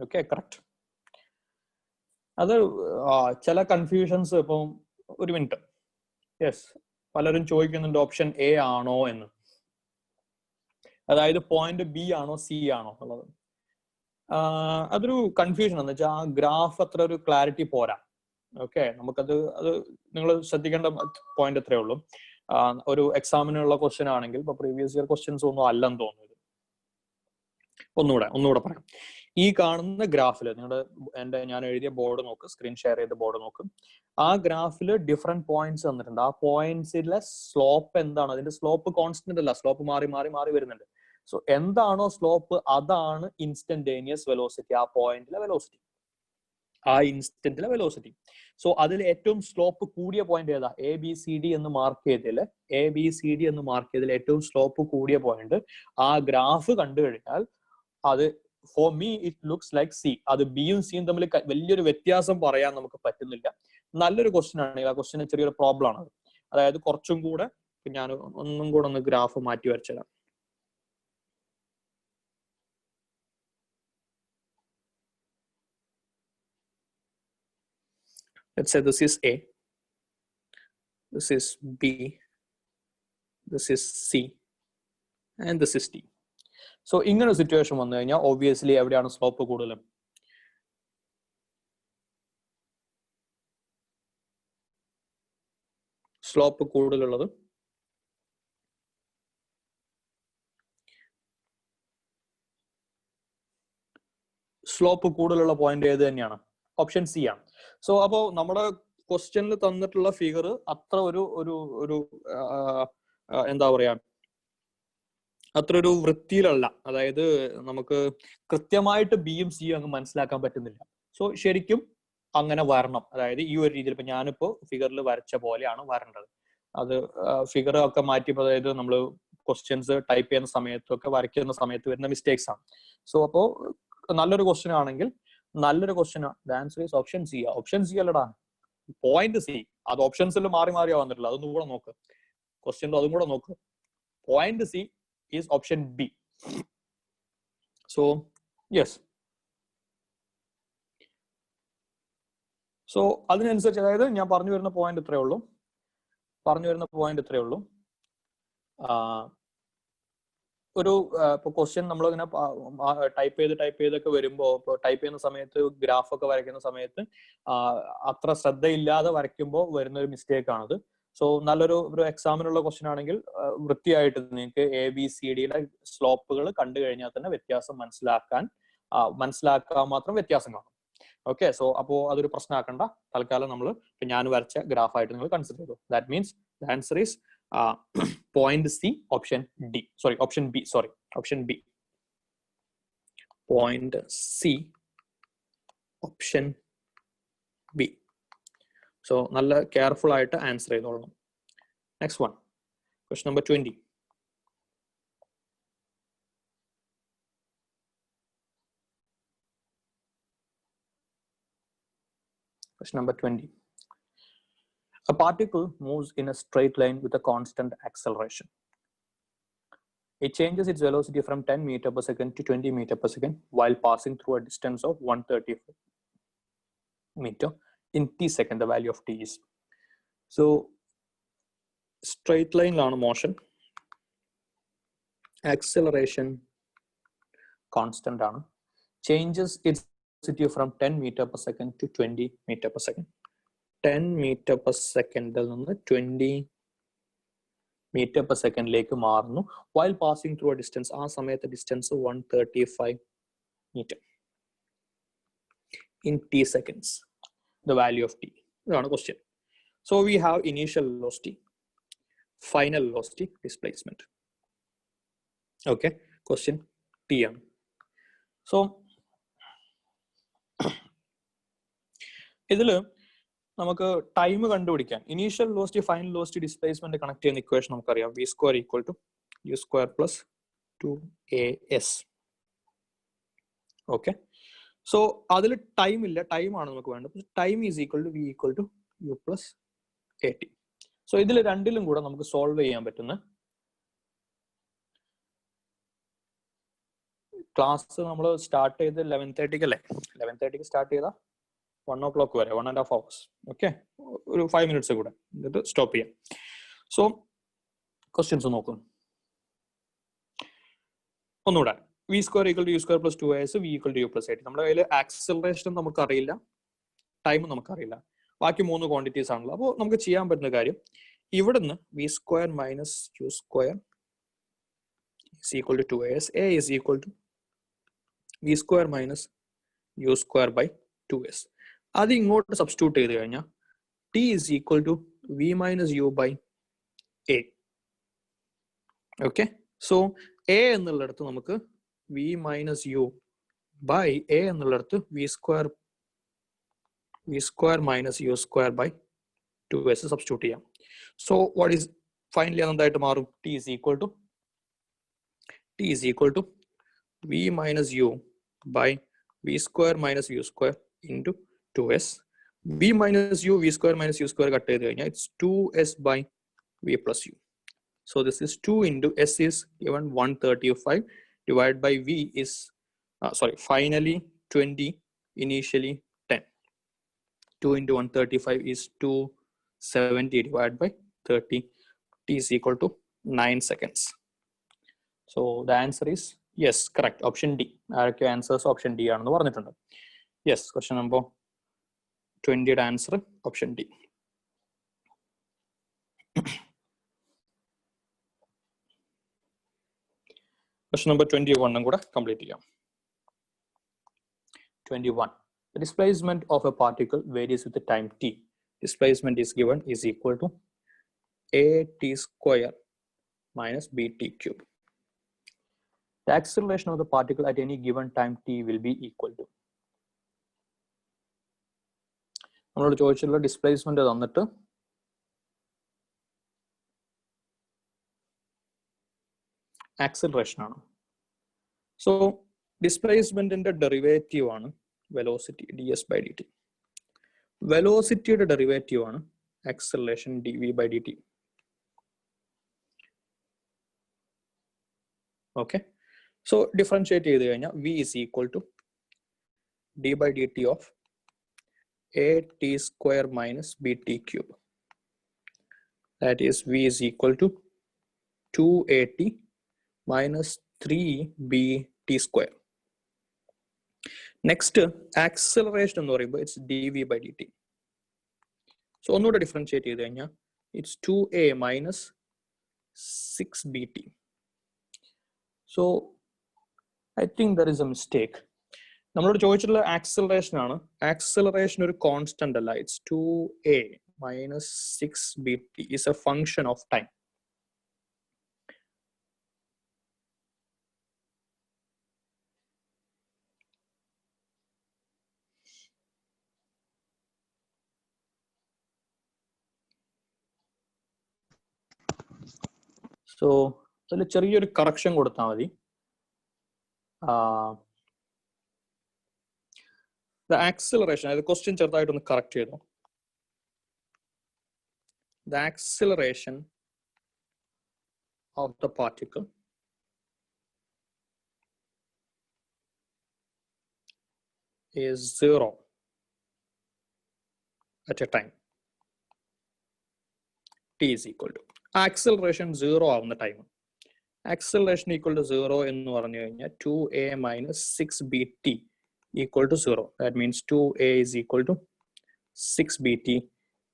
Okay, correct. അത് ചില കൺഫ്യൂഷൻസ്. ഇപ്പം ഒരു മിനിറ്റ്. യെസ്, പലരും ചോദിക്കുന്നുണ്ട് ഓപ്ഷൻ എ ആണോ എന്ന്. അതായത് പോയിന്റ് ബി ആണോ സി ആണോ എന്നുള്ളത്. അതൊരു കൺഫ്യൂഷൻ എന്ന് വെച്ചാൽ ആ ഗ്രാഫ് അത്ര ഒരു ക്ലാരിറ്റി പോരാ. ഓക്കെ, നമുക്കത് നിങ്ങൾ ശ്രദ്ധിക്കേണ്ട പോയിന്റ് എത്രയേ ഉള്ളൂ. ഒരു എക്സാമിനുള്ള ക്വസ്റ്റ്യൻ ആണെങ്കിൽ ഇപ്പൊ പ്രീവിയസ് ഇയർ ക്വസ്റ്റ്യൻസ് ഒന്നും അല്ലെന്ന് തോന്നുന്നത്. ഒന്നുകൂടെ പറയാം. ഈ കാണുന്ന ഗ്രാഫിൽ ഞാൻ എഴുതിയ ബോർഡ് നോക്ക്, സ്ക്രീൻ ഷെയർ ചെയ്ത ബോർഡ് നോക്ക്. ആ ഗ്രാഫിൽ ഡിഫറെന്റ് പോയിന്റ്സ് തന്നിട്ടുണ്ട്. ആ പോയിന്റ്സിലെ സ്ലോപ്പ് എന്താണ്? അതിന്റെ സ്ലോപ്പ് കോൺസ്റ്റന്റ് അല്ല, സ്ലോപ്പ് മാറി മാറി മാറി വരുന്നുണ്ട്. സോ എന്താണോ സ്ലോപ്പ് അതാണ് ഇൻസ്റ്റന്റേനിയസ് വെലോസിറ്റി, ആ പോയിന്റിലെ വെലോസിറ്റി, ആ ഇൻസ്റ്റന്റിലെ വെലോസിറ്റി. സോ അതിൽ ഏറ്റവും സ്ലോപ്പ് കൂടിയ പോയിന്റ് ഏതാ? എ ബി സി ഡി എന്ന് മാർക്ക് ചെയ്തതിൽ ഏറ്റവും സ്ലോപ്പ് കൂടിയ പോയിന്റ് ആ ഗ്രാഫ് കണ്ടു കഴിഞ്ഞാൽ അത് for me it looks like C. അത് ബിയും സിയും തമ്മിൽ വലിയൊരു വ്യത്യാസം പറയാൻ നമുക്ക് പറ്റുന്നില്ല. നല്ലൊരു ക്വസ്റ്റ്യൻ ആണെങ്കിൽ ആ ക്വസ്റ്റ്യന് ചെറിയൊരു പ്രോബ്ലം ആണ്. അതായത് കുറച്ചും കൂടെ ഞാൻ ഒന്നും കൂടെ ഒന്ന് ഗ്രാഫ് മാറ്റി വരച്ചുതരാം. Let's say this is A, this is B, this is C, and this is D. So ഇങ്ങനെ ഒരു സിറ്റുവേഷൻ വന്നു കഴിഞ്ഞാൽ ഒബ്വിയസ്ലി എവിടെയാണ് സ്ലോപ്പ് കൂടുതൽ? സ്ലോപ്പ് കൂടുതലുള്ളത് പോയിന്റ് ഏത് തന്നെയാണ്? ഓപ്ഷൻ സി ആണ്. സോ അപ്പോ നമ്മുടെ ക്വസ്റ്റ്യനിൽ തന്നിട്ടുള്ള ഫിഗർ അത്ര ഒരു എന്താ പറയാ, അത്ര ഒരു വൃത്തിയിലല്ല. അതായത് നമുക്ക് കൃത്യമായിട്ട് ബിയും സിയും അങ്ങ് മനസ്സിലാക്കാൻ പറ്റുന്നില്ല. സോ ശരിക്കും അങ്ങനെ വരണം. അതായത് ഈ ഒരു രീതിയിൽ ഇപ്പൊ ഞാനിപ്പോ ഫിഗറിൽ വരച്ച പോലെയാണ് വരേണ്ടത്. അത് ഫിഗർ ഒക്കെ മാറ്റിയപ്പോൾ, അതായത് നമ്മൾ ക്വസ്റ്റ്യൻസ് ടൈപ്പ് ചെയ്യുന്ന സമയത്തൊക്കെ വരയ്ക്കുന്ന സമയത്ത് വരുന്ന മിസ്റ്റേക്സ് ആണ്. സോ അപ്പോ നല്ലൊരു ക്വസ്റ്റ്യൻ ആണെങ്കിൽ, നല്ലൊരു question, the answer is option C. Option C അല്ലടാ, പോയിന്റ് സി, അത് ഓപ്ഷൻസിൽ മാറി വന്നിട്ടില്ല, അതൊന്നും കൂടെ നോക്ക്, ക്വസ്റ്റ്യനിൽ അതും കൂടെ നോക്ക്. Point C is option B. So yes, so അതിനനുസരിച്ച്, അതായത് ഞാൻ പറഞ്ഞു വരുന്ന പോയിന്റ് ഇത്രയേ ഉള്ളൂ. ഒരു ഇപ്പൊ ക്വസ്റ്റ്യൻ നമ്മളിങ്ങനെ ടൈപ്പ് ചെയ്തൊക്കെ വരുമ്പോൾ, ഇപ്പോൾ ടൈപ്പ് ചെയ്യുന്ന സമയത്ത്, ഗ്രാഫ് ഒക്കെ വരയ്ക്കുന്ന സമയത്ത് അത്ര ശ്രദ്ധയില്ലാതെ വരയ്ക്കുമ്പോൾ വരുന്ന ഒരു മിസ്റ്റേക്ക് ആണത്. സോ ഒരു എക്സാമിനുള്ള ക്വസ്റ്റ്യൻ ആണെങ്കിൽ വൃത്തിയായിട്ട് നിങ്ങൾക്ക് ABCDയുടെ സ്ലോപ്പുകൾ കണ്ടു കഴിഞ്ഞാൽ തന്നെ വ്യത്യാസം മനസ്സിലാക്കാൻ മാത്രം വ്യത്യാസം കാണും. ഓക്കെ, സോ അപ്പോൾ അതൊരു പ്രശ്നമാക്കണ്ട. തൽക്കാലം നമ്മൾ ഞാൻ വരച്ച ഗ്രാഫായിട്ട് നിങ്ങൾ കൺസിഡർ ചെയ്തു. That means the answer is point C, option B. Point C, option B. So നല്ല കെയർഫുൾ ആയിട്ട് ആൻസർ ചെയ്തോളണം. Next one, question number 20. Question number 20. A particle moves in a straight line with a constant acceleration. It changes its velocity from 10 meters per second to 20 meters per second while passing through a distance of 135 meters in t second. The value of t is. So, straight line line motion, acceleration constant ആണ്, changes its velocity from 10 meters per second to 20 meters per second. 10 meters per second നിന്ന് 20 meters per second ലേക്ക് മാറുന്നു while passing through a distance. ആ സമയത്ത് distance 135 meters in t seconds. The value of t. ഇതാണ് question. So we have initial velocity, final velocity, displacement. Okay, question t ആണ്. So ഇതില് നമുക്ക് ടൈം കണ്ടുപിടിക്കാൻ initial velocity, final velocity, displacement connect ചെയ്യുന്ന ഇക്വേഷൻ നമുക്കറിയാം. v square equal to u square plus 2as. Okay, so അതിൽ ടൈം ഇല്ല, ടൈം ആണ് നമുക്ക് വേണ്ടത്. Time is equal to v equal to u plus at. സോ ഇതിൽ രണ്ടിലും കൂടെ നമുക്ക് സോൾവ് ചെയ്യാൻ പറ്റുന്ന ക്ലാസ് നമ്മൾ സ്റ്റാർട്ട് ചെയ്ത് 11:30 അല്ലേ? 11:30 സ്റ്റാർട്ട് ചെയ്താൽ 1 o'clock വരെ, 1.5 hours. ഓക്കെ, ഒരു 5 minutes കൂടെ എന്നിട്ട് സ്റ്റോപ്പ് ചെയ്യാം. സോ ക്വസ്റ്റ്യൻസ് നോക്കും ഒന്നുകൂടെ. v square equal to u square plus 2as, v equal to u plus 8. നമ്മുടെ കയ്യിൽ ആക്സിലറേഷൻ നമുക്കറിയില്ല, ടൈം നമുക്കറിയില്ല, ബാക്കി 3 ക്വാണ്ടിറ്റീസ് ആണല്ലോ. അപ്പോൾ നമുക്ക് ചെയ്യാൻ പറ്റുന്ന കാര്യം, ഇവിടുന്ന് v square minus u square is equal to 2as, a is equal to v square minus u square by 2s. അത് ഇങ്ങോട്ട് സബ്സ്റ്റിറ്റ്യൂട്ട് ചെയ്ത് കഴിഞ്ഞാൽ t is equal to v minus u by a. Okay, so a എന്നുള്ളിടത്ത് നമുക്ക് v minus u by a എന്നുള്ളിടത്ത് v square minus u square by 2s substitute ചെയ്യാം. സോ വാട്ട് ഈസ് ഫൈനലി എന്തായിട്ട് മാറും? t is equal to v minus u by v square minus u square into 2s. v minus u, v square minus u square cut ചെയ്ത് കഴിഞ്ഞാൽ it's 2s by v plus u. So this is 2 into s is given 135 divided by v is finally 20, initially 10. 2 into 135 is 270 divided by 30. T is equal to 9 seconds. So the answer is yes, correct, option D. ആരൊക്കെ ആൻസേഴ്സ് ഓപ്ഷൻ ഡി ആണെന്ന് പറഞ്ഞിട്ടുണ്ട്. യെസ്, ക്വസ്റ്റ്യൻ നമ്പർ 20യുടെ answer option D. Question number 21 കൂടെ കംപ്ലീറ്റ് ചെയ്യാം. 21. The displacement of a particle varies with the time t. Displacement is given is equal to at square minus bt cube. The acceleration of the particle at any given time t will be equal to. നമ്മളോട് ചോദിച്ചിട്ടുള്ള ഡിസ്പ്ലേസ്മെന്റ് തന്നിട്ട് ആക്സിലറേഷൻ ആണ്. സോ ഡിസ്പ്ലേസ്മെന്റിന്റെ ഡെറിവേറ്റീവ് ആണ് വെലോസിറ്റി ds by dt. വെലോസിറ്റിയുടെ ഡെറിവേറ്റീവ് ആണ് acceleration dv/dt. Okay, so differentiate ചെയ്ത് കഴിഞ്ഞാൽ v is equal to d/dt of at square minus bt cube. That is v is equal to 2at minus 3bt square. Next, acceleration എന്ന് പറയുമ്പോൾ it's dv/dt. So ഒന്നുകൂടെ ഡിഫറൻഷിയേറ്റ് ചെയ്ത് കഴിഞ്ഞാൽ it's 2a minus 6bt. So I think there is a mistake. നമ്മളോട് ചോദിച്ചിട്ടുള്ള ആക്സലറേഷൻ ആണ്. ആക്സലറേഷൻ ഒരു കോൺസ്റ്റന്റ് അല്ല. It's 2a minus 6bt is a function of time. So അതിൽ ചെറിയൊരു കറക്ഷൻ കൊടുത്താൽ മതി. The acceleration, the question ചെറുതായിട്ടൊന്ന് കറക്റ്റ് ചെയ്തു. The acceleration of the particle is 0 at a time t is equal to. Acceleration 0 ആവുന്ന ടൈം. Acceleration equal to 0 എന്ന് പറഞ്ഞു കഴിഞ്ഞാൽ 2a minus 6bt equal to 0. That means 2a is equal to 6bt.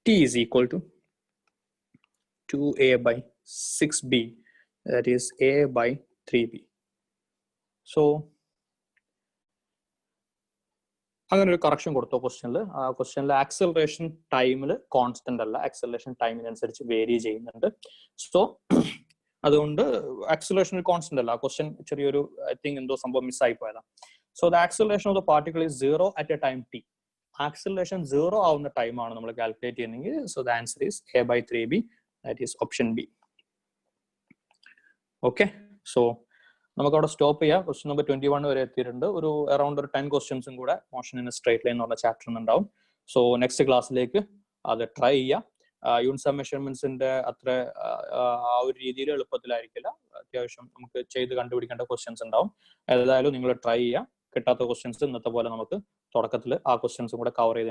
T is equal to 2a by 6b. That is a by 3b. So അങ്ങനെ ഒരു കറക്ഷൻ കൊടുത്തോ ക്വസ്റ്റ്യനിൽ. ആ ക്വസ്റ്റ്യനിൽ ആക്സലറേഷൻ ടൈമിൽ കോൺസ്റ്റന്റ് അല്ല, ആക്സലറേഷൻ ടൈമിനനുസരിച്ച് വേരി ചെയ്യുന്നുണ്ട്. സോ അതുകൊണ്ട് ആക്സലറേഷൻ ഒരു കോൺസ്റ്റന്റ് അല്ല. ആ ക്വസ്റ്റ്യൻ ചെറിയൊരു ഐ തിങ്ക് എന്തോ സംഭവം മിസ്സായി പോയതാണ്. So the acceleration of the particle is 0 at a time t. Acceleration 0 ആവുന്ന ടൈമാണ് നമ്മൾ കാൽക്കുലേറ്റ് ചെയ്യുന്നെങ്കിൽ so the answer is a by 3b. That is option B. Okay, so നമുക്ക് അവിടെ സ്റ്റോപ്പ് ചെയ്യാം. ക്വസ്റ്റ്യൻ നമ്പർ 21 വരെ എത്തിയിട്ടുണ്ട്. ഒരു അറൌണ്ട് ഒരു 10 ക്വസ്റ്റ്യൻസും കൂടെ മോഷൻ ഇൻ സ്ട്രേറ്റ് ലൈൻ എന്നുള്ള ചാപ്റ്ററിൽ ഉണ്ടാവും. സോ നെക്സ്റ്റ് ക്ലാസ്സിലേക്ക് അത് ട്രൈ ചെയ്യാം. യൂണിറ്റ് ഓഫ് മെഷർമെന്റ്സിന്റെ അത്ര ആ ഒരു രീതിയിൽ എളുപ്പത്തിലായിരിക്കില്ല. അത്യാവശ്യം നമുക്ക് ചെയ്ത് കണ്ടുപിടിക്കേണ്ട ക്വസ്റ്റ്യൻസ് ഉണ്ടാവും. ഏതായാലും നിങ്ങൾ ട്രൈ ചെയ്യാം. കിട്ടാത്ത ക്വസ്റ്റ്യൻസ് ഇന്നത്തെ പോലെ നമുക്ക് തുടക്കത്തിൽ ആ ക്വസ്റ്റ്യൻസും കൂടെ കവർ ചെയ്ത്